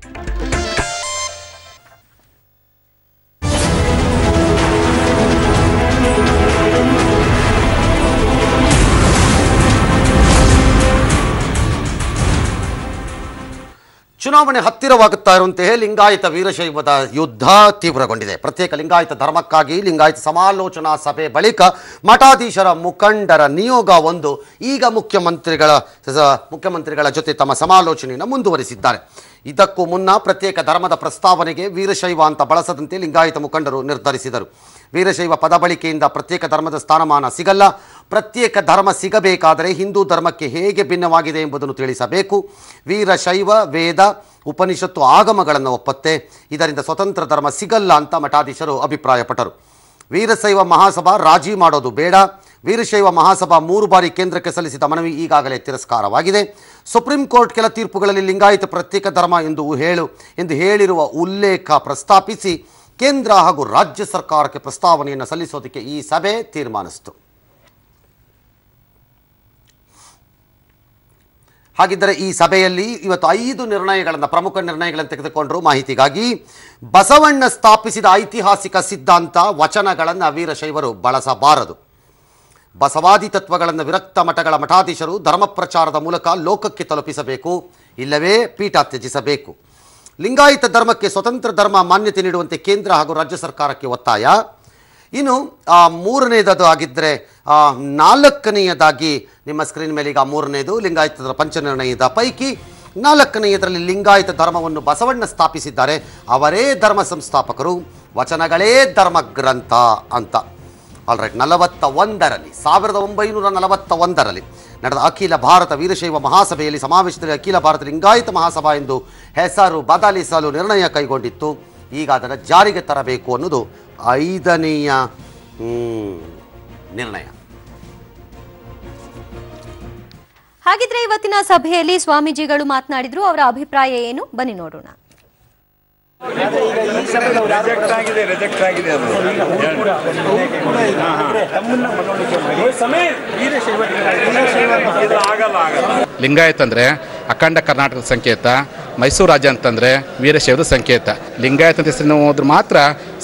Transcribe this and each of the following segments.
ಚುನಾವಣೆ ಹತ್ತಿರವಾಗುತ್ತಾ ಇರುವಂತೆ ಲಿಂಗಾಯತ ವೀರಶೈವದ ಯುದ್ಧ ತೀವ್ರಗೊಂಡಿದೆ. ಪ್ರತ್ಯೇಕ ಲಿಂಗಾಯತ ಧರ್ಮಕ್ಕಾಗಿ ಲಿಂಗಾಯತ ಸಮಾಲೋಚನಾ ಸಭೆ ಬಳಿಕ ಮಠಾಧೀಶರ ಮುಖಂಡರ ನಿಯೋಗ ಒಂದು ಈಗ ಮುಖ್ಯಮಂತ್ರಿಗಳ ಜೊತೆ ತಮ್ಮ ಸಮಾಲೋಚನೆಯನ್ನು ಮುಂದುವರಿಸಿದ್ದಾರೆ. ಇದಕ್ಕೂ ಮುನ್ನ ಪ್ರತ್ಯೇಕ ಧರ್ಮದ ಪ್ರಸ್ತಾವನೆಗೆ ವೀರಶೈವ ಅಂತ ಬಳಸದಂತೆ ಲಿಂಗಾಯತ ಮುಖಂಡರು ನಿರ್ಧರಿಸಿದರು. ವೀರಶೈವ ಪದ ಬಳಕೆಯಿಂದ ಪ್ರತ್ಯೇಕ ಧರ್ಮದ ಸ್ಥಾನಮಾನ ಸಿಗಲ್ಲ. ಪ್ರತ್ಯೇಕ ಧರ್ಮ ಸಿಗಬೇಕಾದರೆ ಹಿಂದೂ ಧರ್ಮಕ್ಕೆ ಹೇಗೆ ಭಿನ್ನವಾಗಿದೆ ಎಂಬುದನ್ನು ತಿಳಿಸಬೇಕು. ವೀರಶೈವ ವೇದ ಉಪನಿಷತ್ತು ಆಗಮಗಳನ್ನು ಒಪ್ಪತ್ತೆ. ಇದರಿಂದ ಸ್ವತಂತ್ರ ಧರ್ಮ ಸಿಗಲ್ಲ ಅಂತ ಮಠಾಧೀಶರು ಅಭಿಪ್ರಾಯಪಟ್ಟರು. ವೀರಶೈವ ಮಹಾಸಭಾ ರಾಜಿ ಮಾಡೋದು ಬೇಡ. ವೀರಶೈವ ಮಹಾಸಭಾ 3 ಬಾರಿ ಕೇಂದ್ರಕ್ಕೆ ಸಲ್ಲಿಸಿದ ಮನವಿ ಈಗಾಗಲೇ ತಿರಸ್ಕಾರವಾಗಿದೆ. ಸುಪ್ರೀಂ ಕೋರ್ಟ್ ಕೆಲ ತೀರ್ಪುಗಳಲ್ಲಿ ಲಿಂಗಾಯತ ಪ್ರತ್ಯೇಕ ಧರ್ಮ ಎಂದು ಹೇಳಿರುವ ಉಲ್ಲೇಖ ಪ್ರಸ್ತಾಪಿಸಿ ಕೇಂದ್ರ ಹಾಗೂ ರಾಜ್ಯ ಸರ್ಕಾರಕ್ಕೆ ಪ್ರಸ್ತಾವನೆಯನ್ನು ಸಲ್ಲಿಸೋದಕ್ಕೆ ಈ ಸಭೆ ತೀರ್ಮಾನಿಸಿತು. ಹಾಗಿದ್ದರೆ ಈ ಸಭೆಯಲ್ಲಿ ಇವತ್ತು 5 ಪ್ರಮುಖ ನಿರ್ಣಯಗಳನ್ನು ತೆಗೆದುಕೊಂಡರು. ಮಾಹಿತಿಗಾಗಿ, ಬಸವಣ್ಣ ಸ್ಥಾಪಿಸಿದ ಐತಿಹಾಸಿಕ ಸಿದ್ಧಾಂತ ವಚನಗಳನ್ನು ವೀರಶೈವರು ಬಳಸಬಾರದು. ಬಸವಾದಿ ತತ್ವಗಳನ್ನು ವಿರಕ್ತ ಮಠಗಳ ಮಠಾಧೀಶರು ಧರ್ಮ ಪ್ರಚಾರದ ಮೂಲಕ ಲೋಕಕ್ಕೆ ತಲುಪಿಸಬೇಕು, ಇಲ್ಲವೇ ಪೀಠ ತ್ಯಜಿಸಬೇಕು. ಲಿಂಗಾಯತ ಧರ್ಮಕ್ಕೆ ಸ್ವತಂತ್ರ ಧರ್ಮ ಮಾನ್ಯತೆ ನೀಡುವಂತೆ ಕೇಂದ್ರ ಹಾಗೂ ರಾಜ್ಯ ಸರ್ಕಾರಕ್ಕೆ ಒತ್ತಾಯ. ಇನ್ನು 3ನೇದು ಆಗಿದ್ದರೆ 4ನೇದಾಗಿ ನಿಮ್ಮ ಸ್ಕ್ರೀನ್ ಮೇಲೆ ಈಗ 3ನೇದು ಲಿಂಗಾಯತದ ಪಂಚನಿರ್ಣಯದ ಪೈಕಿ 4ನೇದರಲ್ಲಿ ಲಿಂಗಾಯತ ಧರ್ಮವನ್ನು ಬಸವಣ್ಣ ಸ್ಥಾಪಿಸಿದ್ದಾರೆ. ಅವರೇ ಧರ್ಮ ಸಂಸ್ಥಾಪಕರು, ವಚನಗಳೇ ಧರ್ಮ ಗ್ರಂಥ ಅಂತ. ಆಲ್ರೈಟ್, 1941ರಲ್ಲಿ ನಡೆದ ಅಖಿಲ ಭಾರತ ವೀರಶೈವ ಮಹಾಸಭೆಯಲ್ಲಿ ಸಮಾವೇಶದಲ್ಲಿ ಅಖಿಲ ಭಾರತ ಲಿಂಗಾಯತ ಮಹಾಸಭಾ ಎಂದು ಹೆಸರು ಬದಲಿಸಲು ನಿರ್ಣಯ ಕೈಗೊಂಡಿತ್ತು. ಈಗ ಅದನ್ನು ಜಾರಿಗೆ ತರಬೇಕು ಅನ್ನೋದು 5ನೇಯ ನಿರ್ಣಯ. ಹಾಗಿದ್ರೆ ಇವತ್ತಿನ ಸಭೆಯಲ್ಲಿ ಸ್ವಾಮೀಜಿಗಳು ಮಾತನಾಡಿದ್ರು. ಅವರ ಅಭಿಪ್ರಾಯ ಏನು, ಬನ್ನಿ ನೋಡೋಣ. ಲಿಂಗಾಯತ ಅಂದ್ರೆ ಅಖಂಡ ಕರ್ನಾಟಕದ ಸಂಕೇತ, ಮೈಸೂರು ರಾಜ್ಯ ಅಂತಂದರೆ ವೀರಶೈವದ ಸಂಕೇತ. ಲಿಂಗಾಯತ ಅಂತ ಹೆಸರು ಹೋದ್ರೆ ಮಾತ್ರ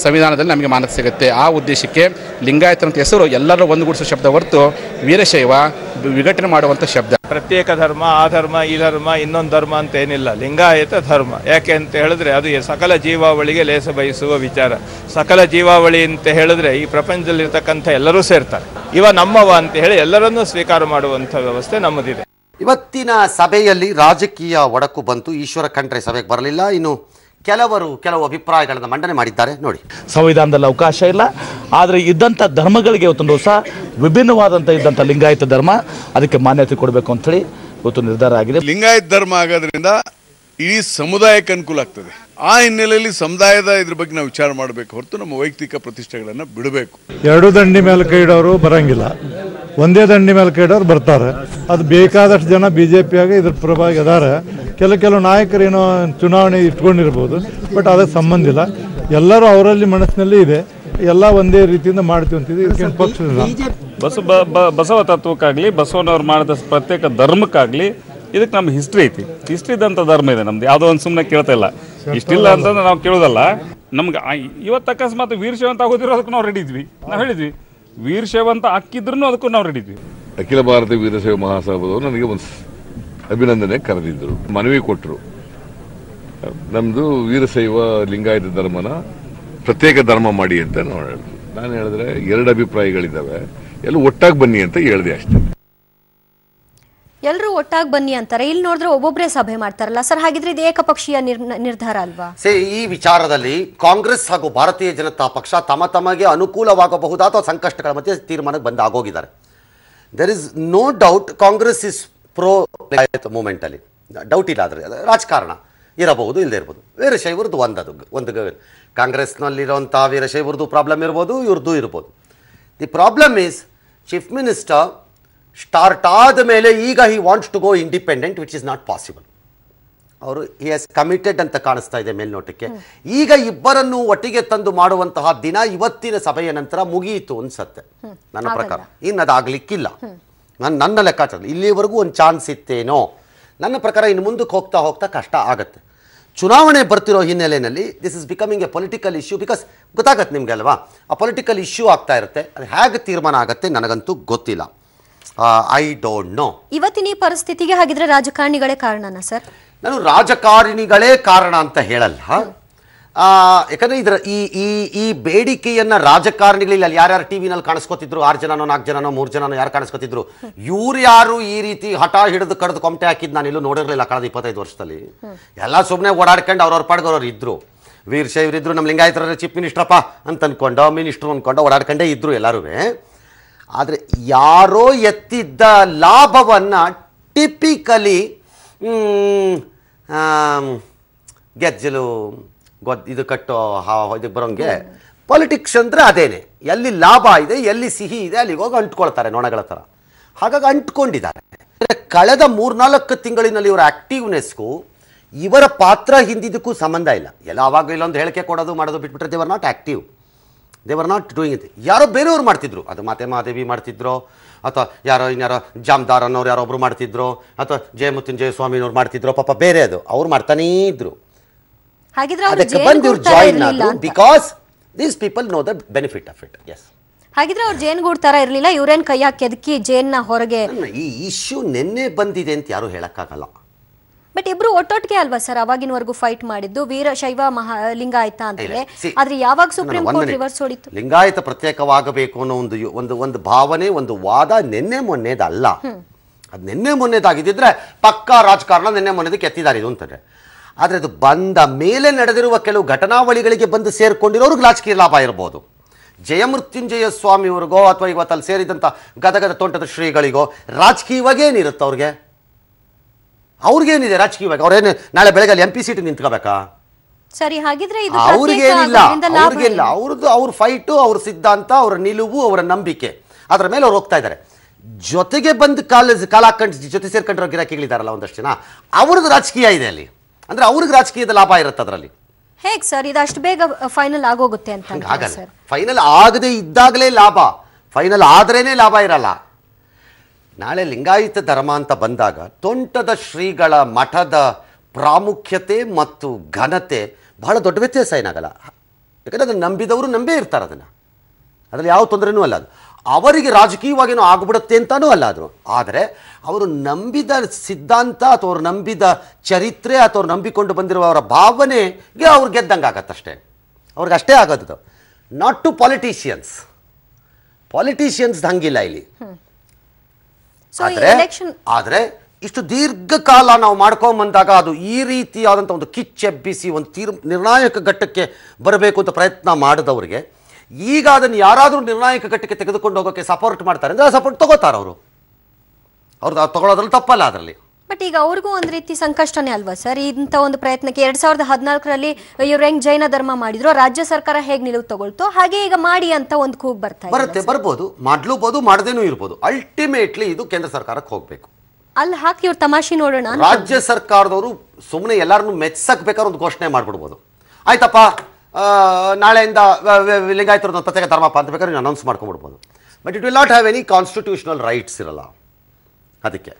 ಸಂವಿಧಾನದಲ್ಲಿ ನಮಗೆ ಮಾನ್ಯತೆ ಸಿಗುತ್ತೆ. ಆ ಉದ್ದೇಶಕ್ಕೆ ಲಿಂಗಾಯತ ಅಂತ ಹೆಸರು ಎಲ್ಲರೂ ಒಂದುಗೂಡಿಸೋ ಶಬ್ದ ಹೊರತು ವೀರಶೈವ ವಿಘಟನೆ ಮಾಡುವಂಥ ಶಬ್ದ. ಪ್ರತ್ಯೇಕ ಧರ್ಮ, ಆ ಧರ್ಮ, ಈ ಧರ್ಮ, ಇನ್ನೊಂದು ಧರ್ಮ ಅಂತ ಏನಿಲ್ಲ. ಲಿಂಗಾಯತ ಧರ್ಮ ಯಾಕೆ ಅಂತ ಹೇಳಿದ್ರೆ ಅದು ಸಕಲ ಜೀವಾವಳಿಗೆ ಲೇಸ ಬಯಸುವ ವಿಚಾರ. ಸಕಲ ಜೀವಾವಳಿ ಅಂತ ಹೇಳಿದ್ರೆ ಈ ಪ್ರಪಂಚದಲ್ಲಿರ್ತಕ್ಕಂಥ ಎಲ್ಲರೂ ಸೇರ್ತಾರೆ. ಇವ ನಮ್ಮವ ಅಂತ ಹೇಳಿ ಎಲ್ಲರನ್ನೂ ಸ್ವೀಕಾರ ಮಾಡುವಂಥ ವ್ಯವಸ್ಥೆ ನಮ್ಮದಿದೆ. ಇವತ್ತಿನ ಸಭೆಯಲ್ಲಿ ರಾಜಕೀಯ ಒಡಕು ಬಂತು. ಈಶ್ವರ ಖಂಡ್ರೆ ಸಭೆಗೆ ಬರಲಿಲ್ಲ. ಇನ್ನು ಕೆಲವು ಅಭಿಪ್ರಾಯಗಳನ್ನು ಮಂಡನೆ ಮಾಡಿದ್ದಾರೆ ನೋಡಿ. ಸಂವಿಧಾನದಲ್ಲಿ ಅವಕಾಶ ಇಲ್ಲ, ಆದರೆ ಇದ್ದಂಥ ಧರ್ಮಗಳಿಗೆ ಇವತ್ತೊಂದು ಹೊಸ ವಿಭಿನ್ನವಾದಂಥ ಇದ್ದಂಥ ಲಿಂಗಾಯತ ಧರ್ಮ ಅದಕ್ಕೆ ಮಾನ್ಯತೆ ಕೊಡಬೇಕು ಅಂತೇಳಿ ಇವತ್ತು ನಿರ್ಧಾರ ಆಗಿದೆ. ಲಿಂಗಾಯತ ಧರ್ಮ ಆಗೋದ್ರಿಂದ ಇಡೀ ಸಮುದಾಯಕ್ಕೆ ಅನುಕೂಲ ಆಗ್ತದೆ. ಆ ಹಿನ್ನೆಲೆಯಲ್ಲಿ ಸಮುದಾಯದ ಇದ್ರ ಬಗ್ಗೆ ನಾವು ವಿಚಾರ ಮಾಡಬೇಕು ಹೊರತು ನಮ್ಮ ವೈಯಕ್ತಿಕ ಪ್ರತಿಷ್ಠೆಗಳನ್ನು ಬಿಡಬೇಕು. 2 ದಂಡಿ ಮೇಲೆ ಕೈ ಇಡೋರು ಬರಂಗಿಲ್ಲ, ಒಂದೇ ದಂಡಿ ಮೇಲೆ ಕೈ ಇಡೋರು ಬರ್ತಾರೆ. ಅದು ಬೇಕಾದಷ್ಟು ಜನ BJP ಇದ್ರ ಪರವಾಗಿ ಅದಾರೆ. ಕೆಲವು ನಾಯಕರು ಏನೋ ಚುನಾವಣೆ ಇಟ್ಕೊಂಡಿರ್ಬೋದು, ಬಟ್ ಅದಕ್ಕೆ ಸಂಬಂಧ ಇಲ್ಲ. ಎಲ್ಲರೂ ಅವರಲ್ಲಿ ಮನಸ್ಸಿನಲ್ಲಿ ಇದೆ, ಎಲ್ಲ ಒಂದೇ ರೀತಿಯಿಂದ ಮಾಡ್ತೀವಿ ಅಂತಿದೆ. ಇದಕ್ಕೆ ಪಕ್ಷ ಬಸವ ತತ್ವಕ್ಕಾಗಲಿ ಬಸವನವ್ರು ಮಾಡಿದ ಪ್ರತ್ಯೇಕ ಧರ್ಮಕ್ಕಾಗಲಿ ಇದಕ್ಕೆ ನಮ್ಮ ಹಿಸ್ಟ್ರಿ ಐತಿ. ಹಿಸ್ಟ್ರಿ ಇದ್ದಂಥ ಧರ್ಮ ಇದೆ ನಮ್ದು. ಯಾವುದೋ ಒಂದು ಸುಮ್ಮನೆ ಕೇಳ್ತಾ ಇಲ್ಲ. ಇಷ್ಟಿಲ್ಲ ಅಂತಂದ್ರೆ ನಾವು ಕೇಳೋದಲ್ಲ. ನಮ್ಗೆ ಇವತ್ತು ಅಕಸ್ಮಾತ್ ವೀರಶೈವ ಅಂತ ಆಗೋದಿರೋ ಅದಕ್ಕೆ ನಾವು ರೆಡಿ ಇದ್ವಿ. ನಾವು ಹೇಳಿದ್ವಿ ವೀರಶೈವ ಅಂತ ಹಾಕಿದ್ರು ಅದಕ್ಕೂ ನಾವು ರೆಡಿ ಇದ್ವಿ. ಅಖಿಲ ಭಾರತ ವೀರಶೈವ ಮಹಾಸಭಾದವರು ನನಗೆ ಒಂದು ಅಭಿನಂದನೆ ಕರೆದಿದ್ದರು, ಮನವಿ ಕೊಟ್ಟರು. ನಮ್ಮದು ವೀರಶೈವ ಲಿಂಗಾಯತ ಧರ್ಮನ ಪ್ರತ್ಯೇಕ ಧರ್ಮ ಮಾಡಿ ಅಂತ ನಾನು ಹೇಳಿದ್ರೆ 2 ಅಭಿಪ್ರಾಯಗಳಿದ್ದಾವೆ, ಎಲ್ಲ ಒಟ್ಟಾಗಿ ಬನ್ನಿ ಅಂತ ಹೇಳಿದೆ ಅಷ್ಟೇ. ಎಲ್ಲರೂ ಒಟ್ಟಾಗಿ ಬನ್ನಿ ಅಂತಾರೆ. ಇಲ್ಲಿ ನೋಡಿದ್ರೆ ಒಬ್ಬೊಬ್ಬರೇ ಸಭೆ ಮಾಡ್ತಾರಲ್ಲ ಸರ್. ಹಾಗಿದ್ರೆ ಇದು ಏಕಪಕ್ಷೀಯ ನಿರ್ಧಾರ ಅಲ್ವಾ? ಈ ವಿಚಾರದಲ್ಲಿ ಕಾಂಗ್ರೆಸ್ ಹಾಗೂ ಭಾರತೀಯ ಜನತಾ ಪಕ್ಷ ತಮಗೆ ಅನುಕೂಲವಾಗಬಹುದಾದ ಸಂಕಷ್ಟಗಳ ಮಧ್ಯೆ ತೀರ್ಮಾನಕ್ಕೆ ಬಂದು ಆಗೋಗಿದ್ದಾರೆ. There is no doubt Congress is pro movement ಅಲ್ಲಿ ಡೌಟ್ ಇಲ್ಲ. ಆದರೆ ರಾಜಕಾರಣ ಇರಬಹುದು, ಇಲ್ಲದೆ ಇರ್ಬೋದು. ವೀರಶೈವರದ್ದು ಒಂದು ಕಾಂಗ್ರೆಸ್ನಲ್ಲಿರುವಂಥ ವೀರಶೈವರದ್ದು ಪ್ರಾಬ್ಲಮ್ ಇರ್ಬೋದು, ಇವ್ರದ್ದು ಇರ್ಬೋದು. The problem is chief minister start ಆದ ಮೇಲೆ ಈಗ he wants to go independent, which is not possible. ಅವರು ಹಿ ಹ್ಯಾಸ್ ಕಮಿಟೆಡ್ ಅಂತ ಕಾಣಿಸ್ತಾ ಇದೆ ಮೇಲ್ನೋಟಕ್ಕೆ. ಈಗ ಇಬ್ಬರನ್ನು ಒಟ್ಟಿಗೆ ತಂದು ಮಾಡುವಂತಹ ದಿನ ಇವತ್ತಿನ ಸಭೆಯ ನಂತರ ಮುಗಿಯಿತು ಅನ್ಸತ್ತೆ ನನ್ನ ಪ್ರಕಾರ. ಇನ್ನು ಅದಾಗಲಿಕ್ಕಿಲ್ಲ. ನನ್ನ ಲೆಕ್ಕಾಚಾರ ಇಲ್ಲಿವರೆಗೂ ಒಂದು ಚಾನ್ಸ್ ಇತ್ತೇನೋ. ನನ್ನ ಪ್ರಕಾರ ಇನ್ನು ಮುಂದಕ್ಕೆ ಹೋಗ್ತಾ ಕಷ್ಟ ಆಗತ್ತೆ. ಚುನಾವಣೆ ಬರ್ತಿರೋ ಹಿನ್ನೆಲೆಯಲ್ಲಿ this is becoming A political issue. Because ಗೊತ್ತಾಗತ್ತೆ ನಿಮ್ಗೆ ಅಲ್ವಾ, ಆ ಪೊಲಿಟಿಕಲ್ ಇಶ್ಯೂ ಆಗ್ತಾ ಇರುತ್ತೆ. ಅದು ಹೇಗೆ ತೀರ್ಮಾನ ಆಗುತ್ತೆ ನನಗಂತೂ ಗೊತ್ತಿಲ್ಲ. I don't know. ಇವತ್ತಿನ ಈ ಪರಿಸ್ಥಿತಿಗೆ ಹಾಗಿದ್ರೆ ರಾಜಕಾರಣಿಗಳೇ ಕಾರಣನಾ ಸರ್? ನಾನು ರಾಜಕಾರಣಿಗಳೇ ಕಾರಣ ಅಂತ ಹೇಳಲ್ಲ. ಯಾಕಂದ್ರೆ ಇದರ ಈ ಬೇಡಿಕೆಯನ್ನ ರಾಜಕಾರಣಿಗಳಲ್ಲಿ ಅಲ್ಲಿ ಯಾರ್ಯಾರು ಟಿವಿನಲ್ಲಿ ಕಾಣಿಸ್ಕೊತಿದ್ರು, 6 ಜನನೋ 4 ಜನನೋ 3 ಜನನೋ ಯಾರು ಕಾಣಿಸ್ಕೊತಿದ್ರು, ಇವ್ರು ಯಾರು ಈ ರೀತಿ ಹಠ ಹಿಡಿದು ಕಡ್ದು ಕೊಮಟೆ ಹಾಕಿದ್ ನಾನು ಎಲ್ಲೂ ನೋಡಿರಲಿಲ್ಲ ಕಳೆದ 25 ವರ್ಷದಲ್ಲಿ. ಎಲ್ಲ ಸುಮ್ಮನೆ ಓಡಾಡ್ಕೊಂಡು ಅವ್ರವ್ರ ಪಾಡ್ಗವ್ರು ಇದ್ರು. ವೀರಶೈವರಿದ್ರು, ನಮ್ಮ ಲಿಂಗಾಯತರ ಚೀಫ್ ಮಿನಿಸ್ಟ್ರಪ್ಪ ಅಂತ ಅನ್ಕೊಂಡು ಮಿನಿಸ್ಟ್ರು ಅನ್ಕೊಂಡು ಓಡಾಡ್ಕೊಂಡೇ ಇದ್ರು ಎಲ್ಲರೂ. ಆದರೆ ಯಾರೋ ಎತ್ತಿದ್ದ ಲಾಭವನ್ನ ಟಿಪಿಕಲಿ ಗೆಜ್ಜಲು ಇದು ಕಟ್ಟೋ ಇದಕ್ಕೆ ಬರೋಂಗೆ ಪಾಲಿಟಿಕ್ಸ್ ಅಂದರೆ ಅದೇನೆ. ಎಲ್ಲಿ ಲಾಭ ಇದೆ, ಎಲ್ಲಿ ಸಿಹಿ ಇದೆ, ಅಲ್ಲಿಗೆ ಹೋಗಿ ಅಂಟ್ಕೊಳ್ತಾರೆ ನೊಣಗಳ ಥರ. ಹಾಗಾಗಿ ಅಂಟ್ಕೊಂಡಿದ್ದಾರೆ. ಕಳೆದ 3-4 ತಿಂಗಳಿನಲ್ಲಿ ಇವರ ಆಕ್ಟಿವ್ನೆಸ್ಗೂ ಇವರ ಪಾತ್ರ ಹಿಂದಿದ್ದಕ್ಕೂ ಸಂಬಂಧ ಇಲ್ಲ. ಎಲ್ಲ ಆವಾಗ ಇಲ್ಲೊಂದು ಹೇಳಿಕೆ ಕೊಡೋದು ಮಾಡೋದು ಬಿಟ್ಬಿಟ್ರೆ they were not active, they were not doing it. ಯಾರೋ ಬೇರೆಯವ್ರು ಮಾಡ್ತಿದ್ರು, ಅದು ಮಾತೆ ಮಹಾದೇವಿ ಮಾಡ್ತಿದ್ರು, ಅಥವಾ ಇನ್ಯಾರೋ ಜಾಮ್ದಾರ್ ಅನ್ನೋರು ಯಾರೊಬ್ರು ಮಾಡ್ತಿದ್ರು, ಅಥವಾ ಜಯಮುತ್ತಿನ ಸ್ವಾಮಿನವ್ರು ಮಾಡ್ತಿದ್ರು. ಪಾಪ ಬೇರೆ ಅದು ಅವ್ರು ಮಾಡ್ತಾನೇ ಇದ್ರು. ಅದಕ್ಕೆ ಬಂದು ಇವ್ರು ಜಾಯಿನ್ ಆದ್ರು because these people know the benefit of it. Yes. ಹಾಗಿದ್ರೆ ಅವ್ರು ಜೇನ್ಗೂಡ್ ತರ ಇರಲಿಲ್ಲ, ಇವ್ರೇನ್ ಕೈ ಹಾಕಿ ಅದಕ್ಕೆ ಜೇನ್ನ ಹೊರಗೆ. ಈ ಇಶ್ಯೂ ನಿನ್ನೆ ಬಂದಿದೆ ಅಂತ ಯಾರು ಹೇಳಕ್ಕಾಗಲ್ಲ. ಬಟ್ ಇಬ್ರು ಒಟ್ಟೊಟ್ಟಿಗೆ ಅಲ್ವಾ ಸರ್ ಅವಾಗಿನವರೆಗೂ ಫೈಟ್ ಮಾಡಿದ್ದು, ವೀರಶೈವ ಲಿಂಗಾಯತ ಅಂತಲೇ. ಆದ್ರೆ ಯಾವಾಗ ಸುಪ್ರೀಂ ಕೋರ್ಟ್ ರಿವರ್ಸ್ ಹೊಡಿತು? ಲಿಂಗಾಯತ ಪ್ರತ್ಯೇಕವಾಗಬೇಕು ಅನ್ನೋ ಒಂದು ಭಾವನೆ, ಒಂದು ವಾದ ನಿನ್ನೆ ಮೊನ್ನೆದಲ್ಲ. ಅದು ನಿನ್ನೆ ಮೊನ್ನೆದಾಗಿದ್ದಿದ್ರೆ ಪಕ್ಕಾ ರಾಜಕಾರಣ ನಿನ್ನೆ ಮೊನ್ನೆದಕ್ಕೆ ಎತ್ತಿದ್ದಾರೆ ಇದು ಅಂತಾರೆ. ಆದರೆ ಅದು ಬಂದ ಮೇಲೆ ನಡೆದಿರುವ ಕೆಲವು ಘಟನಾವಳಿಗಳಿಗೆ ಬಂದು ಸೇರ್ಕೊಂಡಿರೋರ್ಗೆ ರಾಜಕೀಯ ಲಾಭ ಇರ್ಬೋದು. ಜಯಮೃತ್ಯುಂಜಯ ಸ್ವಾಮಿಯವ್ರಿಗೋ ಅಥವಾ ಇವತ್ತಲ್ಲಿ ಸೇರಿದಂಥ ಗದಗದ ತೋಂಟದ ಶ್ರೀಗಳಿಗೋ ರಾಜಕೀಯವಾಗೇನಿರುತ್ತೆ ಅವ್ರಿಗೇನಿದೆ ರಾಜಕೀಯವಾಗಿ? ಅವ್ರೇನು ನಾಳೆ ಬೆಳಗ್ಗೆ ಅಲ್ಲಿ MP ಸೀಟ್ ನಿಂತ್ಕೋಬೇಕಾ? ಸರಿ, ಹಾಗಿದ್ರೆ ಅವ್ರಿಗೇನಿಲ್ಲ. ಅವ್ರ ಫೈಟು, ಅವ್ರ ಸಿದ್ಧಾಂತ, ಅವರ ನಿಲುವು, ಅವರ ನಂಬಿಕೆ, ಅದರ ಮೇಲೆ ಅವ್ರು ಹೋಗ್ತಾ ಇದ್ದಾರೆ. ಜೊತೆಗೆ ಬಂದು ಕಾಲ ಹಾಕೊಂಡು ಜೊತೆ ಸೇರ್ಕೊಂಡಿರೋ ಗಿರಾಕಿಗಳಿದಾರಲ್ಲ ಒಂದಷ್ಟು ಜನ, ಅವ್ರದ್ದು ರಾಜಕೀಯ ಇದೆ ಅಲ್ಲಿ. ಅಂದ್ರೆ ಅವ್ರಿಗೆ ರಾಜಕೀಯದ ಲಾಭ ಇರುತ್ತೆ ಅದರಲ್ಲಿ. ಹೇಗೆ ಸರ್ ಇದು ಅಷ್ಟು ಬೇಗ ಫೈನಲ್ ಆಗೋಗುತ್ತೆ ಅಂತ? ಫೈನಲ್ ಆಗದೆ ಇದ್ದಾಗಲೇ ಲಾಭ, ಫೈನಲ್ ಆದ್ರೇನೆ ಲಾಭ ಇರಲ್ಲ. ನಾಳೆ ಲಿಂಗಾಯತ ಧರ್ಮ ಅಂತ ಬಂದಾಗ ತೋಂಟದ ಶ್ರೀಗಳ ಮಠದ ಪ್ರಾಮುಖ್ಯತೆ ಮತ್ತು ಘನತೆ ಬಹಳ ದೊಡ್ಡ ವ್ಯತ್ಯಾಸ ಏನಾಗಲ್ಲ. ಯಾಕಂದರೆ ಅದನ್ನು ನಂಬಿದವರು ನಂಬೇ ಇರ್ತಾರೆ, ಅದರಲ್ಲಿ ಯಾವ ತೊಂದರೆನೂ ಅಲ್ಲ. ಅದು ಅವರಿಗೆ ರಾಜಕೀಯವಾಗೇನೋ ಆಗ್ಬಿಡುತ್ತೆ ಅಂತಾನೂ ಅಲ್ಲ ಅದು. ಆದರೆ ಅವರು ನಂಬಿದ ಸಿದ್ಧಾಂತ ಅಥವಾ ಅವ್ರು ನಂಬಿದ ಚರಿತ್ರೆ ಅಥವಾ ಅವ್ರು ನಂಬಿಕೊಂಡು ಬಂದಿರುವ ಅವರ ಭಾವನೆಗೆ ಅವ್ರು ಗೆದ್ದಂಗೆ ಆಗತ್ತಷ್ಟೇ. ಅವ್ರಿಗೆ ಅಷ್ಟೇ ಆಗೋದು. ನಾಟ್ ಟು ಪಾಲಿಟಿಷಿಯನ್ಸ್ ಹಂಗಿಲ್ಲ ಇಲ್ಲಿ. ಆದರೆ ಇಷ್ಟು ದೀರ್ಘಕಾಲ ನಾವು ಮಾಡ್ಕೊಂಬಂದಾಗ ಅದು ಈ ರೀತಿಯಾದಂಥ ಒಂದು ಕಿಚ್ಚೆಬ್ಬಿಸಿ ಒಂದು ನಿರ್ಣಾಯಕ ಘಟ್ಟಕ್ಕೆ ಬರಬೇಕು ಅಂತ ಪ್ರಯತ್ನ ಮಾಡಿದವರಿಗೆ ಈಗ ಅದನ್ನು ಯಾರಾದರೂ ನಿರ್ಣಾಯಕ ಘಟ್ಟಕ್ಕೆ ತೆಗೆದುಕೊಂಡು ಹೋಗೋಕ್ಕೆ ಸಪೋರ್ಟ್ ಮಾಡ್ತಾರೆ ಅಂದರೆ ಸಪೋರ್ಟ್ ತಗೋತಾರೆ ಅವರು. ಅವ್ರದ್ದು ತಗೊಳ್ಳೋದ್ರಲ್ಲಿ ತಪ್ಪಲ್ಲ ಅದರಲ್ಲಿ. ಬಟ್ ಈಗ ಅವ್ರಿಗೂ ಒಂದು ರೀತಿ ಸಂಕಷ್ಟನೇ ಅಲ್ವಾ ಸರ್ ಇಂಥ ಒಂದು ಪ್ರಯತ್ನಕ್ಕೆ? 2014ರಲ್ಲಿ ಇವ್ರು ಹೆಂಗ್ ಜೈನ ಧರ್ಮ ಮಾಡಿದ್ರು, ರಾಜ್ಯ ಸರ್ಕಾರ ಹೇಗೆ ನಿಲುವು ತಗೊಳ್ತು, ಹಾಗೆ ಈಗ ಮಾಡಿ ಅಂತ ಒಂದು ಕೂಗು ಬರ್ಬೋದು, ಮಾಡ್ಲೂಬಹುದು, ಮಾಡದೇನೂ ಇರ್ಬೋದು. ಅಲ್ಟಿಮೇಟ್ಲಿ ಇದು ಕೇಂದ್ರ ಸರ್ಕಾರಕ್ಕೆ ಹೋಗ್ಬೇಕು. ಅಲ್ಲಿ ಹಾಕಿ ಇವ್ರು ತಮಾಷೆ ನೋಡೋಣ. ರಾಜ್ಯ ಸರ್ಕಾರದವರು ಸುಮ್ಮನೆ ಎಲ್ಲರನ್ನೂ ಮೆಚ್ಚಕ್ ಬೇಕಾದ್ರೆ ಒಂದು ಘೋಷಣೆ ಮಾಡ್ಬಿಡ್ಬೋದು. ಆಯ್ತಪ್ಪ ನಾಳೆಯಿಂದ ಲಿಂಗಾಯತರದ್ದು ಪ್ರತ್ಯೇಕ ಧರ್ಮಪ್ಪ ಅಂತ ಬೇಕಾದ್ರೆ ಅನೌನ್ಸ್ ಮಾಡ್ಕೊಂಡ್ಬಿಡ್ಬೋದು. But it will not have any constitutional rights ಇರಲ್ಲ. ಅದಕ್ಕೆ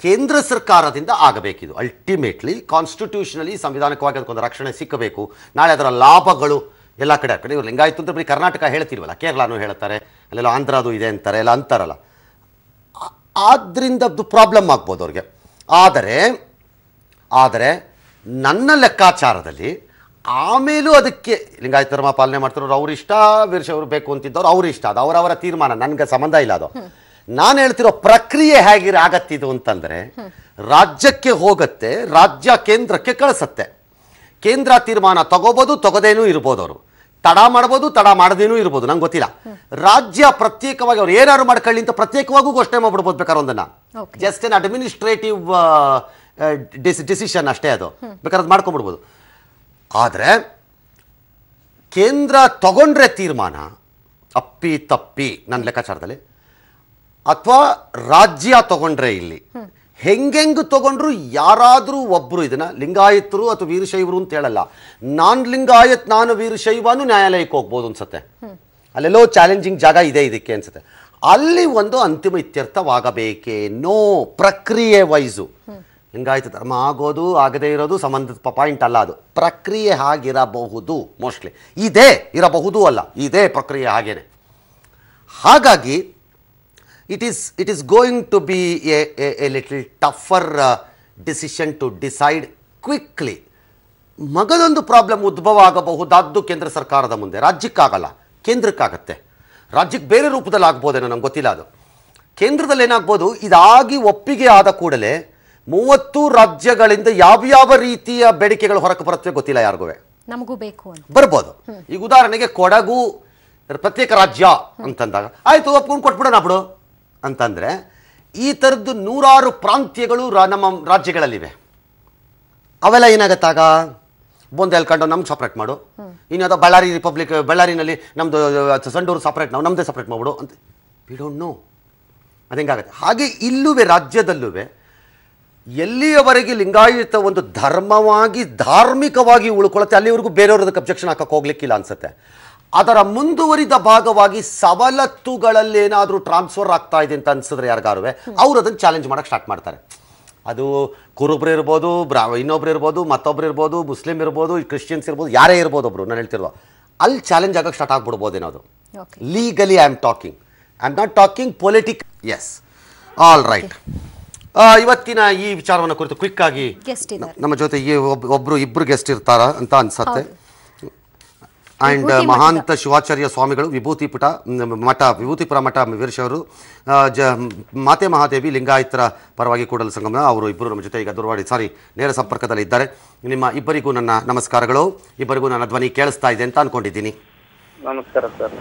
ಕೇಂದ್ರ ಸರ್ಕಾರದಿಂದ ಆಗಬೇಕಿದು. ಅಲ್ಟಿಮೇಟ್ಲಿ ಕಾನ್ಸ್ಟಿಟ್ಯೂಷನಲಿ ಸಂವಿಧಾನಿಕವಾಗಿ ಅದಕ್ಕೊಂದು ರಕ್ಷಣೆ ಸಿಕ್ಕಬೇಕು. ನಾಳೆ ಅದರ ಲಾಭಗಳು ಎಲ್ಲ ಕಡೆ ಆ ಕಡೆ ಇವ್ರು ಲಿಂಗಾಯತು ಅಂತ ಬರೀ ಕರ್ನಾಟಕ ಹೇಳ್ತಿಲ್ವಲ್ಲ, ಕೇರಳನೂ ಹೇಳ್ತಾರೆ, ಅಲ್ಲೆಲ್ಲ ಆಂಧ್ರದು ಇದೆ ಅಂತಾರೆ, ಎಲ್ಲ ಅಂತಾರಲ್ಲ. ಆದ್ದರಿಂದ ಅದು ಪ್ರಾಬ್ಲಮ್ ಆಗ್ಬೋದು ಅವ್ರಿಗೆ. ಆದರೆ ನನ್ನ ಲೆಕ್ಕಾಚಾರದಲ್ಲಿ ಆಮೇಲೂ ಅದಕ್ಕೆ ಲಿಂಗಾಯತ ಧರ್ಮ ಪಾಲನೆ ಮಾಡ್ತಿರೋರು ಅವ್ರ ಇಷ್ಟ, ವೀರಶೈವರು ಬೇಕು ಅಂತಿದ್ದವ್ರು ಅವ್ರ ಇಷ್ಟ, ಅದು ಅವರವರ ತೀರ್ಮಾನ, ನನಗೆ ಸಂಬಂಧ ಇಲ್ಲ ಅದು. ನಾನು ಹೇಳ್ತಿರೋ ಪ್ರಕ್ರಿಯೆ ಆಗತ್ತಿದು ಅಂತಂದರೆ ರಾಜ್ಯಕ್ಕೆ ಹೋಗುತ್ತೆ, ರಾಜ್ಯ ಕೇಂದ್ರಕ್ಕೆ ಕಳಿಸತ್ತೆ. ಕೇಂದ್ರ ತೀರ್ಮಾನ ತಗೋಬೋದು, ತಗೋದೇನೂ ಇರ್ಬೋದು, ಅವರು ತಡ ಮಾಡ್ಬೋದು, ತಡ ಮಾಡದೇನೂ ಇರ್ಬೋದು, ನಂಗೆ ಗೊತ್ತಿಲ್ಲ. ರಾಜ್ಯ ಪ್ರತ್ಯೇಕವಾಗಿ ಅವ್ರು ಏನಾದ್ರು ಮಾಡ್ಕೊಳ್ಳಿ ಅಂತ ಪ್ರತ್ಯೇಕವಾಗೂ ಘೋಷಣೆ ಮಾಡ್ಬಿಡ್ಬೋದು ಬೇಕಾದ್ರೆ ಒಂದನ್ನ. ಜಸ್ಟ್ ಎನ್ ಅಡ್ಮಿನಿಸ್ಟ್ರೇಟಿವ್ ಡಿಸಿಷನ್ ಅಷ್ಟೇ ಅದು, ಬೇಕಾದ್ರೆ ಅದು ಮಾಡ್ಕೊಂಡ್ಬಿಡ್ಬೋದು. ಆದರೆ ಕೇಂದ್ರ ತಗೊಂಡ್ರೆ ತೀರ್ಮಾನ ಅಪ್ಪಿ ತಪ್ಪಿ ನನ್ನ ಲೆಕ್ಕಾಚಾರದಲ್ಲಿ, ಅಥವಾ ರಾಜ್ಯ ತಗೊಂಡ್ರೆ ಇಲ್ಲಿ ಹೆಂಗೆಂಗು ತಗೊಂಡ್ರು ಯಾರಾದರೂ ಒಬ್ಬರು ಇದನ್ನ ಲಿಂಗಾಯತರು ಅಥವಾ ವೀರಶೈವರು ಅಂತ ಹೇಳಲ್ಲ, ನಾನ್ ಲಿಂಗಾಯತ್ ನಾನು ವೀರಶೈವನು ನ್ಯಾಯಾಲಯಕ್ಕೆ ಹೋಗ್ಬೋದು ಅನ್ಸುತ್ತೆ. ಅಲ್ಲೆಲ್ಲೋ ಚಾಲೆಂಜಿಂಗ್ ಜಾಗ ಇದೆ ಇದಕ್ಕೆ ಅನ್ಸುತ್ತೆ. ಅಲ್ಲಿ ಒಂದು ಅಂತಿಮ ಇತ್ಯರ್ಥವಾಗಬೇಕೇನೋ ಪ್ರಕ್ರಿಯೆ ವೈಸು. ಲಿಂಗಾಯತ ಧರ್ಮ ಆಗೋದು ಆಗದೇ ಇರೋದು ಸಂಬಂಧಿತ ಪಾಯಿಂಟ್ ಅಲ್ಲ, ಅದು ಪ್ರಕ್ರಿಯೆ ಹಾಗಿರಬಹುದು. ಮೋಸ್ಟ್ಲಿ ಇದೇ ಇರಬಹುದು ಅಲ್ಲ, ಇದೇ ಪ್ರಕ್ರಿಯೆ ಹಾಗೇನೆ. ಹಾಗಾಗಿ it is going to be a little tougher decision to decide quickly. ಮಗದೊಂದು ಪ್ರಾಬ್ಲಮ್ ಉದ್ಭವ ಆಗಬಹುದಾದ್ದು ಕೇಂದ್ರ ಸರ್ಕಾರದ ಮುಂದೆ, ರಾಜ್ಯಕ್ಕಾಗಲ್ಲ, ಕೇಂದ್ರಕ್ಕಾಗತ್ತೆ. ರಾಜ್ಯಕ್ಕೆ ಬೇರೆ ರೂಪದಲ್ಲಿ ಆಗ್ಬೋದೇನೋ, ನಮ್ಗೆ ಗೊತ್ತಿಲ್ಲ. ಅದು ಕೇಂದ್ರದಲ್ಲಿ ಏನಾಗ್ಬೋದು, ಇದಾಗಿ ಒಪ್ಪಿಗೆ ಆದ ಕೂಡಲೇ 30 ರಾಜ್ಯಗಳಿಂದ ಯಾವ್ಯಾವ ರೀತಿಯ ಬೇಡಿಕೆಗಳು ಹೊರಕ್ಕೆ ಬರುತ್ತವೆ ಗೊತ್ತಿಲ್ಲ ಯಾರಿಗೂ, ನಮಗೂ ಬೇಕು ಅಂತ ಬರ್ಬೋದು. ಈಗ ಉದಾಹರಣೆಗೆ ಕೊಡಗು ಪ್ರತ್ಯೇಕ ರಾಜ್ಯ ಅಂತಂದಾಗ ಆಯ್ತು ಒಪ್ಕೊಂಡು ಕೊಟ್ಬಿಡೋಣ ಬಿಡು ಅಂತಂದ್ರೆ, ಈ ಥರದ್ದು 100 ಪ್ರಾಂತ್ಯಗಳು ನಮ್ಮ ರಾಜ್ಯಗಳಲ್ಲಿವೆ. ಅವೆಲ್ಲ ಏನಾಗತ್ತಾಗ ಬಂದು ಹೇಳ್ಕೊಂಡು ನಮ್ಗೆ ಸಪ್ರೇಟ್ ಮಾಡು, ಇನ್ನು ಬಳ್ಳಾರಿ ರಿಪಬ್ಲಿಕ್, ಬಳ್ಳಾರಿನಲ್ಲಿ ನಮ್ಮದು ಸಂಡೂರು ಸಪ್ರೇಟ್, ನಮ್ಮದೇ ಸಪ್ರೇಟ್ ಮಾಡ್ಬಿಡು ಅಂತ ವಿ ಡೋಂಟ್ ನೋ. ಅದು ಹೆಂಗಾಗತ್ತೆ. ಹಾಗೆ ಇಲ್ಲೂವೆ ರಾಜ್ಯದಲ್ಲೂ ಎಲ್ಲಿಯವರೆಗೆ ಲಿಂಗಾಯತ ಒಂದು ಧರ್ಮವಾಗಿ ಧಾರ್ಮಿಕವಾಗಿ ಉಳ್ಕೊಳ್ಳುತ್ತೆ ಅಲ್ಲಿವರೆಗೂ ಬೇರೆಯವ್ರದಕ್ಕೆ ಅಬ್ಜೆಕ್ಷನ್ ಹಾಕಕ್ಕೆ ಹೋಗ್ಲಿಕ್ಕಿಲ್ಲ ಅನ್ಸುತ್ತೆ. ಅದರ ಮುಂದುವರಿದ ಭಾಗವಾಗಿ ಸವಲತ್ತುಗಳಲ್ಲೇನಾದರೂ ಟ್ರಾನ್ಸ್ಫರ್ ಆಗ್ತಾ ಇದೆ ಅಂತ ಅನ್ಸಿದ್ರೆ ಯಾರಿಗಾರು ಅವ್ರು ಅದನ್ನು ಚಾಲೆಂಜ್ ಮಾಡೋಕ್ಕೆ ಸ್ಟಾರ್ಟ್ ಮಾಡ್ತಾರೆ. ಅದು ಕುರುಬ್ರು ಇರ್ಬೋದು, ಇನ್ನೊಬ್ರು ಇರ್ಬೋದು, ಮತ್ತೊಬ್ರು ಇರ್ಬೋದು, ಮುಸ್ಲಿಮ್ ಇರ್ಬೋದು, ಕ್ರಿಶ್ಚಿಯನ್ಸ್ ಇರ್ಬೋದು, ಯಾರೇ ಇರ್ಬೋದು, ಒಬ್ರು ನಾನು ಹೇಳ್ತಿರೋ ಅಲ್ಲಿ ಚಾಲೆಂಜ್ ಆಗಕ್ಕೆ ಸ್ಟಾರ್ಟ್ ಆಗ್ಬಿಡ್ಬೋದೇನೋ. Legally I am not talking politic. Yes, all right. ಇವತ್ತಿನ ಈ ವಿಚಾರವನ್ನು ಕುರಿತು ಕ್ವಿಕ್ ಆಗಿ ನಮ್ಮ ಜೊತೆ ಇಬ್ರು ಗೆಸ್ಟ್ ಇರ್ತಾರ ಅಂತ ಅನ್ಸತ್ತೆ. ಆ್ಯಂಡ್ ಮಹಾಂತ ಶಿವಾಚಾರ್ಯ ಸ್ವಾಮಿಗಳು ವಿಭೂತಿಪುರ ಮಠ ವೀರಶೈವರು, ಮಾತೆ ಮಹಾದೇವಿ ಲಿಂಗಾಯತರ ಪರವಾಗಿ ಕೂಡಲ ಸಂಗಮ, ಅವರು ಇಬ್ಬರು ನಮ್ಮ ಜೊತೆ ಈಗ ನೇರ ಸಂಪರ್ಕದಲ್ಲಿ ಇದ್ದಾರೆ. ನಿಮ್ಮ ಇಬ್ಬರಿಗೂ ನನ್ನ ನಮಸ್ಕಾರಗಳು. ಇಬ್ಬರಿಗೂ ನನ್ನ ಧ್ವನಿ ಕೇಳಿಸ್ತಾ ಇದೆ ಅಂತ ಅನ್ಕೊಂಡಿದ್ದೀನಿ. ನಮಸ್ಕಾರ ಸರ್.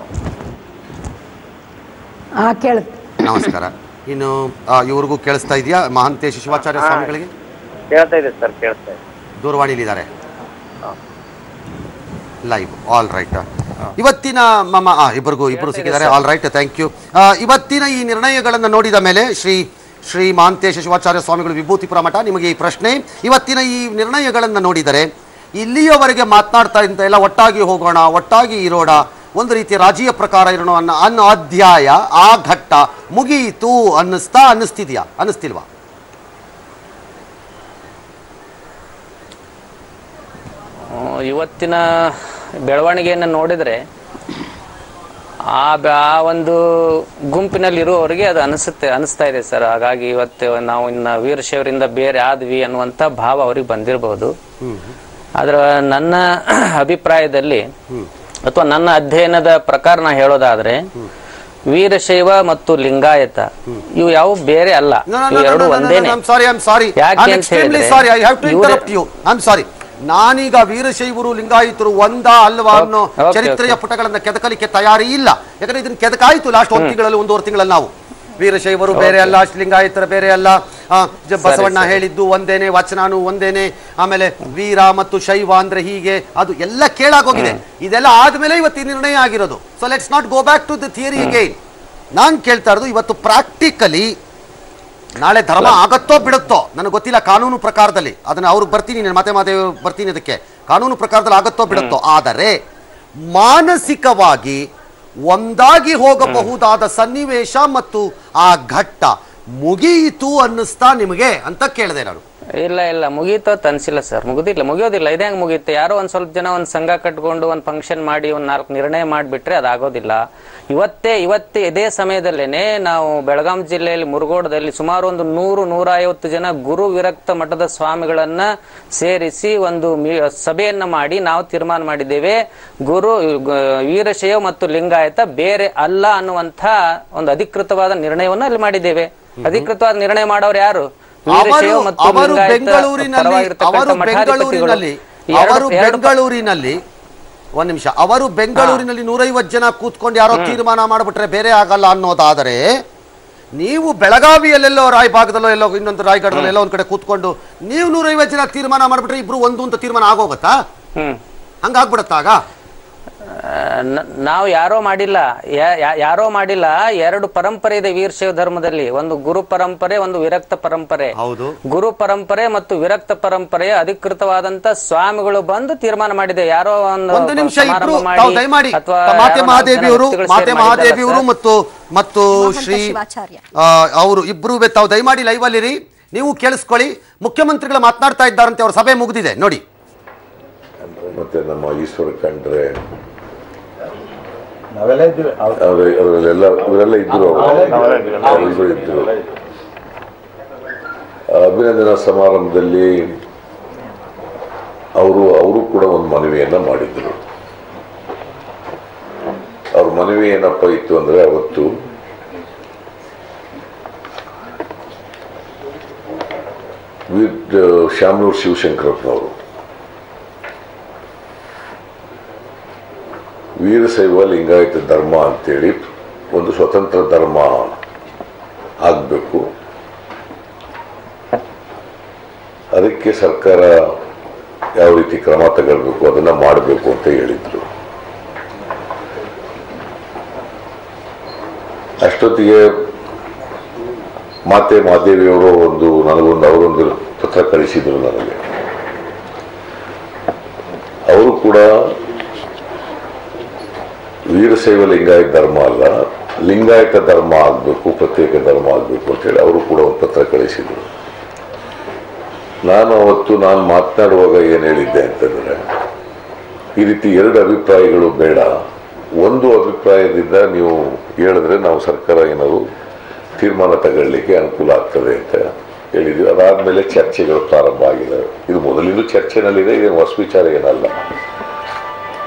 ನಮಸ್ಕಾರ. ಇನ್ನು ಇವ್ರಿಗೂ ಕೇಳಿಸ್ತಾ ಇದೆಯಾ? ಮಹಾಂತೇಶ ಶಿವಾಚಾರ್ಯ ಸ್ವಾಮಿಗಳಿಗೆ ಕೇಳ್ತಾ ಇದೆ ಸರ್, ಕೇಳ್ತಾ ಇದೆ. ದೂರವಾಣಿಲಿದ್ದಾರೆ ಲೈವ್. All right. ಇವತ್ತಿನ ಇಬ್ಬರು ಸಿಕ್ಕಿದ್ದಾರೆ. All right, thank you. ಇವತ್ತಿನ ಈ ನಿರ್ಣಯಗಳನ್ನು ನೋಡಿದ ಮೇಲೆ ಶ್ರೀ ಮಹಾಂತೇಶ ಶಿವಾಚಾರ್ಯ ಸ್ವಾಮಿಗಳು ವಿಭೂತಿಪುರ ಮಠ, ನಿಮಗೆ ಈ ಪ್ರಶ್ನೆ. ಇವತ್ತಿನ ಈ ನಿರ್ಣಯಗಳನ್ನು ನೋಡಿದರೆ ಇಲ್ಲಿಯವರೆಗೆ ಮಾತನಾಡ್ತಾ ಇದ್ದ ಎಲ್ಲ ಒಟ್ಟಾಗಿ ಹೋಗೋಣ, ಒಟ್ಟಾಗಿ ಇರೋಣ, ಒಂದು ರೀತಿಯ ರಾಜೀಯ ಪ್ರಕಾರ ಇರೋಣ ಅನ್ನೋ ಅಧ್ಯಾಯ, ಆ ಘಟ್ಟ ಮುಗಿಯಿತು ಅನ್ನಿಸ್ತಿಲ್ವಾ? ಇವತ್ತಿನ ಬೆಳವಣಿಗೆಯನ್ನು ನೋಡಿದರೆ ಆ ಒಂದು ಗುಂಪಿನಲ್ಲಿರುವವರಿಗೆ ಅದು ಅನಿಸ್ತಾ ಇದೆ ಸರ್. ಹಾಗಾಗಿ ಇವತ್ತು ನಾವು ಇನ್ನು ವೀರಶೈವರಿಂದ ಬೇರೆ ಆದ್ವಿ ಅನ್ನುವಂಥ ಭಾವ ಅವ್ರಿಗೆ ಬಂದಿರಬಹುದು. ಆದ್ರೆ ನನ್ನ ಅಭಿಪ್ರಾಯದಲ್ಲಿ ಅಥವಾ ನನ್ನ ಅಧ್ಯಯನದ ಪ್ರಕಾರ ನಾ ಹೇಳೋದಾದ್ರೆ, ವೀರಶೈವ ಮತ್ತು ಲಿಂಗಾಯತ ಇವು ಯಾವ ಬೇರೆ ಅಲ್ಲ, ಎರಡು ಒಂದೇನೆ. ಯಾಕೆ ಅಂತ ಹೇಳಿದ್ರೆ ನಾನೀಗ ವೀರಶೈವರು ಲಿಂಗಾಯತರು ಒಂದಾ ಅಲ್ವಾ ಅನ್ನೋ ಚರಿತ್ರೆಯ ಪುಟಗಳನ್ನ ಕೆದಕಲಿಕ್ಕೆ ತಯಾರಿ ಇಲ್ಲ. ಯಾಕಂದ್ರೆ ಇದನ್ನ ಕೆದಕಾಯ್ತು ಲಾಸ್ಟ್ 1-1.5 ತಿಂಗಳಲ್ಲಿ. ನಾವು ವೀರಶೈವರು ಬೇರೆ ಅಲ್ಲ, ಲಿಂಗಾಯತರ ಬೇರೆ ಅಲ್ಲ, ಬಸವಣ್ಣ ಹೇಳಿದ್ದು ಒಂದೇನೆ, ವಚನಾನು ಒಂದೇನೆ, ಆಮೇಲೆ ವೀರ ಮತ್ತು ಶೈವ ಅಂದ್ರೆ ಹೀಗೆ, ಅದು ಎಲ್ಲ ಕೇಳಾಗೋಗಿದೆ. ಇದೆಲ್ಲ ಆದ್ಮೇಲೆ ಇವತ್ತು ನಿರ್ಣಯ ಆಗಿರೋದು. So let's not go back to the theory again. ನಾನು ಕೇಳ್ತಾ ಇರೋದು ಇವತ್ತು ಪ್ರಾಕ್ಟಿಕಲಿ ನಾಳೆ ಧರ್ಮ ಆಗತ್ತೋ ಬಿಡುತ್ತೋ ನನಗೆ ಗೊತ್ತಿಲ್ಲ. ಕಾನೂನು ಪ್ರಕಾರದಲ್ಲಿ ಅದನ್ನ ಅವ್ರಿಗೆ ಬರ್ತೀನಿ, ನಾನು ಮಾತೆ ಬರ್ತೀನಿ, ಅದಕ್ಕೆ ಕಾನೂನು ಪ್ರಕಾರದಲ್ಲಿ ಆಗತ್ತೋ ಬಿಡುತ್ತೋ. ಆದರೆ ಮಾನಸಿಕವಾಗಿ ಒಂದಾಗಿ ಹೋಗಬಹುದಾದ ಸನ್ನಿವೇಶ ಮತ್ತು ಆ ಘಟ್ಟ ಮುಗಿಯಿತು ಅನ್ನಿಸ್ತಾ ನಿಮಗೆ ಅಂತ ಕೇಳಿದೆ ನಾನು. ಇಲ್ಲ ಮುಗೀತು ಅಂತ ಅನ್ಸಿಲ್ಲ ಸರ್. ಮುಗಿಯೋದಿಲ್ಲ. ಇದೇ ಹಂಗೆ ಮುಗಿಯುತ್ತೆ. ಯಾರೋ ಒಂದ್ ಸ್ವಲ್ಪ ಜನ ಒಂದ್ ಸಂಘ ಕಟ್ಕೊಂಡು ಒಂದ್ ಫಂಕ್ಷನ್ ಮಾಡಿ ಒಂದ್ 4 ನಿರ್ಣಯ ಮಾಡಿಬಿಟ್ರೆ ಅದಾಗೋದಿಲ್ಲ. ಇವತ್ತೇ ಇದೇ ಸಮಯದಲ್ಲೇನೆ ನಾವು ಬೆಳಗಾಂ ಜಿಲ್ಲೆಯಲ್ಲಿ ಮುರುಗೋಡದಲ್ಲಿ ಸುಮಾರು ಒಂದು 100-150 ಜನ ಗುರು ವಿರಕ್ತ ಮಠದ ಸ್ವಾಮಿಗಳನ್ನ ಸೇರಿಸಿ ಒಂದು ಸಭೆಯನ್ನ ಮಾಡಿ ನಾವು ತೀರ್ಮಾನ ಮಾಡಿದ್ದೇವೆ, ವೀರಶೈವ ಮತ್ತು ಲಿಂಗಾಯತ ಬೇರೆ ಅಲ್ಲ ಅನ್ನುವಂಥ ಒಂದು ಅಧಿಕೃತವಾದ ನಿರ್ಣಯವನ್ನ ಅಲ್ಲಿ ಮಾಡಿದ್ದೇವೆ. ಅಧಿಕೃತವಾದ ನಿರ್ಣಯ ಮಾಡೋರು ಯಾರು? ಅವರು ಬೆಂಗಳೂರಿನಲ್ಲಿ 150 ಜನ ಕೂತ್ಕೊಂಡು ಯಾರೋ ತೀರ್ಮಾನ ಮಾಡ್ಬಿಟ್ರೆ ಬೇರೆ ಆಗಲ್ಲ ಅನ್ನೋದಾದರೆ, ನೀವು ಬೆಳಗಾವಿಯಲ್ಲೆಲ್ಲೋ ರಾಯಭಾಗದಲ್ಲೋ ಎಲ್ಲೋ ಇನ್ನೊಂದು ರಾಯಗಢದಲ್ಲೋ ಎಲ್ಲೋ ಒಂದ್ ಕಡೆ ಕೂತ್ಕೊಂಡು ನೀವು 150 ಜನ ತೀರ್ಮಾನ ಮಾಡ್ಬಿಟ್ರೆ ಇಬ್ರು ಒಂದು ಅಂತ ತೀರ್ಮಾನ ಆಗೋಗತ್ತಾ? ಹಂಗಾಗ್ಬಿಡತ್ತಾಗ? ನಾವು ಯಾರೋ ಮಾಡಿಲ್ಲ. 2 ಪರಂಪರೆ ಇದೆ ವೀರಶೈವ ಧರ್ಮದಲ್ಲಿ. ಒಂದು ಗುರು ಪರಂಪರೆ, ಒಂದು ವಿರಕ್ತ ಪರಂಪರೆ. ಗುರು ಪರಂಪರೆ ಮತ್ತು ವಿರಕ್ತ ಪರಂಪರೆಯ ಅಧಿಕೃತವಾದಂತ ಸ್ವಾಮಿಗಳು ಬಂದು ತೀರ್ಮಾನ ಮಾಡಿದೆ. ಯಾರೋ ಒಂದು ನಿಮಿಷ ಮಾತೆ ಮಹಾದೇವಿಯವರು ಮತ್ತು ಶ್ರೀ ಅವರು ಇಬ್ರು ತಾವು ದಯಮಾಡಿ ಲೈವ್ ಅಲ್ಲಿ ನೀವು ಕೇಳಿಸ್ಕೊಳ್ಳಿ. ಮುಖ್ಯಮಂತ್ರಿಗಳು ಮಾತನಾಡ್ತಾ ಇದ್ದಾರಂತೆ, ಅವರ ಸಭೆ ಮುಗಿದಿದೆ ನೋಡಿ. ಮತ್ತೆ ನಮ್ಮ ಈಶ್ವರ ಖಂಡ್ರೆ ನಾವೆಲ್ಲ ಇದ್ದೀವಿ, ಅವರೆಲ್ಲ ಇವರೆಲ್ಲ ಇದ್ರು, ಎಲ್ಲರೂ ಇದ್ರು. ಅಭಿನಂದನಾ ಸಮಾರಂಭದಲ್ಲಿ ಅವರು ಕೂಡ ಒಂದು ಮನವಿಯನ್ನ ಮಾಡಿದ್ರು. ಅವ್ರ ಮನವಿ ಏನಪ್ಪ ಇತ್ತು ಅಂದ್ರೆ, ಅವತ್ತು ಶಾಮನೂರು ಶಿವಶಂಕರಪ್ಪನವರು ವೀರಶೈವ ಲಿಂಗಾಯತ ಧರ್ಮ ಅಂತೇಳಿ ಒಂದು ಸ್ವತಂತ್ರ ಧರ್ಮ ಆಗಬೇಕು, ಅದಕ್ಕೆ ಸರ್ಕಾರ ಯಾವ ರೀತಿ ಕ್ರಮ ತಗೊಳ್ಬೇಕು ಅದನ್ನ ಮಾಡಬೇಕು ಅಂತ ಹೇಳಿದ್ರು. ಅಷ್ಟೊತ್ತಿಗೆ ಮಾತೆ ಮಾದೇವಿಯವರು ಅವರೊಂದು ಪತ್ರ ಕಳಿಸಿದ್ರು ನನಗೆ. ಅವರು ಕೂಡ ವೀರಶೈವ ಲಿಂಗಾಯತ ಧರ್ಮ ಅಲ್ಲ, ಲಿಂಗಾಯತ ಧರ್ಮ ಆಗಬೇಕು, ಪ್ರತ್ಯೇಕ ಧರ್ಮ ಆಗಬೇಕು ಅಂತೇಳಿ ಅವರು ಕೂಡ ಒಂದು ಪತ್ರ ಕಳಿಸಿದ್ರು. ನಾನು ಮಾತನಾಡುವಾಗ ಏನು ಹೇಳಿದ್ದೆ ಅಂತಂದ್ರೆ, ಈ ರೀತಿ ಎರಡು ಅಭಿಪ್ರಾಯಗಳು ಬೇಡ, ಒಂದು ಅಭಿಪ್ರಾಯದಿಂದ ನೀವು ಹೇಳಿದ್ರೆ ನಾವು ಸರ್ಕಾರ ಏನಾದ್ರು ತೀರ್ಮಾನ ತಗೊಳ್ಳಿಕ್ಕೆ ಅನುಕೂಲ ಆಗ್ತದೆ ಅಂತ ಹೇಳಿದ್ವಿ. ಅದಾದ್ಮೇಲೆ ಚರ್ಚೆಗಳು ಪ್ರಾರಂಭ ಆಗಿದೆ. ಇದು ಮೊದಲಿಂದ ಚರ್ಚೆನಲ್ಲಿದೆ, ಇದೇನು ಹೊಸ ವಿಚಾರ ಏನಲ್ಲ.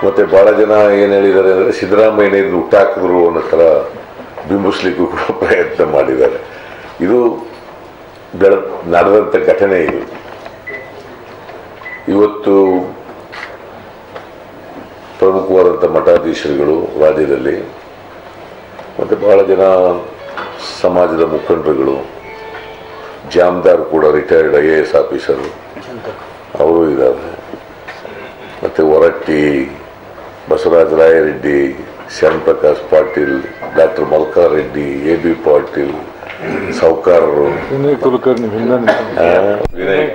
ಮತ್ತೆ ಬಹಳ ಜನ ಏನ್ ಹೇಳಿದ್ದಾರೆ ಅಂದ್ರೆ, ಸಿದ್ದರಾಮಯ್ಯ ಹುಟ್ಟಾಕಿದ್ರು ಅನ್ನೋ ತರ ಬಿಂಬಿಸ್ಲಿಕ್ಕೂ ಕೂಡ ಪ್ರಯತ್ನ ಮಾಡಿದ್ದಾರೆ. ಇದು ನಡೆದಂತ ಘಟನೆ. ಇದು ಇವತ್ತು ಪ್ರಮುಖವಾದಂಥ ಮಠಾಧೀಶರುಗಳು ರಾಜ್ಯದಲ್ಲಿ, ಮತ್ತೆ ಬಹಳ ಜನ ಸಮಾಜದ ಮುಖಂಡರುಗಳು, ಜಾಮದಾರ್ ಕೂಡ ರಿಟೈರ್ಡ್ IAS ಆಫೀಸರು ಅವರು ಇದ್ದಾರೆ, ಮತ್ತೆ ಹೊರಟ್ಟಿ, ಬಸವರಾಜ ರಾಯರೆಡ್ಡಿ, ಶ್ಯಾಮ್ ಪ್ರಕಾಶ್ ಪಾಟೀಲ್, ಡಾಕ್ಟರ್ ಮಲ್ಕಾರೆಡ್ಡಿ, AB ಪಾಟೀಲ್, ಸಾವುಕಾರರು, ವಿನಯ್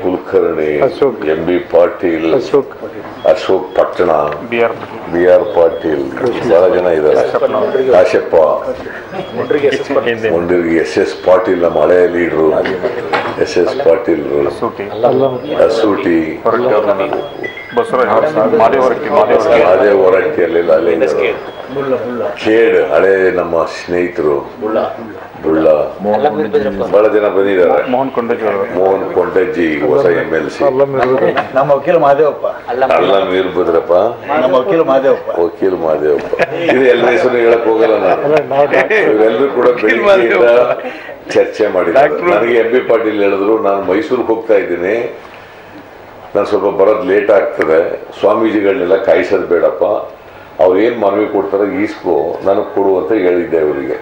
ಕುಲಕರ್ಣಿ, MB ಪಾಟೀಲ್, ಅಶೋಕ್ ಪಟ್ಟಣ, BR ಪಾಟೀಲ್, ಬಹಳ ಜನ ಇದ್ದಾರೆ. ಕಾಶಪ್ಪ ಮುಂಡರ್ಗಿ, SS ಪಾಟೀಲ್ ನಮ್ಮ ಹಳೆಯ ಲೀಡ್ರು, SS ಪಾಟೀಲ್, ಅಸೂಟಿ, ಮಾದೇವ್ ಹೊರಟ್ಟಿ, ಅಲ್ಲೆಲ್ಲ ಖೇಡ್ ಹಳೆ ನಮ್ಮ ಸ್ನೇಹಿತರು, ಬುಳ್ಳ, ಬಹಳ ಜನ ಬಂದಿದ್ದಾರೆ. ಮೋಹನ್ ಕೊಂಡಜ್ಜಿ ಹೊಸ MLC, ನಮ್ಮ ವಕೀಲ ಮಾದೇವಪ್ಪ, ಅಲ್ಲ ವೀರಭದ್ರಪ್ಪ, ನಮ್ಮ ವಕೀಲ ಮಾದೇವಪ್ಪ. ಇದು ಎಲ್ಲ ಹೆಸರು ಹೇಳಕ್ ಹೋಗಲ್ಲ ನಾನು. ಇವರೆಲ್ಲರೂ ಕೂಡ ಬೆಳಿಗ್ಗೆಯಿಂದ ಚರ್ಚೆ ಮಾಡಿದ್ದಾರೆ. ನನಗೆ MB ಪಾಟೀಲ್ ಹೇಳಿದ್ರು, ನಾನು ಮೈಸೂರಿಗೆ ಹೋಗ್ತಾ ಇದ್ದೀನಿ, ನಾನು ಸ್ವಲ್ಪ ಬರೋದು ಲೇಟ್ ಆಗ್ತದೆ, ಸ್ವಾಮೀಜಿಗಳನ್ನೆಲ್ಲ ಕಾಯಿಸೋದು ಬೇಡಪ್ಪ, ಅವ್ರು ಏನು ಮನವಿ ಕೊಡ್ತಾರೆ ಈಸ್ಕೋ, ನನಗೆ ಕೊಡು ಅಂತ ಹೇಳಿದ್ದೆ ಅವರಿಗೆ.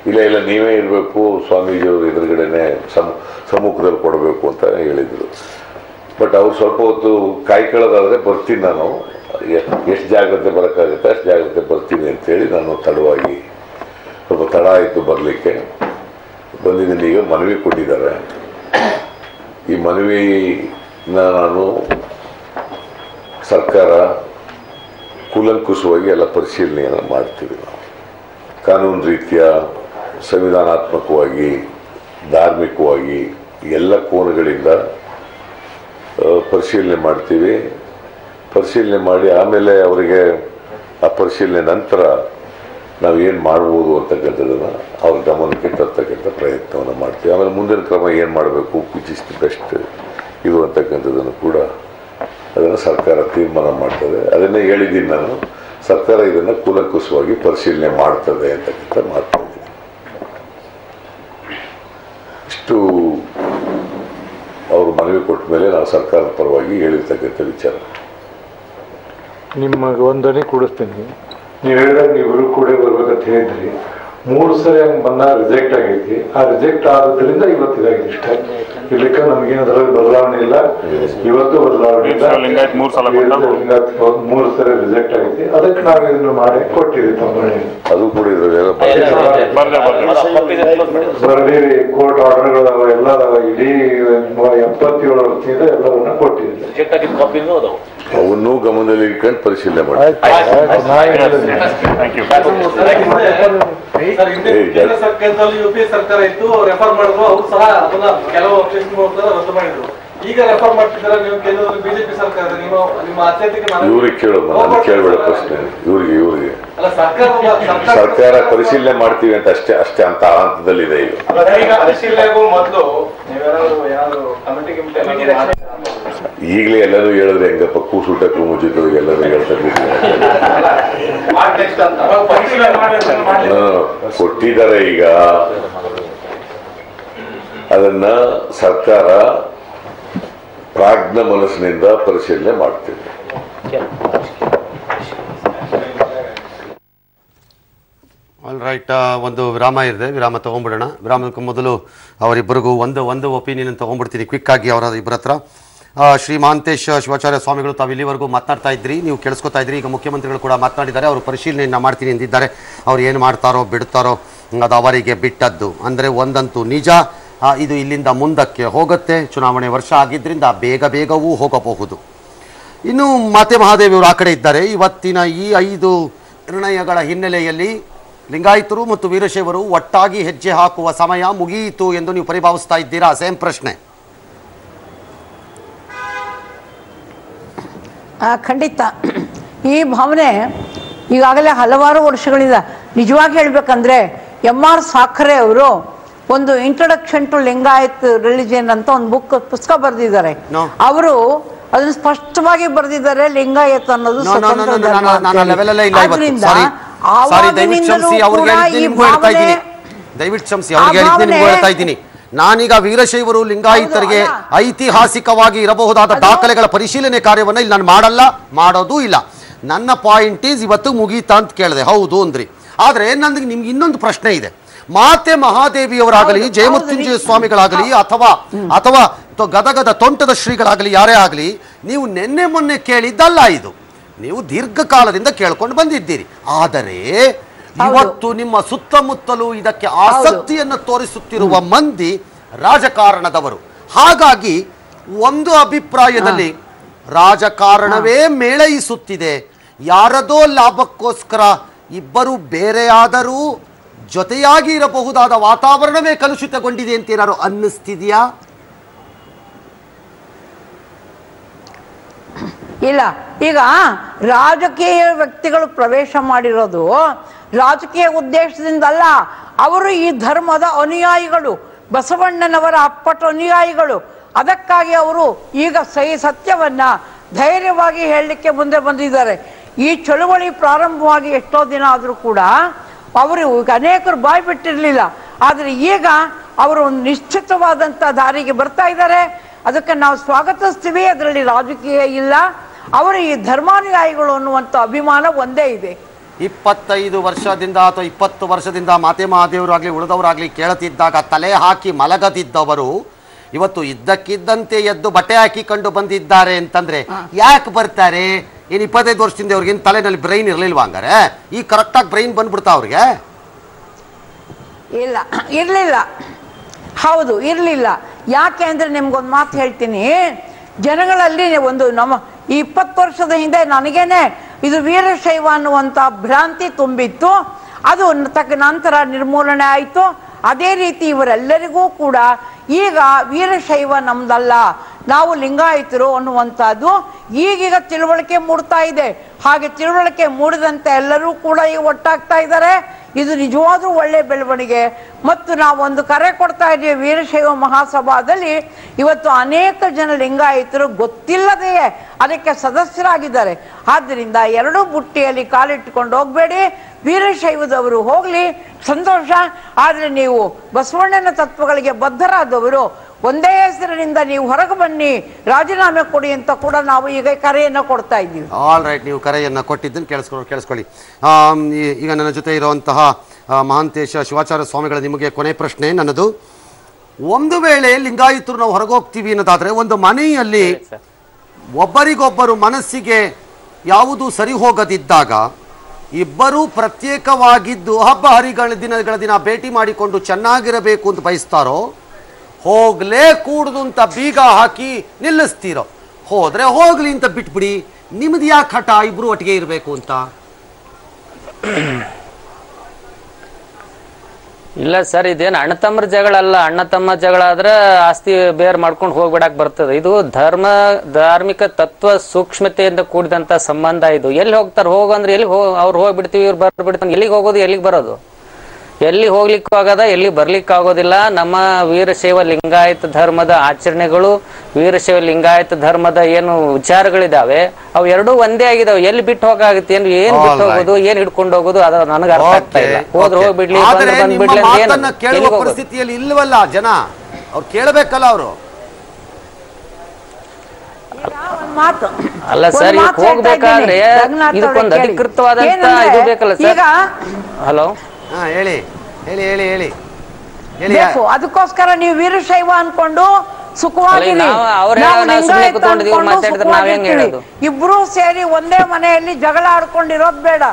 ಇಲ್ಲ ನೀವೇ ಇರಬೇಕು, ಸ್ವಾಮೀಜಿಯವರು ಎದುರುಗಡೆನೆ ಸಮ್ಮುಖದಲ್ಲಿ ಕೊಡಬೇಕು ಅಂತ ಹೇಳಿದರು. ಬಟ್ ಅವ್ರು ಸ್ವಲ್ಪ ಹೊತ್ತು ಕಾಯ್ಕೊಳ್ಳೋದಾದರೆ ಬರ್ತೀನಿ, ನಾನು ಎಷ್ಟು ಜಾಗ್ರತೆ ಬರೋಕ್ಕಾಗುತ್ತೆ ಅಷ್ಟು ಜಾಗ್ರತೆ ಬರ್ತೀನಿ ಅಂತೇಳಿ ನಾನು ತಡವಾಗಿ, ಸ್ವಲ್ಪ ತಡ ಆಯಿತು ಬರಲಿಕ್ಕೆ. ಬಂದಿದ್ದೀನಿ. ಈಗ ಮನವಿ ಕೊಟ್ಟಿದ್ದಾರೆ. ಈ ಮನವಿನ ನಾನು ಸರ್ಕಾರ ಕೂಲಂಕುಷವಾಗಿ ಎಲ್ಲ ಪರಿಶೀಲನೆಯನ್ನು ಮಾಡ್ತೀವಿ. ನಾವು ಕಾನೂನು ರೀತಿಯ, ಸಂವಿಧಾನಾತ್ಮಕವಾಗಿ, ಧಾರ್ಮಿಕವಾಗಿ ಎಲ್ಲ ಕೋನಗಳಿಂದ ಪರಿಶೀಲನೆ ಮಾಡ್ತೀವಿ. ಪರಿಶೀಲನೆ ಮಾಡಿ ಆಮೇಲೆ ಅವರಿಗೆ ಆ ಪರಿಶೀಲನೆ ನಂತರ ನಾವು ಏನು ಮಾಡ್ಬೋದು ಅಂತಕ್ಕಂಥದ್ದನ್ನು ಅವ್ರ ಗಮನಕ್ಕೆ ತರ್ತಕ್ಕಂಥ ಪ್ರಯತ್ನವನ್ನು ಮಾಡ್ತೀವಿ. ಆಮೇಲೆ ಮುಂದಿನ ಕ್ರಮ ಏನು ಮಾಡಬೇಕು, ವಿಚ್ ಇಸ್ ದಿ ಬೆಸ್ಟ್ ಇದು ಅಂತಕ್ಕಂಥದ್ದನ್ನು ಕೂಡ ಅದನ್ನು ಸರ್ಕಾರ ತೀರ್ಮಾನ ಮಾಡ್ತದೆ. ಅದನ್ನೇ ಹೇಳಿದ್ದೀನಿ ನಾನು, ಸರ್ಕಾರ ಇದನ್ನು ಕೂಲಂಕುಷವಾಗಿ ಪರಿಶೀಲನೆ ಮಾಡ್ತದೆ ಅಂತಕ್ಕಂಥ ಮಾತಾಡ್ತೀನಿ. ಇಷ್ಟು ಅವರು ಮನವಿ ಕೊಟ್ಟ ಮೇಲೆ ನಾವು ಸರ್ಕಾರದ ಪರವಾಗಿ ಹೇಳಿರ್ತಕ್ಕಂಥ ವಿಚಾರ. ನಿಮಗೆ ಒಂದನೇ ಕೂಡಿಸ್ತೀನಿ. ನೀವು ಹೇಳಿದಾಗ ನೀವಿರು ಕೂಡ ಬರ್ಬೇಕಂತ ಹೇಳಿದ್ರಿ. 3 ಸರಿ ಹಂಗೆ ಬಂದಾಗ ರಿಜೆಕ್ಟ್ ಆಗೈತಿ. ಆ ರಿಜೆಕ್ಟ್ ಆದ್ರಿಂದ ಇವತ್ತು ಇದಾಗಿದೆ ಇಷ್ಟ. ಇಲ್ಲಿಕ್ಕ ನಮಗೇನದ್ರಲ್ಲಿ ಬದಲಾವಣೆ ಇಲ್ಲ, ಇವತ್ತು ಬದಲಾವಣೆ ಇಲ್ಲ. 3 ಸರಿ ರಿಜೆಕ್ಟ್ ಆಗೈತಿ. ಅದಕ್ಕೆ ನಾವು ಇದನ್ನು ಮಾಡಿ ಕೊಟ್ಟಿವಿ ತಮ್ಮನೆ. ಅದು ಕೂಡ ಬರ್ದಿರಿ, ಕೋರ್ಟ್ ಆರ್ಡರ್ಗಳದಾವ, ಎಲ್ಲ ಅದಾವ. ಇಡೀ 77 ವರ್ಷದಿಂದ ಎಲ್ಲವನ್ನ ಕೊಟ್ಟಿದ್ದೀವಿ. ಅವನ್ನೂ ಗಮನದಲ್ಲಿ ಇಟ್ಕೊಂಡು ಪರಿಶೀಲನೆ ಮಾಡಿ. ಕೇಂದ್ರ ಸರ್ಕಾರದಲ್ಲಿ UPA ಸರ್ಕಾರ ಇತ್ತು, ರೆಫರ್ ಮಾಡಿದ್ರು. ಅವರು ಸಹ ಅದನ್ನ ಕೆಲವು ರದ್ದು ಮಾಡಿದ್ರು. ಈಗ ರೆಫರ್ ಮಾಡ್ತಿದ್ದಾರೆ ನೀವು ಕೇಂದ್ರದಲ್ಲಿ ಬಿಜೆಪಿ ಸರ್ಕಾರ ನಿಮ್ಮ ಆದ್ಯತೆಗೆ ಇವ್ರಿಗೆ ಕೇಳೋದು ನನಗೆ ಕೇಳಬೇಡ ಪ್ರಶ್ನೆ. ಇವ್ರಿಗೆ ಅಲ್ಲ ಸರ್ಕಾರ ಪರಿಶೀಲನೆ ಮಾಡ್ತೀವಿ ಅಂತ ಅಷ್ಟೇ ಅಂತ ಹಂತದಲ್ಲಿದೆ ಈಗ. ಪರಿಶೀಲನೆಗೂ ಮೊದಲು ನೀವೇನಾದ್ರು ಕಮಿಟಿ ಈಗಲೇ ಎಲ್ಲರೂ ಹೇಳಿದ್ರೆ ಹೆಂಗಪ್ಪ ಕೂಸುಟಕ್ಕೂ ಮುಚ್ಚಿದ್ದು ಎಲ್ಲರೂ ಹೇಳ್ತಾರೆ. ಕೊಟ್ಟಿದ್ದಾರೆ ಈಗ ಅದನ್ನ ಸರ್ಕಾರ ಪ್ರಾಜ್ಞ ಮನಸ್ಸಿನಿಂದ ಪರಿಶೀಲನೆ ಮಾಡ್ತೀವಿ. ಆಲ್ ರೈಟ್, ಒಂದು ವಿರಾಮ ಇದೆ, ವಿರಾಮ ತೊಗೊಂಡ್ಬಿಡೋಣ. ವಿರಾಮಕ್ಕೂ ಮೊದಲು ಅವರಿಬ್ಬರಿಗೂ ಒಂದು ಒಪಿನಿಯನ್ ತೊಗೊಂಡ್ಬಿಡ್ತೀನಿ ಕ್ವಿಕ್ ಆಗಿ ಅವರ ಇಬ್ಬರ ಹತ್ರ. ಶ್ರೀ ಮಹಾಂತೇಶ್ ಶಿವಾಚಾರ್ಯ ಸ್ವಾಮಿಗಳು ತಾವು ಇಲ್ಲಿವರೆಗೂ ಮಾತನಾಡ್ತಾ ಇದ್ರಿ, ನೀವು ಕೇಳಿಸ್ಕೊತಾ ಇದ್ರಿ. ಈಗ ಮುಖ್ಯಮಂತ್ರಿಗಳು ಕೂಡ ಮಾತನಾಡಿದ್ದಾರೆ, ಅವರು ಪರಿಶೀಲನೆಯನ್ನು ಮಾಡ್ತೀನಿ ಎಂದಿದ್ದಾರೆ. ಅವ್ರು ಏನು ಮಾಡ್ತಾರೋ ಬಿಡ್ತಾರೋ ಅದು ಅವರಿಗೆ ಬಿಟ್ಟದ್ದು. ಅಂದರೆ ಒಂದಂತೂ ನಿಜ, ಇದು ಇಲ್ಲಿಂದ ಮುಂದಕ್ಕೆ ಹೋಗುತ್ತೆ. ಚುನಾವಣೆ ವರ್ಷ ಆಗಿದ್ದರಿಂದ ಬೇಗವೂ ಹೋಗಬಹುದು. ಇನ್ನು ಮಾತೆ ಮಹಾದೇವಿಯವರು ಆ ಕಡೆ ಇದ್ದಾರೆ. ಇವತ್ತಿನ ಈ 5 ನಿರ್ಣಯಗಳ ಹಿನ್ನೆಲೆಯಲ್ಲಿ ಲಿಂಗಾಯತರು ಮತ್ತು ವೀರಶೈವರು ಒಟ್ಟಾಗಿ ಹೆಜ್ಜೆ ಹಾಕುವ ಸಮಯ ಮುಗಿಯಿತು ಎಂದು ನೀವು ಪರಿಭಾವಿಸ್ತಾ ಇದ್ದೀರಾ? ಸೇಮ್ ಪ್ರಶ್ನೆ. ಖಂಡಿತ ಈ ಭಾವನೆ ಈಗಾಗಲೇ ಹಲವಾರು ವರ್ಷಗಳಿಂದ. ನಿಜವಾಗಿ ಹೇಳ್ಬೇಕಂದ್ರೆ MR ಸಾಖರೆ ಅವರು ಒಂದು ಇಂಟ್ರೊಡಕ್ಷನ್ ಟು ಲಿಂಗಾಯತ್ ರಿಲಿಜಿಯನ್ ಅಂತ ಒಂದು ಪುಸ್ತಕ ಬರೆದಿದ್ದಾರೆ. ಅವರು ಅದನ್ನು ಸ್ಪಷ್ಟವಾಗಿ ಬರೆದಿದ್ದಾರೆ, ಲಿಂಗಾಯತ್ ಅನ್ನೋದು ದಯವಿಟ್ಟು ಕ್ಷಮಿಸಿ, ಅವ್ರಿಗೆ ಹೇಳ್ತಾ ಇದ್ದೀನಿ. ನಾನೀಗ ವೀರಶೈವರು ಲಿಂಗಾಯತರಿಗೆ ಐತಿಹಾಸಿಕವಾಗಿ ಇರಬಹುದಾದ ದಾಖಲೆಗಳ ಪರಿಶೀಲನೆ ಕಾರ್ಯವನ್ನು ಇಲ್ಲಿ ನಾನು ಮಾಡೋದೂ ಇಲ್ಲ. ನನ್ನ ಪಾಯಿಂಟ್ ಈಸ್ ಇವತ್ತು ಮುಗೀತಾ ಅಂತ ಕೇಳಿದೆ, ಹೌದು ಅಂದ್ರಿ. ಆದರೆ ನನಗೆ ನಿಮ್ಗೆ ಇನ್ನೊಂದು ಪ್ರಶ್ನೆ ಇದೆ. ಮಾತೆ ಮಹಾದೇವಿಯವರಾಗಲಿ, ಜಯಮೃತ್ಯುಂಜಯ ಸ್ವಾಮಿಗಳಾಗಲಿ, ಅಥವಾ ಗದಗದ ತೋಂಟದ ಶ್ರೀಗಳಾಗಲಿ, ಯಾರೇ ಆಗಲಿ, ನೀವು ನಿನ್ನೆ ಮೊನ್ನೆ ಕೇಳಿದ್ದಲ್ಲ. ಇದು ನೀವು ದೀರ್ಘಕಾಲದಿಂದ ಕೇಳ್ಕೊಂಡು ಬಂದಿದ್ದೀರಿ. ಆದರೆ ಇವತ್ತು ನಿಮ್ಮ ಸುತ್ತಮುತ್ತಲೂ ಇದಕ್ಕೆ ಆಸಕ್ತಿಯನ್ನು ತೋರಿಸುತ್ತಿರುವ ಮಂದಿ ರಾಜಕಾರಣದವರು. ಹಾಗಾಗಿ ಒಂದು ಅಭಿಪ್ರಾಯದಲ್ಲಿ ರಾಜಕಾರಣವೇ ಮೇಳೈಸುತ್ತಿದೆ. ಯಾರದೋ ಲಾಭಕ್ಕೋಸ್ಕರ ಇಬ್ಬರು ಬೇರೆಯಾದರೂ ಜೊತೆಯಾಗಿ ಇರಬಹುದಾದ ವಾತಾವರಣವೇ ಕಲುಷಿತಗೊಂಡಿದೆ ಅಂತ ಏನಾದ್ರು ಅನ್ನಿಸ್ತಿದೆಯಾ? ಇಲ್ಲ. ಈಗ ರಾಜಕೀಯ ವ್ಯಕ್ತಿಗಳು ಪ್ರವೇಶ ಮಾಡಿರೋದು ರಾಜಕೀಯ ಉದ್ದೇಶದಿಂದಲ್ಲ. ಅವರು ಈ ಧರ್ಮದ ಅನುಯಾಯಿಗಳು, ಬಸವಣ್ಣನವರ ಅಪ್ಪಟ ಅನುಯಾಯಿಗಳು. ಅದಕ್ಕಾಗಿ ಅವರು ಈಗ ಸತ್ಯವನ್ನ ಧೈರ್ಯವಾಗಿ ಹೇಳಲಿಕ್ಕೆ ಮುಂದೆ ಬಂದಿದ್ದಾರೆ. ಈ ಚಳುವಳಿ ಪ್ರಾರಂಭವಾಗಿ ಎಷ್ಟೋ ದಿನ ಆದರೂ ಕೂಡ ಅವರು ಅನೇಕರು ಬಾಯಿ ಬಿಟ್ಟಿರಲಿಲ್ಲ. ಆದರೆ ಈಗ ಅವರು ಒಂದು ನಿಶ್ಚಿತವಾದಂಥ ದಾರಿಗೆ ಬರ್ತಾ ಇದ್ದಾರೆ. ಅದಕ್ಕೆ ನಾವು ಸ್ವಾಗತಿಸ್ತೀವಿ. ಅದರಲ್ಲಿ ರಾಜಕೀಯ ಇಲ್ಲ. ಅವರು ಈ ಧರ್ಮಾನುಯಾಯಿಗಳು ಅನ್ನುವಂಥ ಅಭಿಮಾನ ಒಂದೇ ಇದೆ. 25 ವರ್ಷದಿಂದ ಅಥವಾ 20 ವರ್ಷದಿಂದ ಮಾತೆ ಮಹಾದೇವರಾಗಲಿ ಉಳಿದವರಾಗಲಿ ಕೇಳುತ್ತಿದ್ದಾಗ ತಲೆ ಹಾಕಿ ಮಲಗದಿದ್ದವರು ಇವತ್ತು ಇದ್ದಕ್ಕಿದ್ದಂತೆ ಎದ್ದು ಬಟ್ಟೆ ಹಾಕಿಕೊಂಡು ಬಂದಿದ್ದಾರೆ ಅಂತಂದ್ರೆ ಯಾಕೆ ಬರ್ತಾರೆ? ಏನು 25 ವರ್ಷದಿಂದ ಅವ್ರಿಗೇನು ತಲೆನಲ್ಲಿ ಬ್ರೈನ್ ಇರಲಿಲ್ವಾ? ಹಂಗಾರೆ ಈ ಕರೆಕ್ಟಾಗಿ ಬ್ರೈನ್ ಬಂದ್ಬಿಡ್ತಾ ಅವ್ರಿಗೆ? ಇಲ್ಲ, ಇರಲಿಲ್ಲ. ಹೌದು, ಇರಲಿಲ್ಲ. ಯಾಕೆ ಅಂದರೆ ನಿಮ್ಗೊಂದು ಮಾತು ಹೇಳ್ತೀನಿ. ಜನಗಳಲ್ಲಿ ಒಂದು ನಮ್ಮ ಈ 20 ವರ್ಷದ ಹಿಂದೆ ನನಗೇನೆ ಇದು ವೀರಶೈವ ಅನ್ನುವಂಥ ಭ್ರಾಂತಿ ತುಂಬಿತ್ತು. ಅದು ನಂತರ ನಿರ್ಮೂಲನೆ ಆಯಿತು. ಅದೇ ರೀತಿ ಇವರೆಲ್ಲರಿಗೂ ಕೂಡ ಈಗ ವೀರಶೈವ ನಮ್ದಲ್ಲ, ನಾವು ಲಿಂಗಾಯತರು ಅನ್ನುವಂಥದ್ದು ಈಗೀಗ ತಿಳುವಳಿಕೆ ಮೂಡ್ತಾ ಇದೆ. ಹಾಗೆ ತಿಳುವಳಿಕೆ ಮೂಡಿದಂತೆ ಎಲ್ಲರೂ ಕೂಡ ಈಗ ಒಟ್ಟಾಗ್ತಾ ಇದ್ದಾರೆ. ಇದು ನಿಜವಾದ್ರೂ ಒಳ್ಳೆ ಬೆಳವಣಿಗೆ. ಮತ್ತು ನಾವು ಒಂದು ಕರೆ ಕೊಡ್ತಾ ಇದ್ದೀವಿ ವೀರಶೈವ ಮಹಾಸಭಾದಲ್ಲಿ. ಇವತ್ತು ಅನೇಕ ಜನ ಲಿಂಗಾಯತರು ಗೊತ್ತಿಲ್ಲದೆಯೇ ಅದಕ್ಕೆ ಸದಸ್ಯರಾಗಿದ್ದಾರೆ. ಆದ್ದರಿಂದ ಎರಡೂ ಬುಟ್ಟಿಯಲ್ಲಿ ಕಾಲಿಟ್ಟುಕೊಂಡು ಹೋಗಬೇಡಿ. ವೀರಶೈವದವರು ಹೋಗಲಿ, ಸಂತೋಷ. ಆದರೆ ನೀವು ಬಸವಣ್ಣನ ತತ್ವಗಳಿಗೆ ಬದ್ಧರಾದವರು ಒಂದೇ ಹೆಸರಿನಿಂದ ನೀವು ಹೊರಗೆ ಬನ್ನಿ, ರಾಜೀನಾಮೆ ಕೊಡಿ ಅಂತ ಕೂಡ ನಾವು ಈಗ ಕರೆಯನ್ನು ಕೊಡ್ತಾ ಇದ್ದೀವಿ. ಆಲ್ ರೈಟ್, ನೀವು ಕರೆಯನ್ನು ಕೊಟ್ಟಿದ್ದನ್ನು ಕೇಳಿಸ್ಕೊಳ್ಳಿ. ಈಗ ನನ್ನ ಜೊತೆ ಇರುವಂತಹ ಮಹಾಂತೇಶ ಶಿವಾಚಾರ್ಯ ಸ್ವಾಮಿಗಳ ನಿಮಗೆ ಕೊನೆ ಪ್ರಶ್ನೆ ನನ್ನದು. ಒಂದು ವೇಳೆ ಲಿಂಗಾಯತರು ನಾವು ಹೊರಗೋಗ್ತೀವಿ ಅನ್ನೋದಾದ್ರೆ, ಒಂದು ಮನೆಯಲ್ಲಿ ಒಬ್ಬರಿಗೊಬ್ಬರು ಮನಸ್ಸಿಗೆ ಯಾವುದು ಸರಿ ಹೋಗದಿದ್ದಾಗ ಇಬ್ಬರೂ ಪ್ರತ್ಯೇಕವಾಗಿದ್ದು ಹಬ್ಬ ಹರಿಗಳ ದಿನ ಭೇಟಿ ಮಾಡಿಕೊಂಡು ಚೆನ್ನಾಗಿರಬೇಕು ಅಂತ ಬಯಸ್ತಾರೋ, ಹೋಗ್ಲೇ ಕೂಡುದು ಅಂತ ಬೀಗ ಹಾಕಿ ನಿಲ್ಲಿಸ್ತೀರೋ? ಹೋದ್ರೆ ಹೋಗ್ಲಿ ಅಂತ ಬಿಟ್ಬಿಡಿ. ನಿಮ್ದು ಯಾಕೆ ಹಠ ಇಬ್ರು ಒಟ್ಟಿಗೆ ಇರಬೇಕು ಅಂತ? ಇಲ್ಲ ಸರ್, ಇದೇನು ಅಣ್ಣ ತಮ್ಮರ ಜಗಳ ಅಲ್ಲ. ಅಣ್ಣ ತಮ್ಮ ಜಗಳ ಆದ್ರೆ ಆಸ್ತಿ ಬೇರ್ ಮಾಡ್ಕೊಂಡು ಹೋಗ್ಬಿಡಕ್ ಬರ್ತದೆ. ಇದು ಧಾರ್ಮಿಕ ತತ್ವ ಸೂಕ್ಷ್ಮತೆಯಿಂದ ಕೂಡಿದಂತ ಸಂಬಂಧ. ಇದು ಎಲ್ಲಿ ಹೋಗ್ತಾರೆ, ಹೋಗಂದ್ರೆ ಎಲ್ಲಿ ಅವ್ರು ಹೋಗ್ಬಿಡ್ತೀವಿ, ಇವ್ರು ಬರ್ಬಿಡ್ತಾನೆ. ಎಲ್ಲಿಗೆ ಹೋಗೋದು, ಎಲ್ಲಿಗೆ ಬರೋದು? ಎಲ್ಲಿ ಹೋಗ್ಲಿಕ್ಕೂ ಆಗದ, ಎಲ್ಲಿ ಬರ್ಲಿಕ್ಕೆ ಆಗೋದಿಲ್ಲ. ನಮ್ಮ ವೀರಶೈವ ಲಿಂಗಾಯತ ಧರ್ಮದ ಆಚರಣೆಗಳು, ವೀರಶೈವ ಲಿಂಗಾಯತ ಧರ್ಮದ ಏನು ವಿಚಾರಗಳಿದಾವೆ, ಅವು ಎರಡೂ ಒಂದೇ ಆಗಿದಾವೆ. ಎಲ್ಲಿ ಬಿಟ್ಟು ಹೋಗಾಗುತ್ತೆ, ಏನ್ ಬಿಟ್ಟು ಹೋಗೋದು, ಏನ್ ಹಿಡ್ಕೊಂಡು ಹೋಗೋದು, ಅದು ನನಗೆ ಅರ್ಥ ಆಗ್ತಾ ಇಲ್ಲ. ಹೋದ್ರೆ ಹೋಗ್ಬಿಡ್ಲಿ, ಬಂದ್ಬಿಡ್ಲಿ ಅಂತ ಕೇಳುವ ಪರಿಸ್ಥಿತಿಯಲ್ಲಿ ಇಲ್ವಲ್ಲ ಜನ. ಅವ್ರು ಕೇಳಬೇಕಲ್ಲ ಅವರು. ಮಾತು ಅಲ್ಲ ಸರ್, ಈಗ ಹೋಗ್ಬೇಕಾದ್ರೆ ಇದಕ್ಕೊಂದು ಅಧಿಕೃತವಾದಂತ ಇದು ಬೇಕಲ್ಲ ಸರ್. ಹಲೋ, ಹೇಳಿ ಹೇಳಿ ಹೇಳಿ ಹೇಳಿ ಹೇಳಿ. ಅದಕ್ಕೋಸ್ಕರ ನೀವು ವೀರಶೈವ ಅನ್ಕೊಂಡು ಇಬ್ರು ಸೇರಿ ಒಂದೇ ಮನೆಯಲ್ಲಿ ಜಗಳ ಆಡ್ಕೊಂಡಿರೋದ್ ಬೇಡ.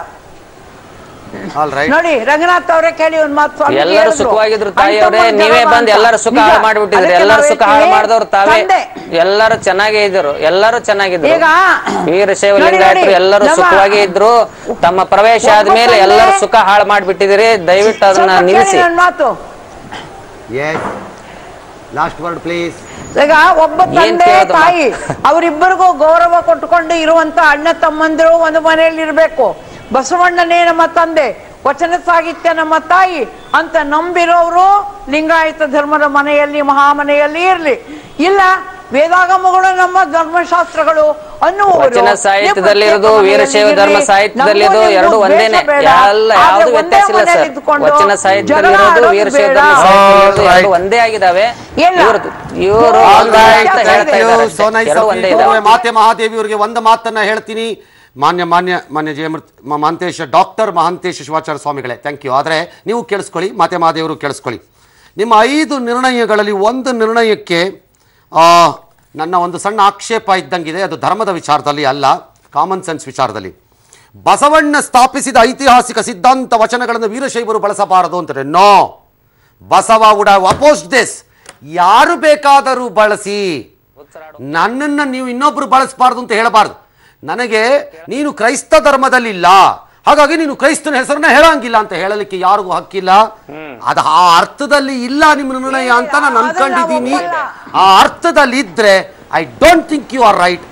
ನೋಡಿ ರಂಗನಾಥ್ ಅವರೇ ಕೇಳಿ ಒಂದ್ ಮಾತು. ಎಲ್ಲರೂ ಸುಖವಾಗಿದ್ರು ತಾಯಿಯವರೇ, ನೀವೇ ಬಂದು ಎಲ್ಲರೂ ಸುಖ ಹಾಳು ಮಾಡ್ಬಿಟ್ಟಿದ್ರಿ. ಎಲ್ಲರೂ ಸುಖ ಹಾಳು ಮಾಡಿದವ್ರು ತಾವೇ. ಎಲ್ಲರೂ ಚೆನ್ನಾಗೇ ಇದ್ರು, ಎಲ್ಲರೂ ಚೆನ್ನಾಗಿದ್ರು. ವೀರಶೈವ ಲಿಂಗಾಯತರು ಎಲ್ಲರೂ ಸುಖವಾಗಿ ಇದ್ರು. ತಮ್ಮ ಪ್ರವೇಶ ಆದ್ಮೇಲೆ ಎಲ್ಲರೂ ಸುಖ ಹಾಳು ಮಾಡ್ಬಿಟ್ಟಿದಿರಿ. ದಯವಿಟ್ಟು ಅದನ್ನ ನಿಲ್ಲಿಸಿ. ಮಾತು ಲಾಸ್ಟ್ ವರ್ಡ್ ಪ್ಲೀಸ್. ಈಗ ಒಬ್ಬ ತಂದೆ ತಾಯಿ ಅವರಿಬ್ಬರಿಗೂ ಗೌರವ ಕೊಟ್ಟುಕೊಂಡು ಇರುವಂತ ಅಣ್ಣ ತಮ್ಮಂದಿರು ಒಂದು ಮನೆಯಲ್ಲಿ ಇರ್ಬೇಕು. ಬಸವಣ್ಣನೇ ನಮ್ಮ ತಂದೆ, ವಚನ ಸಾಹಿತ್ಯ ನಮ್ಮ ತಾಯಿ ಅಂತ ನಂಬಿರೋರು ಲಿಂಗಾಯತ ಧರ್ಮದ ಮನೆಯಲ್ಲಿ, ಮಹಾಮನೆಯಲ್ಲಿ ಇರ್ಲಿ. ಇಲ್ಲ ವೇದಾಗಮಗಳು ನಮ್ಮ ಧರ್ಮಶಾಸ್ತ್ರಗಳು ಅನ್ನುವರು. ವಚನ ಸಾಹಿತ್ಯದಲ್ಲಿರೋದು, ವೀರಶೈವ ಧರ್ಮ ಸಾಹಿತ್ಯದಲ್ಲಿರೋದು ಎರಡು ಒಂದೇನೆ. ಯಾವ್ದು ವ್ಯತ್ಯಾಸ ಇಲ್ಲ ಸರ್. ವಚನ ಸಾಹಿತ್ಯದಲ್ಲಿರೋದು, ವೀರಶೈವ ಧರ್ಮ ಸಾಹಿತ್ಯದಲ್ಲಿರೋದು ಎರಡು ಒಂದೇ ಆಗಿದಾವೆ. ಇವರು ಮಾತೆ ಮಹಾದೇವಿ ಅವರಿಗೆ ಒಂದು ಮಾತನ್ನ ಹೇಳ್ತೀನಿ. ಮಾನ್ಯ ಮಹಾಂತೇಶ ಡಾಕ್ಟರ್ ಮಹಾಂತೇಶ ಶಿವಾಚಾರ್ಯ ಸ್ವಾಮಿಗಳೇ, ಥ್ಯಾಂಕ್ ಯು. ಆದರೆ ನೀವು ಕೇಳಿಸ್ಕೊಳ್ಳಿ, ಮಾತೆ ಮಹಾದೇವರು ಕೇಳಿಸ್ಕೊಳ್ಳಿ. ನಿಮ್ಮ 5 ನಿರ್ಣಯಗಳಲ್ಲಿ ಒಂದು ನಿರ್ಣಯಕ್ಕೆ ನನ್ನ ಒಂದು ಸಣ್ಣ ಆಕ್ಷೇಪ ಇದ್ದಂಗಿದೆ. ಅದು ಧರ್ಮದ ವಿಚಾರದಲ್ಲಿ ಅಲ್ಲ, ಕಾಮನ್ ಸೆನ್ಸ್ ವಿಚಾರದಲ್ಲಿ. ಬಸವಣ್ಣ ಸ್ಥಾಪಿಸಿದ ಐತಿಹಾಸಿಕ ಸಿದ್ಧಾಂತ ವಚನಗಳನ್ನು ವೀರಶೈವರು ಬಳಸಬಾರದು ಅಂತಾರೆ. No, Basava would have opposed this. ಯಾರು ಬೇಕಾದರೂ ಬಳಸಿ, ನನ್ನನ್ನು ನೀವು ಇನ್ನೊಬ್ರು ಬಳಸಬಾರ್ದು ಅಂತ ಹೇಳಬಾರ್ದು. ನನಗೆ ನೀನು ಕ್ರೈಸ್ತ ಧರ್ಮದಲ್ಲಿಲ್ಲ, ಹಾಗಾಗಿ ನೀನು ಕ್ರೈಸ್ತನ ಹೆಸರನ್ನ ಹೇಳಂಗಿಲ್ಲ ಅಂತ ಹೇಳಲಿಕ್ಕೆ ಯಾರಿಗೂ ಹಕ್ಕಿಲ್ಲ. ಅದು ಆ ಅರ್ಥದಲ್ಲಿ ಇಲ್ಲ ನಿಮ್ಮ ನಿರ್ಣಯ ಅಂತ ನಾನು ಅನ್ಕೊಂಡಿದ್ದೀನಿ. ಆ ಅರ್ಥದಲ್ಲಿ ಇದ್ರೆ I don't think you are right.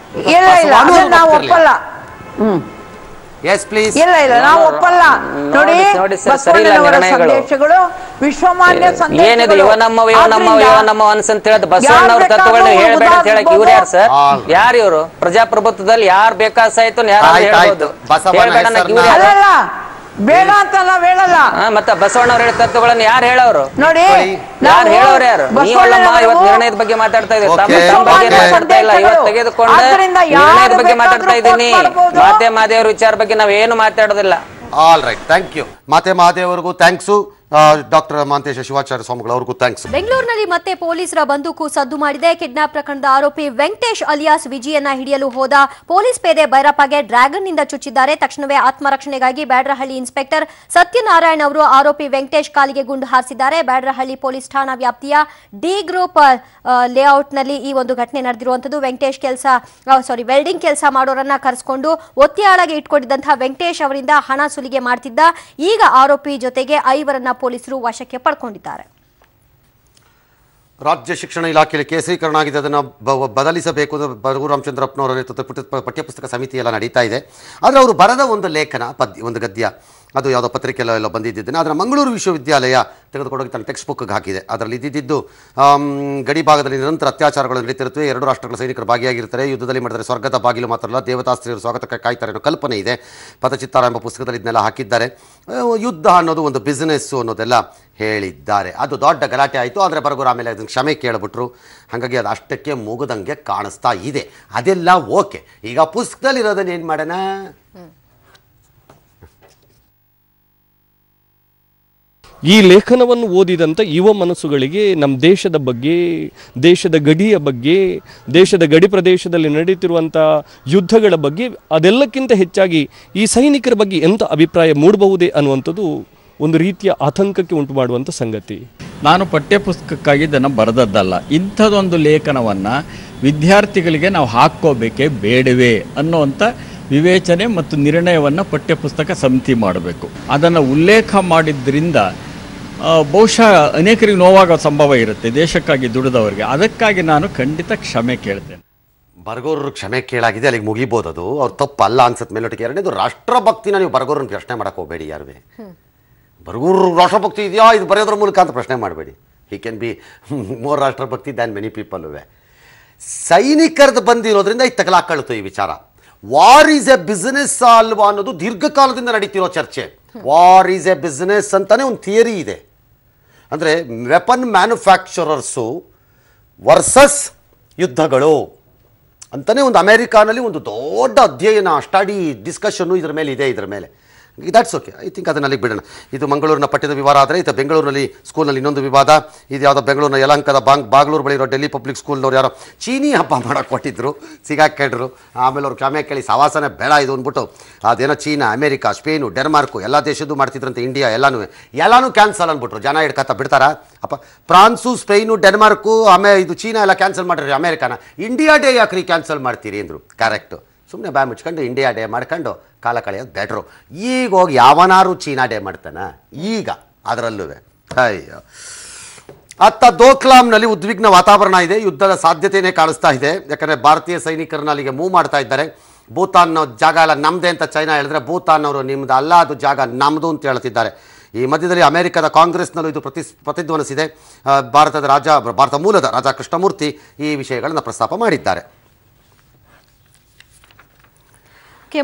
Yes please. ಇಲ್ಲ ಇಲ್ಲ, ನಾವು ಒಪ್ಪಲ್ಲ. ನೋಡಿ ಬಸವಣ್ಣನವರ ಸಂದೇಶಗಳು ವಿಶ್ವಮಾನ್ಯ ಏನಿದೆ ಇವ ನಮ್ಮ ಅನ್ಸಂತ ಹೇಳಿದ ಬಸವಣ್ಣವ್ರ ತತ್ವಗಳನ್ನ ಹೇಳ್ಬೇಡ ಅಂತ ಹೇಳಕ್ ಇವ್ರು ಯಾರು ಸರ್? ಯಾರು ಇವರು? ಪ್ರಜಾಪ್ರಭುತ್ವದಲ್ಲಿ ಯಾರು ಬೇಕಾದ ಸಾಯ್ತು ಯಾರು ಹೇಳ್ಬೋದು. ಬೇಡ ಅಂತ ನಾವು ಹೇಳಲ್ಲ. ಮತ್ತೆ ಬಸವಣ್ಣವ್ರ ಹೇಳಿದ ತತ್ವಗಳನ್ನ ಯಾರು ಹೇಳೋರು? ನೋಡಿ ಯಾರು ಹೇಳೋರು? ಯಾರು? ಇವತ್ತು ನಿರ್ಣಯದ ಬಗ್ಗೆ ಮಾತಾಡ್ತಾ ಇದ್ದೀವಿ, ತಮ್ಮ ಬಗ್ಗೆ ಮಾತಾಡ್ತಾ ಇಲ್ಲ. ಇವತ್ತು ತೆಗೆದುಕೊಂಡು ನಿರ್ಣಯದ ಬಗ್ಗೆ ಮಾತಾಡ್ತಾ ಇದ್ದೀನಿ. ಮಾತೆ ಮಹಾದೇವ್ರ ವಿಚಾರ ಬಗ್ಗೆ ನಾವೇನು ಮಾತಾಡೋದಿಲ್ಲ. All right, thank you. ಮಾತೆ ಮಹಾದೇವರಿಗೂ ಥ್ಯಾಂಕ್ಸು. ಡಾಕ್ಟರ್ ಮಹಾಂತೇಶ ಶಿವಾಚಾರ್ಯ ಸ್ವಾಮಿಗಳು ಅವ್ರಿಗೂ ಥ್ಯಾಂಕ್ಸ್. ಬೆಂಗಳೂರಿನಲ್ಲಿ ಮತ್ತೆ ಪೊಲೀಸರ ಬಂದೂಕು ಸದ್ದು ಮಾಡಿದೆ. ಕಿಡ್ನಾಪ್ ಪ್ರಕರಣದ ಆರೋಪಿ ವೆಂಕಟೇಶ್ ಅಲಿಯಾಸ್ ವಿಜಿಯನ್ನ ಹಿಡಿಯಲು ಹೋದ ಪೊಲೀಸ್ ಪೇದೆ ಭೈರಪ್ಪಗೆ ಡ್ರ್ಯಾಗನ್ ನಿಂದ ಚುಚ್ಚಿದ್ದಾರೆ. ತಕ್ಷಣವೇ ಆತ್ಮರಕ್ಷಣೆಗಾಗಿ ಬ್ಯಾಡ್ರಹಳ್ಳಿ ಇನ್ಸ್ಪೆಕ್ಟರ್ ಸತ್ಯನಾರಾಯಣ್ ಅವರು ಆರೋಪಿ ವೆಂಕಟೇಶ್ ಕಾಲಿಗೆ ಗುಂಡು ಹಾರಿಸಿದ್ದಾರೆ. ಬ್ಯಾಡ್ರಹಳ್ಳಿ ಪೊಲೀಸ್ ಠಾಣಾ ವ್ಯಾಪ್ತಿಯ ಡಿ ಗ್ರೂಪ್ ಲೇಔಟ್ನಲ್ಲಿ ಈ ಒಂದು ಘಟನೆ ನಡೆದಿರುವಂತದ್ದು. ವೆಲ್ಡಿಂಗ್ ಕೆಲಸ ಮಾಡೋರನ್ನ ಕರೆಸಿಕೊಂಡು ಒತ್ತೆಯಾಳಗೆ ಇಟ್ಕೊಂಡಿದ್ದಂತಹ ವೆಂಕಟೇಶ್ ಅವರಿಂದ ಹಣ ಸುಲಿಗೆ ಮಾಡ್ತಿದ್ದ. ಈಗ ಆರೋಪಿ ಜೊತೆಗೆ 5 ಪೊಲೀಸರು ವಶಕ್ಕೆ ಪಡ್ಕೊಂಡಿದ್ದಾರೆ. ರಾಜ್ಯ ಶಿಕ್ಷಣ ಇಲಾಖೆಯಲ್ಲಿ ಕೇಸರೀಕರಣ ಆಗಿದೆ, ಅದನ್ನು ಬದಲಿಸಬೇಕು. ರಘುರಾಮಚಂದ್ರಪ್ಪನವರ ನೇತೃತ್ವದ ಪಠ್ಯಪುಸ್ತಕ ಸಮಿತಿ ಎಲ್ಲ ನಡೀತಾ ಇದೆ. ಆದರೆ ಅವರು ಬರೆದ ಒಂದು ಲೇಖನ, ಒಂದು ಗದ್ಯ, ಅದು ಯಾವುದೋ ಪತ್ರಿಕೆಯಲ್ಲ ಬಂದಿದ್ದೇನೆ. ಅದನ್ನು ಮಂಗಳೂರು ವಿಶ್ವವಿದ್ಯಾಲಯ ತೆಗೆದುಕೊಂಡೋಗಿ ತನ್ನ ಟೆಕ್ಸ್ಟ್ ಬುಕ್ಗೆ ಹಾಕಿದೆ. ಅದರಲ್ಲಿ ಇದ್ದಿದ್ದು ಗಡಿ ಭಾಗದಲ್ಲಿ ನಿರಂತರ ಅತ್ಯಾಚಾರಗಳು ನಡೀತಿರುತ್ತವೆ. 2 ರಾಷ್ಟ್ರಗಳ ಸೈನಿಕರು ಭಾಗಿಯಾಗಿರ್ತಾರೆ. ಯುದ್ಧದಲ್ಲಿ ಮಾಡಿದರೆ ಸ್ವರ್ಗದ ಬಾಗಿಲು ಮಾತ್ರ ಅಲ್ಲ, ದೇವತಾಸ್ತ್ರೀಯರು ಸ್ವಾಗತಕ್ಕೆ ಕಾಯ್ತಾರೆ ಅನ್ನೋ ಕಲ್ಪನೆ ಇದೆ. ಪಥಚಿತ್ತಾರ ಎಂಬ ಪುಸ್ತಕದಲ್ಲಿ ಇದನ್ನೆಲ್ಲ ಹಾಕಿದ್ದಾರೆ. ಯುದ್ಧ ಅನ್ನೋದು ಒಂದು ಬಿಸ್ನೆಸ್ಸು ಅನ್ನೋದೆಲ್ಲ ಹೇಳಿದ್ದಾರೆ. ಅದು ದೊಡ್ಡ ಗಲಾಟೆ ಆಯಿತು. ಆದರೆ ಬರಗೂರು ಆಮೇಲೆ ಅದನ್ನು ಕ್ಷಮೆ ಕೇಳಿಬಿಟ್ರು. ಹಾಗಾಗಿ ಅದು ಅಷ್ಟಕ್ಕೆ ಮುಗಿದಂಗೆ ಕಾಣಿಸ್ತಾ ಇದೆ. ಅದೆಲ್ಲ ಓಕೆ. ಈಗ ಪುಸ್ತಕದಲ್ಲಿರೋದನ್ನು ಏನು ಮಾಡೋಣ? ಈ ಲೇಖನವನ್ನು ಓದಿದಂಥ ಯುವ ಮನಸ್ಸುಗಳಿಗೆ ನಮ್ಮ ದೇಶದ ಬಗ್ಗೆ, ದೇಶದ ಗಡಿಯ ಬಗ್ಗೆ, ದೇಶದ ಗಡಿ ಪ್ರದೇಶದಲ್ಲಿ ನಡೀತಿರುವಂಥ ಯುದ್ಧಗಳ ಬಗ್ಗೆ, ಅದೆಲ್ಲಕ್ಕಿಂತ ಹೆಚ್ಚಾಗಿ ಈ ಸೈನಿಕರ ಬಗ್ಗೆ ಎಂಥ ಅಭಿಪ್ರಾಯ ಮೂಡಬಹುದೇ ಅನ್ನುವಂಥದ್ದು ಒಂದು ರೀತಿಯ ಆತಂಕಕ್ಕೆ ಉಂಟು ಮಾಡುವಂಥ ಸಂಗತಿ. ನಾನು ಪಠ್ಯಪುಸ್ತಕಕ್ಕಾಗಿ ಇದನ್ನು ಬರೆದದ್ದಲ್ಲ. ಇಂಥದ್ದೊಂದು ಲೇಖನವನ್ನು ವಿದ್ಯಾರ್ಥಿಗಳಿಗೆ ನಾವು ಹಾಕ್ಕೋಬೇಕೇ ಬೇಡವೇ ಅನ್ನೋವಂಥ ವಿವೇಚನೆ ಮತ್ತು ನಿರ್ಣಯವನ್ನು ಪಠ್ಯಪುಸ್ತಕ ಸಮಿತಿ ಮಾಡಬೇಕು. ಅದನ್ನು ಉಲ್ಲೇಖ ಮಾಡಿದ್ರಿಂದ ಬಹುಶಃ ಅನೇಕರಿಗೆ ನೋವಾಗೋ ಸಂಭವ ಇರುತ್ತೆ ದೇಶಕ್ಕಾಗಿ ದುಡಿದವರಿಗೆ. ಅದಕ್ಕಾಗಿ ನಾನು ಖಂಡಿತ ಕ್ಷಮೆ ಕೇಳ್ತೇನೆ. ಬರ್ಗೋರು ಕ್ಷಮೆ ಕೇಳಾಗಿದೆ, ಅಲ್ಲಿಗೆ ಮುಗಿಬೋದು. ಅದು ಅವ್ರು ತಪ್ಪಲ್ಲ ಅನ್ಸತ್ ಮೇಲೊಟ್ಟಿಗೆ. ಎರಡನೇದು ರಾಷ್ಟ್ರಭಕ್ತಿನ ನೀವು ಬರ್ಗೋರನ್ನ ಪ್ರಶ್ನೆ ಮಾಡಕ್ಕೆ ಹೋಗಬೇಡಿ. ಯಾರುವೆ ಬರ್ಗೂರು ರಾಷ್ಟ್ರಭಕ್ತಿ ಇದೆಯಾ ಇದು ಬರೆಯೋದ್ರ ಮೂಲಕ ಅಂತ ಪ್ರಶ್ನೆ ಮಾಡಬೇಡಿ. ಹಿ ಕ್ಯಾನ್ ಬಿ ಮೋರ್ ರಾಷ್ಟ್ರಭಕ್ತಿ ದ್ಯಾನ್ ಮೆನಿ ಪೀಪಲ್ವೆ. ಸೈನಿಕರದ್ದು ಬಂದಿರೋದ್ರಿಂದ ಇದು ತಗಲಾಕಳ್ತು ಈ ವಿಚಾರ. ವಾರ್ ಈಸ್ ಎ ಬಿಸ್ನೆಸ್ ಅಲ್ವಾ ಅನ್ನೋದು ದೀರ್ಘಕಾಲದಿಂದ ನಡೀತಿರೋ ಚರ್ಚೆ. ವಾರ್ ಈಸ್ ಎ ಬಿಸ್ನೆಸ್ ಅಂತಾನೆ ಒಂದು ಥಿಯರಿ ಇದೆ. ಅಂದರೆ ವೆಪನ್ ಮ್ಯಾನುಫ್ಯಾಕ್ಚರರ್ಸು ವರ್ಸಸ್ ಯುದ್ಧಗಳು ಅಂತಲೇ ಒಂದು ಅಮೇರಿಕಾನಲ್ಲಿ ಒಂದು ದೊಡ್ಡ ಅಧ್ಯಯನ, ಸ್ಟಡಿ, ಡಿಸ್ಕಷನ್ನು ಇದ್ರ ಮೇಲೆ ಇದೆ. ಇದ್ರ ಮೇಲೆ ದ್ಯಾಟ್ಸ್ ಓಕೆ. ಐ ಥಿಂಕ್ ಅದನ್ನ ಅಲ್ಲಿಗೆ ಬಿಡೋಣ. ಇದು ಮಂಗಳೂರಿನ ಪಠ್ಯದ ವಿವಾದ ಆದರೆ ಇದು ಬೆಂಗಳೂರಿನಲ್ಲಿ ಸ್ಕೂಲ್ನಲ್ಲಿ ಇನ್ನೊಂದು ವಿವಾದ. ಇದು ಯಾವುದೋ ಬೆಂಗಳೂರಿನ ಯಲಹಂಕದ ಬಾಗ್ಲೂರು ಬಳಿ ಇರೋ ಡೆಲ್ಲಿ ಪಬ್ಲಿಕ್ ಸ್ಕೂಲ್ನವ್ರು ಯಾರೋ ಚೀನಿ ಹಬ್ಬ ಮಾಡೋಕ್ಕೆ ಕೊಟ್ಟಿದ್ರು, ಸಿಗಾಕ್ಕೊಂಡ್ರು. ಆಮೇಲೆ ಅವ್ರು ಕ್ಷಮೆ ಕೇಳಿ ಸವಾಸನೆ ಬೇಡ ಇದು ಅಂದ್ಬಿಟ್ಟು ಅದೇನೋ ಚೀನಾ, ಅಮೇರಿಕಾ, ಸ್ಪೇನು, ಡೆನ್ಮಾರ್ಕು ಎಲ್ಲ ದೇಶದ್ದು ಮಾಡ್ತಿದ್ರಂತೆ. ಇಂಡಿಯಾ ಎಲ್ಲನೂ ಕ್ಯಾನ್ಸಲ್ ಅಂದ್ಬಿಟ್ರು. ಜನ ಹಿಡ್ಕತ್ತ ಬಿಡ್ತಾರ ಅಪ್ಪ? ಫ್ರಾನ್ಸು, ಸ್ಪೇನು, ಡೆನ್ಮಾರ್ಕು, ಇದು ಚೀನಾ ಎಲ್ಲ ಕ್ಯಾನ್ಸಲ್ ಮಾಡಿರಿ. ಅಮೇರಿಕಾನ ಇಂಡಿಯಾ ಡೇ ಯಾಕ್ರಿ ಕ್ಯಾನ್ಸಲ್ ಮಾಡ್ತೀರಿ ಅಂದರು. ಕರೆಕ್ಟು. ಸುಮ್ಮನೆ ಬಾಯ್ ಮುಚ್ಕೊಂಡು ಇಂಡಿಯಾ ಡೇ ಮಾಡ್ಕೊಂಡು ಕಾಲ ಕಳೆಯೋದು ಬೆಟ್ರು. ಈಗ ಹೋಗಿ ಯಾವನಾರು ಚೀನಾ ಡೇ ಮಾಡ್ತಾನೆ ಈಗ ಅದರಲ್ಲೂ. ಅಯ್ಯೋ, ಅತ್ತ ದೋಕ್ಲಾಮ್ನಲ್ಲಿ ಉದ್ವಿಗ್ನ ವಾತಾವರಣ ಇದೆ. ಯುದ್ಧದ ಸಾಧ್ಯತೆಯೇ ಕಾಣಿಸ್ತಾ ಇದೆ. ಯಾಕಂದರೆ ಭಾರತೀಯ ಸೈನಿಕರನ್ನ ಅಲ್ಲಿಗೆ ಮೂವ್ ಮಾಡ್ತಾ ಇದ್ದಾರೆ. ಭೂತಾನ್ ಜಾಗ ಎಲ್ಲ ನಮ್ಮದೇ ಅಂತ ಚೈನಾ ಹೇಳಿದ್ರೆ, ಭೂತಾನ್ ಅವರು ನಿಮ್ಮದು ಅಲ್ಲ, ಅದು ಜಾಗ ನಮ್ಮದು ಅಂತ ಹೇಳ್ತಿದ್ದಾರೆ. ಈ ಮಧ್ಯದಲ್ಲಿ ಅಮೆರಿಕದ ಕಾಂಗ್ರೆಸ್ನಲ್ಲೂ ಇದು ಪ್ರತಿಧ್ವನಿಸಿದೆ. ಭಾರತ ಮೂಲದ ರಾಜಾ ಕೃಷ್ಣಮೂರ್ತಿ ಈ ವಿಷಯಗಳನ್ನು ಪ್ರಸ್ತಾಪ ಮಾಡಿದ್ದಾರೆ.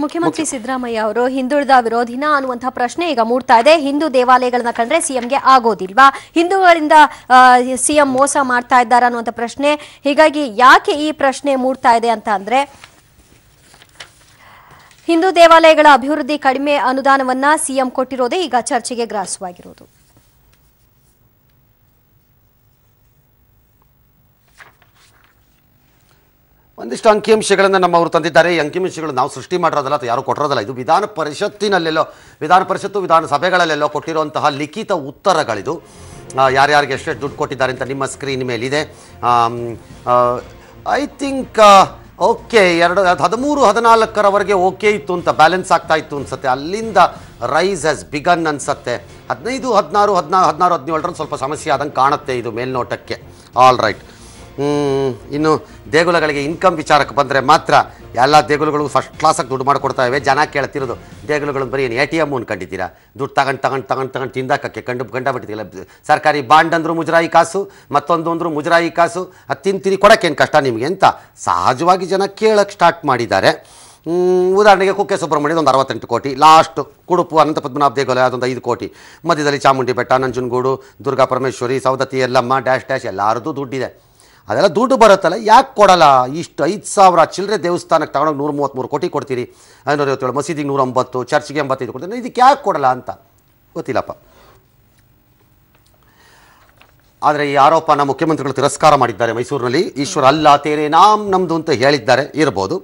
ಮುಖ್ಯಮಂತ್ರಿ ಸಿದ್ದರಾಮಯ್ಯ ಅವರು ಹಿಂದುಳಿದ ವಿರೋಧಿನ ಅನ್ನುವಂತಹ ಪ್ರಶ್ನೆ ಈಗ ಮೂಡ್ತಾ ಇದೆ. ಹಿಂದೂ ದೇವಾಲಯಗಳನ್ನ ಕಂಡ್ರೆ ಸಿಎಂಗೆ ಆಗೋದಿಲ್ವಾ? ಹಿಂದೂಗಳಿಂದ ಸಿಎಂ ಮೋಸ ಮಾಡ್ತಾ ಇದ್ದಾರೆ ಅನ್ನುವಂಥ ಪ್ರಶ್ನೆ. ಹೀಗಾಗಿ ಯಾಕೆ ಈ ಪ್ರಶ್ನೆ ಮೂಡ್ತಾ ಇದೆ ಅಂತ ಅಂದ್ರೆ, ಹಿಂದೂ ದೇವಾಲಯಗಳ ಅಭಿವೃದ್ಧಿ ಕಡಿಮೆ ಅನುದಾನವನ್ನ ಸಿಎಂ ಕೊಟ್ಟಿರೋದೇ ಈಗ ಚರ್ಚೆಗೆ ಗ್ರಾಸವಾಗಿರೋದು. ಒಂದಿಷ್ಟು ಅಂಕಿಅಂಶಗಳನ್ನು ನಮ್ಮವರು ತಂದಿದ್ದಾರೆ. ಈ ಅಂಕಿಅಂಶಗಳು ನಾವು ಸೃಷ್ಟಿ ಮಾಡಿರೋದಲ್ಲ ಅಥವಾ ಯಾರು ಕೊಟ್ಟಿರೋದಲ್ಲ. ಇದು ವಿಧಾನ ಪರಿಷತ್ತು ವಿಧಾನಸಭೆಗಳಲ್ಲೆಲ್ಲೋ ಕೊಟ್ಟಿರುವಂತಹ ಲಿಖಿತ ಉತ್ತರಗಳಿದು. ಯಾರ್ಯಾರಿಗೆ ಎಷ್ಟೆಷ್ಟು ದುಡ್ಡು ಕೊಟ್ಟಿದ್ದಾರೆ ಅಂತ ನಿಮ್ಮ ಸ್ಕ್ರೀನ್ ಮೇಲಿದೆ. ಐ ಥಿಂಕ್ ಓಕೆ 13-14ರವರೆಗೆ ಓಕೆ ಇತ್ತು ಅಂತ, ಬ್ಯಾಲೆನ್ಸ್ ಆಗ್ತಾ ಇತ್ತು ಅನ್ಸುತ್ತೆ. ಅಲ್ಲಿಂದ ರೈಸ್ ಹ್ಯಾಸ್ ಬಿಗನ್ ಅನ್ಸುತ್ತೆ. 15-16-17 ಸ್ವಲ್ಪ ಸಮಸ್ಯೆ ಆದಂಗೆ ಕಾಣುತ್ತೆ ಇದು ಮೇಲ್ನೋಟಕ್ಕೆ. All right. ಇನ್ನು ದೇಗುಲಗಳಿಗೆ ಇನ್ಕಮ್ ವಿಚಾರಕ್ಕೆ ಬಂದರೆ ಮಾತ್ರ ಎಲ್ಲ ದೇಗುಲಗಳು ಫಸ್ಟ್ ಕ್ಲಾಸಾಗಿ ದುಡ್ಡು ಮಾಡಿಕೊಡ್ತಾ ಇವೆ. ಜನ ಕೇಳ್ತಿರೋದು ದೇಗುಲಗಳು ಬರೀ ಏನು ATM ಅನ್ಕೊಂಡಿದ್ದೀರಾ? ದುಡ್ಡು ತಗೊಂಡು ತಿಂದಾಕಕ್ಕೆ ಕಂಡಬಿಟ್ಟಿಲ್ಲ. ಸರ್ಕಾರಿ ಬಾಂಡ್ ಅಂದರು ಮುಜರಾಯಿ ಕಾಸು, ಮತ್ತೊಂದು ಅಂದರು ಮುಜರಾಯಿ ಕಾಸು. ಅದು ತಿಂತೀರಿ, ಕೊಡೋಕ್ಕೇನು ಕಷ್ಟ ನಿಮಗೆ ಅಂತ ಸಹಜವಾಗಿ ಜನ ಕೇಳಕ್ಕೆ ಸ್ಟಾರ್ಟ್ ಮಾಡಿದ್ದಾರೆ. ಉದಾಹರಣೆಗೆ ಕುಕ್ಕೆ ಸುಬ್ರಹ್ಮಣ್ಯದ ಒಂದು 68 ಕೋಟಿ, ಲಾಸ್ಟ್ ಕುಡುಪು ಅನಂತ ಪದ್ಮನಾಭ ದೇಗುಲ ಅದೊಂದು 5 ಕೋಟಿ, ಮಧ್ಯದಲ್ಲಿ ಚಾಮುಂಡಿ ಬೆಟ್ಟ, ನಂಜನಗೂಡು, ದುರ್ಗಾ ಪರಮೇಶ್ವರಿ, ಸೌದತ್ತಿ ಎಲ್ಲಮ್ಮ ಡ್ಯಾಶ್ ಎಲ್ಲರದ್ದು ದುಡ್ಡಿದೆ. ಅದೆಲ್ಲ ದುಡ್ಡು ಬರುತ್ತಲ್ಲ, ಯಾಕೆ ಕೊಡಲ್ಲ? ಇಷ್ಟು 5,000 ಚಿಲ್ಲರೆ ದೇವಸ್ಥಾನಕ್ಕೆ ತಗೊಂಡೋಗಿ 133 ಕೋಟಿ ಕೊಡ್ತೀರಿ, 557, ಮಸೀದಿಗೆ 109, ಚರ್ಚ್ಗೆ 85 ಕೊಡ್ತೀರಿ. ಇದಕ್ಕೆ ಯಾಕೆ ಕೊಡಲ್ಲ ಅಂತ ಗೊತ್ತಿಲ್ಲಪ್ಪ. ಆದರೆ ಈ ಆರೋಪನ ಮುಖ್ಯಮಂತ್ರಿಗಳು ತಿರಸ್ಕಾರ ಮಾಡಿದ್ದಾರೆ. ಮೈಸೂರಿನಲ್ಲಿ ಈಶ್ವರ ಅಲ್ಲ ತೇರೆ ನಮ್ಮದು ಅಂತ ಹೇಳಿದ್ದಾರೆ. ಇರ್ಬೋದು.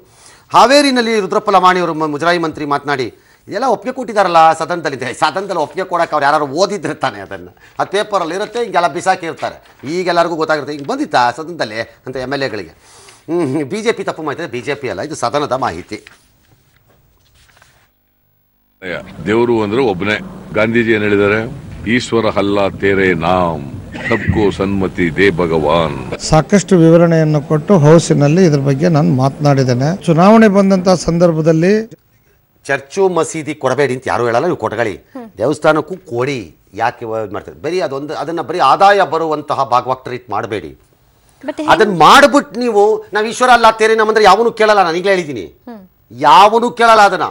ಹಾವೇರಿನಲ್ಲಿ ರುದ್ರಪ್ಪ ಲಮಾಣಿಯವರು ಮುಜರಾಯಿ ಮಂತ್ರಿ ಮಾತನಾಡಿ ಇದೆಲ್ಲ ಒಪ್ಪಿಗೆ ಕೊಟ್ಟಿದ್ದಾರಲ್ಲ ಸದನದಲ್ಲಿ ಒಪ್ಪಿಗೆ ಕೊಡೋಕೆ ಅವ್ರು ಯಾರು ಓದಿದ್ರೆ ತಾನೆ ಅದನ್ನು, ಅದು ಪೇಪರಲ್ಲಿ ಇರುತ್ತೆ, ಹಿಂಗೆಲ್ಲ ಬಿಸಾಕಿರ್ತಾರೆ. ಈಗೆಲ್ಲರಿಗೂ ಗೊತ್ತಾಗಿರುತ್ತೆ ಹಿಂಗೆ ಬಂದಿತ್ತಾ ಸದನದಲ್ಲಿ ಅಂತ MLAಗಳಿಗೆ. BJP ತಪ್ಪು ಮಾಹಿತಿ, BJP ಅಲ್ಲ, ಇದು ಸದನದ ಮಾಹಿತಿ. ದೇವರು ಅಂದ್ರೆ ಒಬ್ಬನೇ. ಗಾಂಧೀಜಿ ಏನು ಹೇಳಿದ್ದಾರೆ? ಈಶ್ವರ ಹಲ್ಲ ತೇರೆ ನಾಮ್ ಸಬ್ಕೋ ಸನ್ಮತಿ ದೇ ಭಗವಾನ್. ಸಾಕಷ್ಟು ವಿವರಣೆಯನ್ನು ಕೊಟ್ಟು ಹೌಸಿನಲ್ಲಿ ಇದ್ರ ಬಗ್ಗೆ ನಾನು ಮಾತನಾಡಿದ್ದೇನೆ. ಚುನಾವಣೆ ಬಂದಂತಹ ಸಂದರ್ಭದಲ್ಲಿ ಚರ್ಚು ಮಸೀದಿ ಕೊಡಬೇಡಿ ಅಂತ ಯಾರು ಹೇಳಲ್ಲ, ನೀವು ಕೊಟ್ಕೊಳ್ಳಿ. ದೇವಸ್ಥಾನಕ್ಕೂ ಕೊಡಿ, ಯಾಕೆ ಮಾಡ್ತಾರೆ? ಬರೀ ಅದನ್ನ ಬರೀ ಆದಾಯ ಬರುವಂತಹ ಭಾಗವಾಗಿ ಟ್ರೀಟ್ ಮಾಡಬೇಡಿ. ಅದನ್ನ ಮಾಡ್ಬಿಟ್ಟು ನೀವು ನಾವು ಈಶ್ವರ ಅಲ್ಲ ತೇರೆ ನಮ್ಮಂದ್ರೆ ಯಾವನು ಕೇಳಲ್ಲ. ನಾನು ಈಗಲೇ ಹೇಳಿದ್ದೀನಿ, ಯಾವನು ಕೇಳಲ್ಲ ಅದನ್ನ.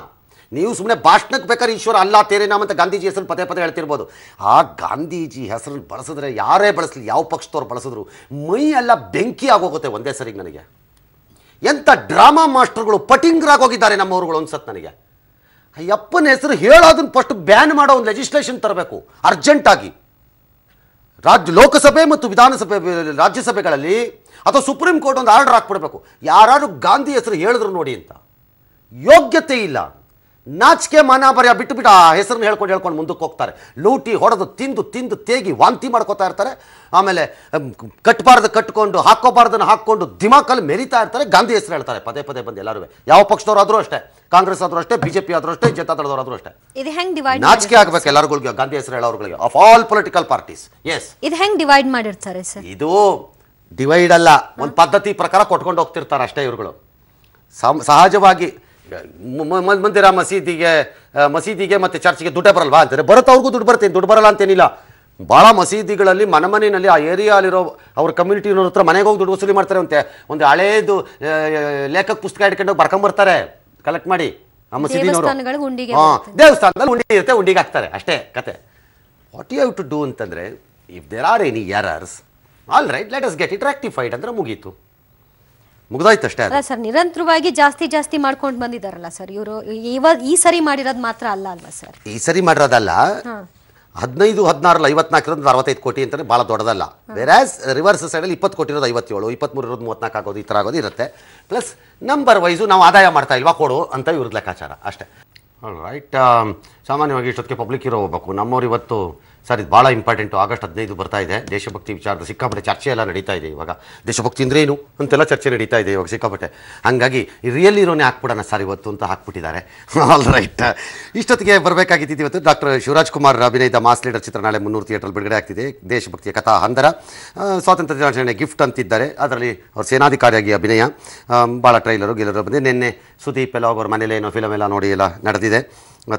ನೀವು ಸುಮ್ಮನೆ ಭಾಷಣಕ್ಕೆ ಬೇಕಾದ್ರೆ ಈಶ್ವರ ಅಲ್ಲ ತೇರೆ ನಾಮ ಅಂತ ಗಾಂಧೀಜಿ ಹೆಸರು ಪದೇ ಹೇಳ್ತಿರ್ಬೋದು. ಆ ಗಾಂಧೀಜಿ ಹೆಸರನ್ನು ಬಳಸಿದ್ರೆ ಯಾರೇ ಬಳಸಲಿ, ಯಾವ ಪಕ್ಷದವ್ರು ಬಳಸಿದ್ರು ಮೈ ಎಲ್ಲ ಬೆಂಕಿ ಆಗೋಗುತ್ತೆ ಒಂದೇ ಸರಿಗೆ. ನನಗೆ ಎಂಥ ಡ್ರಾಮಾ ಮಾಸ್ಟರ್ಗಳು ಪಟಿಂಗ್ರಾಗೋಗಿದ್ದಾರೆ ನಮ್ಮವ್ರುಗಳು ಅನ್ಸತ್ತೆ ನನಗೆ. ಅಯ್ಯಪ್ಪನ ಹೆಸರು ಹೇಳೋದನ್ನ ಫಸ್ಟ್ ಬ್ಯಾನ್ ಮಾಡೋ ಒಂದು ಲೆಜಿಸ್ಲೇಷನ್ ತರಬೇಕು ಅರ್ಜೆಂಟಾಗಿ. ಲೋಕಸಭೆ ಮತ್ತು ವಿಧಾನಸಭೆ ರಾಜ್ಯಸಭೆಗಳಲ್ಲಿ ಅಥವಾ ಸುಪ್ರೀಂ ಕೋರ್ಟ್ ಒಂದು ಆರ್ಡರ್ ಹಾಕ್ಬಿಡ್ಬೇಕು, ಯಾರು ಗಾಂಧಿ ಹೆಸರು ಹೇಳಿದ್ರು ನೋಡಿ ಅಂತ. ಯೋಗ್ಯತೆ ಇಲ್ಲ. ನಾಚಿಕೆ ಮಾನಾಬರ್ಯ ಬಿಟ್ಟು ಬಿಟ್ಟು ಆ ಹೆಸರನ್ನ ಹೇಳ್ಕೊಂಡು ಮುಂದಕ್ಕೆ ಹೋಗ್ತಾರೆ. ಲೂಟಿ ಹೊಡೆದು ತಿಂದು ತೇಗಿ ವಾಂತಿ ಮಾಡ್ಕೋತಾ ಇರ್ತಾರೆ. ಆಮೇಲೆ ಕಟ್ಟಬಾರ್ದು ಕಟ್ಕೊಂಡು ಹಾಕೋಬಾರ್ದನ್ನು ಹಾಕ್ಕೊಂಡು ದಿಮಾಕಲ್ಲಿ ಮೆರಿತಾ ಇರ್ತಾರೆ. ಗಾಂಧಿ ಹೆಸರು ಹೇಳ್ತಾರೆ ಪದೇ ಬಂದು ಎಲ್ಲರೂ, ಯಾವ ಪಕ್ಷದವ್ರು ಆದರೂ ಅಷ್ಟೇ, ಕಾಂಗ್ರೆಸ್ ಆದರೂ ಅಷ್ಟೇ, ಬಿಜೆಪಿ ಆದರೂ ಅಷ್ಟೇ, ಜನತಾದಳದವ್ರು ಆದರೂ ಅಷ್ಟೇ. ನಾಚಿಕೆ ಆಗಬೇಕು ಎಲ್ಲರಿಗೂ, ಗಾಂಧಿ ಹೆಸರು ಹೇಳೋರ್ಗಳಿಗೆ, of all political parties. Yes, ಇದು ಹೆಂಗ್ ಡಿವೈಡ್ ಮಾಡಿರ್ತಾರೆ ಸರ್? ಇದು ಡಿವೈಡ್ ಅಲ್ಲ, ಒಂದು ಪದ್ಧತಿ ಪ್ರಕಾರ ಕೊಟ್ಕೊಂಡು ಹೋಗ್ತಿರ್ತಾರೆ ಅಷ್ಟೇ ಇವ್ರುಗಳು. ಸಹಜವಾಗಿ ಮಂದಿರ ಮಸೀದಿಗೆ ಮತ್ತೆ ಚರ್ಚ್ಗೆ ದುಡ್ಡೇ ಬರಲ್ವಾ ಅಂತಾರೆ. ಬರುತ್ತೆ, ಅವ್ರಿಗೂ ದುಡ್ಡು ಬರುತ್ತೆ, ದುಡ್ಡು ಬರಲ್ಲ ಅಂತೇನಿಲ್ಲ. ಭಾಳ ಮಸೀದಿಗಳಲ್ಲಿ ಮನೆಯಲ್ಲಿ ಆ ಏರಿಯಾಲಿರೋ ಅವ್ರ ಕಮ್ಯುನಿಟಿನವ್ರ ಹತ್ರ ಮನೆಗೆ ಹೋಗಿ ದುಡ್ಡು ವಸೂಲಿ ಮಾಡ್ತಾರೆ. ಒಂದು ಹಳೇದು ಲೇಖಕ ಪುಸ್ತಕ ಇಟ್ಕೊಂಡು ಬರ್ಕೊಂಬರ್ತಾರೆ ಕಲೆಕ್ಟ್ ಮಾಡಿ ಆ ಮಸೀದಿನವರು. ದೇವಸ್ಥಾನದಲ್ಲಿ ಉಂಡಿ ಇರುತ್ತೆ, ಉಂಡಿಗೆ ಹಾಕ್ತಾರೆ ಅಷ್ಟೇ ಕತೆ. What you have to do ಅಂತಂದರೆ, if there are any errors, all right, let us get it rectified ಅಂದ್ರೆ ಮುಗೀತು, ಮುಗ್ದಾಯ್ತು ಅಷ್ಟೇ. ಅಲ್ಲ ಸರ್, ನಿರಂತರವಾಗಿ ಜಾಸ್ತಿ ಮಾಡ್ಕೊಂಡು ಬಂದಿದ್ದಾರಲ್ಲ ಸರ್ ಇವರು. ಈ ಸರಿ ಮಾಡಿರೋದು ಮಾತ್ರ ಅಲ್ಲ ಅಲ್ವಾ ಸರ್? ಈ ಸರಿ ಮಾಡಿರೋದಲ್ಲ, 15, 16, 54 65 ಕೋಟಿ ಅಂತಲೇ ಭಾಳ ದೊಡ್ಡದಲ್ಲ. ವೆರಾಸ್ ರಿವರ್ಸ್ ಸೈಡಲ್ಲಿ 20 ಕೋಟಿ ಇರೋದು 57, 23 ಇರೋದು 34 ಆಗೋದು, ಈ ಥರ ಆಗೋದು ಇರುತ್ತೆ. ಪ್ಲಸ್ ನಂಬರ್ ವೈಸು ನಾವು ಆದಾಯ ಮಾಡ್ತಾ ಇಲ್ವಾ ಕೊಡು ಅಂತ ಇವ್ರದ್ದು ಲೆಕ್ಕಾಚಾರ ಅಷ್ಟೇ. ರೈಟ್. ಸಾಮಾನ್ಯವಾಗಿ ಇಷ್ಟೊತ್ತಿಗೆ ಪಬ್ಲಿಕ್ ಹೀರೋ ಹೋಗ್ಬೇಕು. ನಮ್ಮವ್ರು ಇವತ್ತು ಸರ್ ಇದು ಭಾಳ ಇಂಪಾರ್ಟೆಂಟು, ಆಗಸ್ಟ್ 15 ಬರ್ತಾ ಇದೆ. ದೇಶಭಕ್ತಿ ವಿಚಾರದ ಸಿಕ್ಕಾಪಟ್ಟೆ ಚರ್ಚೆ ಎಲ್ಲ ನಡೀತಾ ಇದೆ ಇವಾಗ. ದೇಶಭಕ್ತಿ ಅಂದ್ರೆ ಏನು ಅಂತೆಲ್ಲ ಚರ್ಚೆ ನಡೀತಾ ಇದೆ ಇವಾಗ ಸಿಕ್ಕಾಪಟ್ಟೆ. ಹಾಗಾಗಿ ರಿಯಲ್ ಹೀರೋನೇ ಹಾಕ್ಬಿಡೋಣ ಸರ್ ಇವತ್ತು ಅಂತ ಹಾಕ್ಬಿಟ್ಟಿದ್ದಾರೆ. All right. ಇಷ್ಟೊತ್ತಿಗೆ ಬರಬೇಕಾಗಿತ್ತು ಇವತ್ತು ಡಾಕ್ಟರ್ ಶಿವರಾಜ್ ಕುಮಾರ್ ಅಭಿನಯದ ಮಾಸ್ ಲೀಡರ್ ಚಿತ್ರ ನಾಳೆ 300 ಥಿಯೇಟ್ರಲ್ಲಿ ಬಿಡುಗಡೆ ಆಗ್ತಿದೆ. ದೇಶಭಕ್ತಿಯ ಕಥಾ ಹಂದರ, ಸ್ವಾತಂತ್ರ್ಯ ದಿನಾಚರಣೆ ಗಿಫ್ಟ್ ಅಂತಿದ್ದಾರೆ. ಅದರಲ್ಲಿ ಅವ್ರು ಸೇನಾಧಿಕಾರಿಯಾಗಿ ಅಭಿನಯ, ಭಾಳ ಟ್ರೈಲರು ಗೆಲ್ಲರು ಬಂದಿದೆ. ನಿನ್ನೆ ಸುದೀಪ್ ಎಲ್ಲ ಅವ್ರ ಮನೇಲಿ ಏನೋ ಫಿಲಮ್ ಎಲ್ಲ ನೋಡಿ ಎಲ್ಲ ನಡೆದಿದೆ.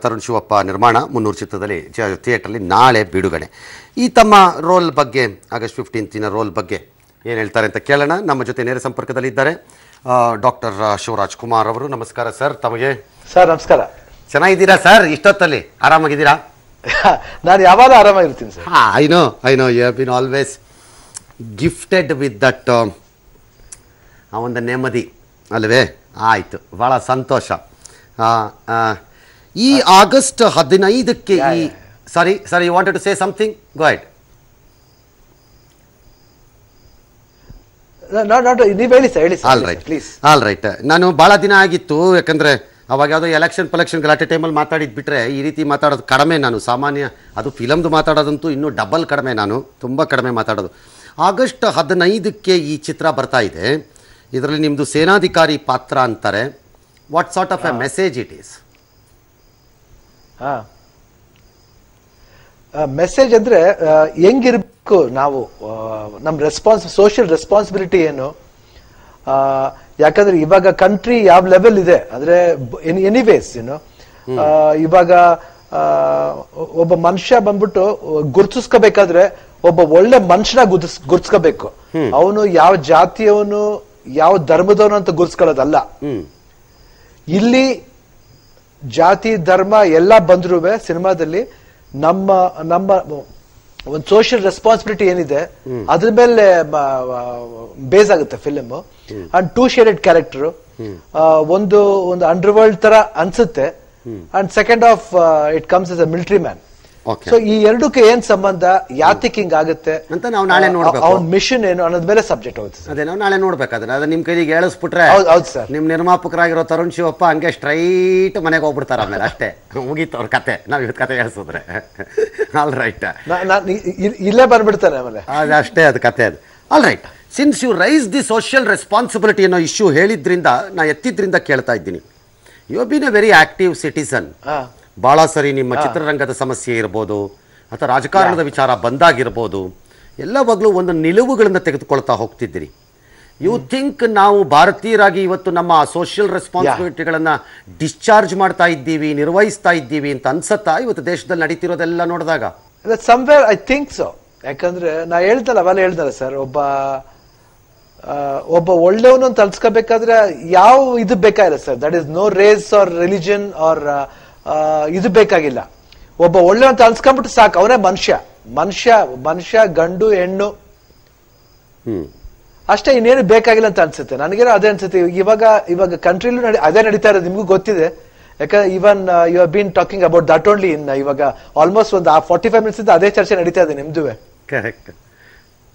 ತರುಣ್ ಶಿವಪ್ಪ ನಿರ್ಮಾಣ, 300 ಚಿತ್ರದಲ್ಲಿ ಥಿಯೇಟ್ರಲ್ಲಿ ನಾಳೆ ಬಿಡುಗಡೆ. ಈ ತಮ್ಮ ರೋಲ್ ಬಗ್ಗೆ, ಆಗಸ್ಟ್ 15 ರೋಲ್ ಬಗ್ಗೆ ಏನು ಹೇಳ್ತಾರೆ ಅಂತ ಕೇಳೋಣ. ನಮ್ಮ ಜೊತೆ ನೇರ ಸಂಪರ್ಕದಲ್ಲಿದ್ದಾರೆ ಡಾಕ್ಟರ್ ಶಿವರಾಜ್ ಕುಮಾರ್ ಅವರು. ನಮಸ್ಕಾರ ಸರ್. ತಮಗೆ ಸರ್ ನಮಸ್ಕಾರ. ಚೆನ್ನಾಗಿದ್ದೀರಾ ಸರ್? ಇಷ್ಟೊತ್ತಲ್ಲಿ ಆರಾಮಾಗಿದ್ದೀರಾ? ನಾನು ಯಾವಾಗ ಆರಾಮಾಗಿರ್ತೀನಿ sir. I know you have been always gifted with that ಆ ಒಂದು ನೆಮ್ಮದಿ ಅಲ್ವೇ? ಆಯಿತು, ಭಾಳ ಸಂತೋಷ. ಈ ಆಗಸ್ಟ್ 15ಕ್ಕೆ ಈ ಸಾರಿ you wanted to say something? Go ahead. All right. ನಾನು ಭಾಳ ದಿನ ಆಗಿತ್ತು, ಯಾಕಂದರೆ ಅವಾಗ ಯಾವುದೋ ಎಲೆಕ್ಷನ್ ಗಲಾಟೆ ಟೈಮಲ್ಲಿ ಮಾತಾಡಿದ್ದು ಬಿಟ್ಟರೆ ಈ ರೀತಿ ಮಾತಾಡೋದು ಕಡಿಮೆ ನಾನು. ಸಾಮಾನ್ಯ ಅದು ಫಿಲಮ್ದು ಮಾತಾಡೋದಂತೂ ಇನ್ನೂ ಡಬಲ್ ಕಡಿಮೆ, ನಾನು ತುಂಬ ಕಡಿಮೆ ಮಾತಾಡೋದು. ಆಗಸ್ಟ್ 15ಕ್ಕೆ ಈ ಚಿತ್ರ ಬರ್ತಾ ಇದೆ. ಇದರಲ್ಲಿ ನಿಮ್ಮದು ಸೇನಾಧಿಕಾರಿ ಪಾತ್ರ ಅಂತಾರೆ. What sort of A message it is? Message ಅಂದ್ರೆ ಹೆಂಗಿರ್ಬೇಕು ನಾವು, ನಮ್ಮ ಸೋಷಿಯಲ್ ರೆಸ್ಪಾನ್ಸಿಬಿಲಿಟಿ ಏನು. ಯಾಕಂದ್ರೆ ಇವಾಗ ಕಂಟ್ರಿ ಯಾವ ಲೆವೆಲ್ ಇದೆ ಅಂದ್ರೆ ಎನಿವೇಸ್ ಏನು, ಇವಾಗ ಒಬ್ಬ ಮನುಷ್ಯ ಬಂದ್ಬಿಟ್ಟು ಗುರ್ತಿಸ್ಕೋಬೇಕಾದ್ರೆ ಒಬ್ಬ ಒಳ್ಳೆ ಮನುಷ್ಯನ ಗುರ್ತಿಸ್ಕೋಬೇಕು. ಅವನು ಯಾವ ಜಾತಿಯವನು ಯಾವ ಧರ್ಮದವನು ಅಂತ ಗುರ್ತಿಸ್ಕೊಳ್ಳೋದಲ್ಲ. ಇಲ್ಲಿ ಜಾತಿ ಧರ್ಮ ಎಲ್ಲ ಬಂದ್ರೂ ಸಿನಿಮಾದಲ್ಲಿ ನಮ್ಮ ಒಂದು ಸೋಷಿಯಲ್ ರೆಸ್ಪಾನ್ಸಿಬಿಲಿಟಿ ಏನಿದೆ ಅದ್ರ ಮೇಲೆ ಬೇಸ್ ಆಗುತ್ತೆ ಫಿಲ್ಮ್. ಅಂಡ್ 2 ಶೇಡೆಡ್ ಕ್ಯಾರೆಕ್ಟರ್, ಒಂದು ಅಂಡರ್ ವರ್ಲ್ಡ್ ತರ ಅನ್ಸುತ್ತೆ, and second of it comes as a military man. So ಈ ಎರಡಕ್ಕೆ ಏನ್ ಸಂಬಂಧ, ಯಾತಿಕ್ ಹಿಂಗ್ ಆಗುತ್ತೆ ಅಂತ ನಾವು ನಾಳೆ ನೋಡ್ಬೇಕು. ಅವ್ನ ಮಿಷನ್ ಏನು ಅನ್ನೋದ್ ಮೇಲೆ ಸಬ್ಜೆಕ್ಟ್ ಹೋಗುತ್ತೆ. ಅದೇ ನಾವು ನಾಳೆ ನೋಡ್ಬೇಕಾದ್ರೆ ಅದು ನಿಮ್ ಕೈಗೆ ಹೇಳಿಸ್ಬಿಟ್ರೆ, ಹೌದು ಸರ್, ನಿಮ್ ನಿರ್ಮಾಪಕರಾಗಿರೋ ತರುಣ್ ಶಿವಪ್ಪ ಹಂಗೆ ಸ್ಟ್ರೈಟ್ ಮನೆಗೆ ಹೋಗ್ಬಿಡ್ತಾರೆ. ಆಮೇಲೆ ಅಷ್ಟೇ ಮುಗೀತು ಅವ್ರ ಕತೆ. ನಾವ್ ಇವತ್ತು ಕತೆ ಹೇಳಿಸಿದ್ರೆ ಆಲ್ ರೈಟ್, ಇಲ್ಲೇ ಬಂದ್ಬಿಡ್ತಾನೆ ಆಮೇಲೆ ಅಷ್ಟೇ ಅದು ಕತೆ. ಅದು all right. Since you raise the social responsibility ಅನ್ನೋ ಇಶ್ಯೂ ಹೇಳಿದ್ರಿಂದ ನಾ ಎತ್ತಿದ್ರಿಂದ ಕೇಳ್ತಾ ಇದ್ದೀನಿ. You have been a very active citizen. ಭಾಳ ಸರಿ ನಿಮ್ಮ ಚಿತ್ರರಂಗದ ಸಮಸ್ಯೆ ಇರ್ಬೋದು ಅಥವಾ ರಾಜಕಾರಣದ ವಿಚಾರ ಬಂದಾಗಿರ್ಬೋದು, ಎಲ್ಲವಾಗಲೂ ಒಂದು ನಿಲುವುಗಳನ್ನು ತೆಗೆದುಕೊಳ್ತಾ ಹೋಗ್ತಿದ್ದೀರಿ. ಯು ಥಿಂಕ್ ನಾವು ಭಾರತೀಯರಾಗಿ ಇವತ್ತು ನಮ್ಮ ಸೋಷಿಯಲ್ ರೆಸ್ಪಾನ್ಸಿಬಿಲಿಟಿಗಳನ್ನು ಡಿಸ್ಚಾರ್ಜ್ ಮಾಡ್ತಾ ಇದ್ದೀವಿ, ನಿರ್ವಹಿಸ್ತಾ ಇದ್ದೀವಿ ಅಂತ ಅನ್ಸತ್ತಾ ಇವತ್ತು ದೇಶದಲ್ಲಿ ನಡೀತಿರೋದೆಲ್ಲ ನೋಡಿದಾಗ? Somewhere I think so. ಯಾಕಂದ್ರೆ ನಾ ಹೇಳ್ದಲ್ಲ ಸರ್, ಒಬ್ಬ ಒಳ್ಳೆಯವನು ಅಂತ ಅನ್ಸ್ಕೋಬೇಕಾದ್ರೆ ಯಾವ ಇದು ಬೇಕಾಗಿಲ್ಲ sir. That is no race or religion or ಇದು ಬೇಕಾಗಿಲ್ಲ. ಒಬ್ಬ ಒಳ್ಳೆ ಅಂತ ಅನ್ಸ್ಕೊಂಡ್ಬಿಟ್ಟು ಸಾಕು, ಅವನೇ ಮನುಷ್ಯ ಗಂಡು ಹೆಣ್ಣು ಅಷ್ಟೇ, ಇನ್ನೇನು ಬೇಕಾಗಿಲ್ಲ ಅಂತ ಅನ್ಸುತ್ತೆ ನನಗೇನೋ. ಅದೇ ಅನ್ಸುತ್ತೆ ಇವಾಗ ಕಂಟ್ರಿಲೂ ಅದೇ ನಡೀತಾ ಇರೋದು, ನಿಮ್ಗೂ ಗೊತ್ತಿದೆ. ಯಾಕಂದ್ರೆ even you have been talking about that only in ಇವಾಗ ಆಲ್ಮೋಸ್ಟ್ ಒಂದು 45 ಮಿನಿಟ್ಸ್ ಅದೇ ಚರ್ಚೆ ನಡೀತಾ ಇದೆ ನಿಮ್ದುವೆ. Correct.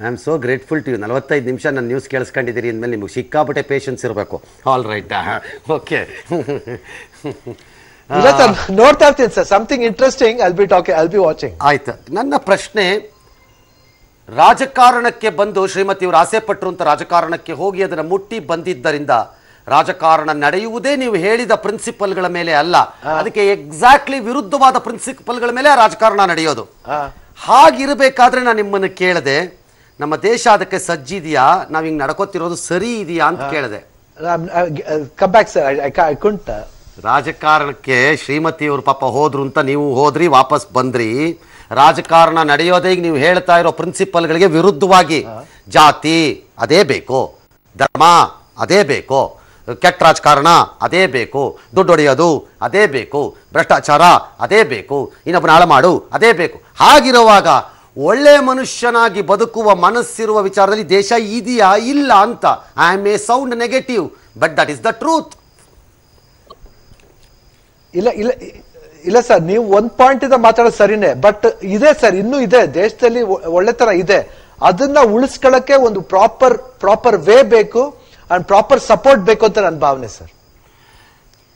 I am so grateful to you. 45 ನಿಮಿಷ ನನ್ನ ನ್ಯೂಸ್ ಕೇಳಿಸ್ಕೊಂಡಿದ್ದೀರಿ ಅಂದಮೇಲೆ ನಿಮಗೆ ಸಿಕ್ಕಾಪಟ್ಟೆ ಪೇಷನ್ಸ್ ಇರಬೇಕು. All right, okay. ನೋಡ್ತಾ ಇರ್ತೀನಿ sir, something interesting, I'll be watching. ಆಯ್ತು. ನನ್ನ ಪ್ರಶ್ನೆ, ರಾಜಕಾರಣಕ್ಕೆ ಬಂದು ಶ್ರೀಮತಿಯವರು ಆಸೆ ಪಟ್ಟರು ಅಂತ ರಾಜಕಾರಣಕ್ಕೆ ಹೋಗಿ ಅದನ್ನು ಮುಟ್ಟಿ ಬಂದಿದ್ದರಿಂದ ರಾಜಕಾರಣ ನಡೆಯುವುದೇ ನೀವು ಹೇಳಿದ ಪ್ರಿನ್ಸಿಪಲ್ಗಳ ಮೇಲೆ ಅಲ್ಲ, ಅದಕ್ಕೆ ಎಕ್ಸಾಕ್ಟ್ಲಿ ವಿರುದ್ಧವಾದ ಪ್ರಿನ್ಸಿಪಲ್ಗಳ ಮೇಲೆ ರಾಜಕಾರಣ ನಡೆಯೋದು. ಹಾಗಿರಬೇಕಾದ್ರೆ ನಾನು ನಿಮ್ಮನ್ನು ಕೇಳಿದೆ, ನಮ್ಮ ದೇಶ ಅದಕ್ಕೆ ಸಜ್ಜಿದೆಯಾ, ನಾವ್ ಹಿಂಗ್ ನಡ್ಕೋತಿರೋದು ಸರಿ ಇದೆಯಾ ಅಂತ ಕೇಳಿದೆ. ರಾಜಕಾರಣಕ್ಕೆ ಶ್ರೀಮತಿಯವರು ಪಾಪ ಹೋದ್ರು ಅಂತ ನೀವು ಹೋದ್ರಿ, ವಾಪಸ್ ಬಂದ್ರಿ. ರಾಜಕಾರಣ ನಡೆಯೋದೇ ಈಗ ನೀವು ಹೇಳ್ತಾ ಇರೋ ಪ್ರಿನ್ಸಿಪಲ್ಗಳಿಗೆ ವಿರುದ್ಧವಾಗಿ. ಜಾತಿ ಅದೇ ಬೇಕು, ಧರ್ಮ ಅದೇ ಬೇಕು, ಕೆಟ್ಟ ರಾಜಕಾರಣ ಅದೇ ಬೇಕು, ದುಡ್ಡು ಹೊಡೆಯೋದು ಅದೇ ಬೇಕು, ಭ್ರಷ್ಟಾಚಾರ ಅದೇ ಬೇಕು, ಇನ್ನೊಬ್ಬನ ಹಾಳು ಮಾಡು ಅದೇ ಬೇಕು. ಹಾಗಿರುವಾಗ ಒಳ್ಳೆ ಮನುಷ್ಯನಾಗಿ ಬದುಕುವ ಮನಸ್ಸಿರುವ ವಿಚಾರದಲ್ಲಿ ದೇಶ ಇದೆಯಾ ಇಲ್ಲ ಅಂತ. I may sound negative, but that is the truth. ಇಲ್ಲ ಇಲ್ಲ ಇಲ್ಲ ಸರ್, ನೀವು ಒಂದ್ ಪಾಯಿಂಟ್ ಇಂದ ಮಾತಾಡೋದು ಸರಿನೇ, ಬಟ್ ಇದೆ ಸರ್, ಇನ್ನೂ ಇದೆ ದೇಶದಲ್ಲಿ ಒಳ್ಳೆತನ ಇದೆ. ಅದನ್ನ ಉಳಿಸ್ಕೊಳ್ಳಕ್ಕೆ ಒಂದು ಪ್ರಾಪರ್ ವೇ ಬೇಕು ಅಂಡ್ ಪ್ರಾಪರ್ ಸಪೋರ್ಟ್ ಬೇಕು ಅಂತ ನನ್ನ ಭಾವನೆ sir.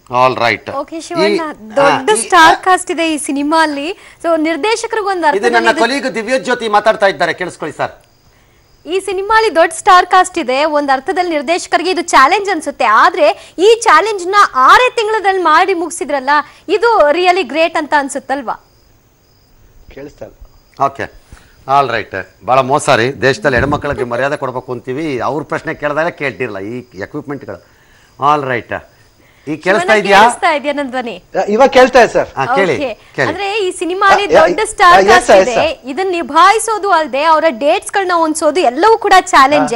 All right. Okay Shivanna, ದೊಡ್ಡ ಸ್ಟಾರ್ ಕಾಸ್ಟ್ ಇದೆ ಈ ಸಿನಿಮಾ ಅಲ್ಲಿ. ಸೊ ನಿರ್ದೇಶಕರಿಗೊಂದು ಅರ್ಥ, ಇದು ನನ್ನ ಕೊಲೀಗ್ ದಿವ್ಯಜ್ಯೋತಿ ಮಾತಾಡ್ತಾ ಇದ್ದಾರೆ, ಕೇಳಿಸ್ಕೊಳ್ಳಿ ಸರ್. ಈ ಸಿನಿಮಾಲಿ ದೊಡ್ಡ ಸ್ಟಾರ್ ಕಾಸ್ಟ್ ಇದೆ, ಒಂದ್ ಅರ್ಥದಲ್ಲಿ ನಿರ್ದೇಶಕರಿಗೆ ಇದು ಚಾಲೆಂಜ್ ಅನ್ಸುತ್ತೆ. ಆದ್ರೆ ಈ ಚಾಲೆಂಜ್ ನ 6 ತಿಂಗಳಲ್ಲಿ ಮಾಡಿ ಮುಗಿಸಿದ್ರಲ್ಲ, ಇದು ರಿಯಲಿ ಗ್ರೇಟ್ ಅಂತ ಅನ್ಸುತ್ತಲ್ವಾ? ಕೇಳಿಸ್ತಾ ಇಲ್ಲ. Okay, all right. ಭಾಳ ಮೋಸ ರೀ, ದೇಶದಲ್ಲಿ ಹೆಣ್ಮಕ್ಳಿಗೆ ಮರ್ಯಾದೆ ಕೊಡಬೇಕು ಅಂತೀವಿ, ಅವ್ರ ಪ್ರಶ್ನೆ ಕೇಳಿದಾಗ ಕೇಳ್ತಿರಲ್ಲ ಈ ಎಕ್ವಿಪ್ಮೆಂಟ್ಗಳು. ಆಲ್ ರೈಟ್, ಈಗ ಕೇಳಿಸ್ತಾ ಇದೆಯಾ? ನನ್ನ ಧ್ವನಿ ಇವಾಗ ಕೇಳ್ತಾ ಇದೆ ಸರ್. ಅಂದ್ರೆ ಈ ಸಿನಿಮಾಲಿ ದೊಡ್ಡ ಸ್ಟಾರ್ ಕಾಸ್ಟ್ ಇದೆ, ಇದನ್ನ ನಿಭಾಯಿಸೋದು ಅಲ್ಲದೆ ಅವರ ಡೇಟ್ಸ್ ಗಳನ್ನ ಹೊಂದಿಸೋದು ಎಲ್ಲವೂ ಕೂಡ ಚಾಲೆಂಜ್.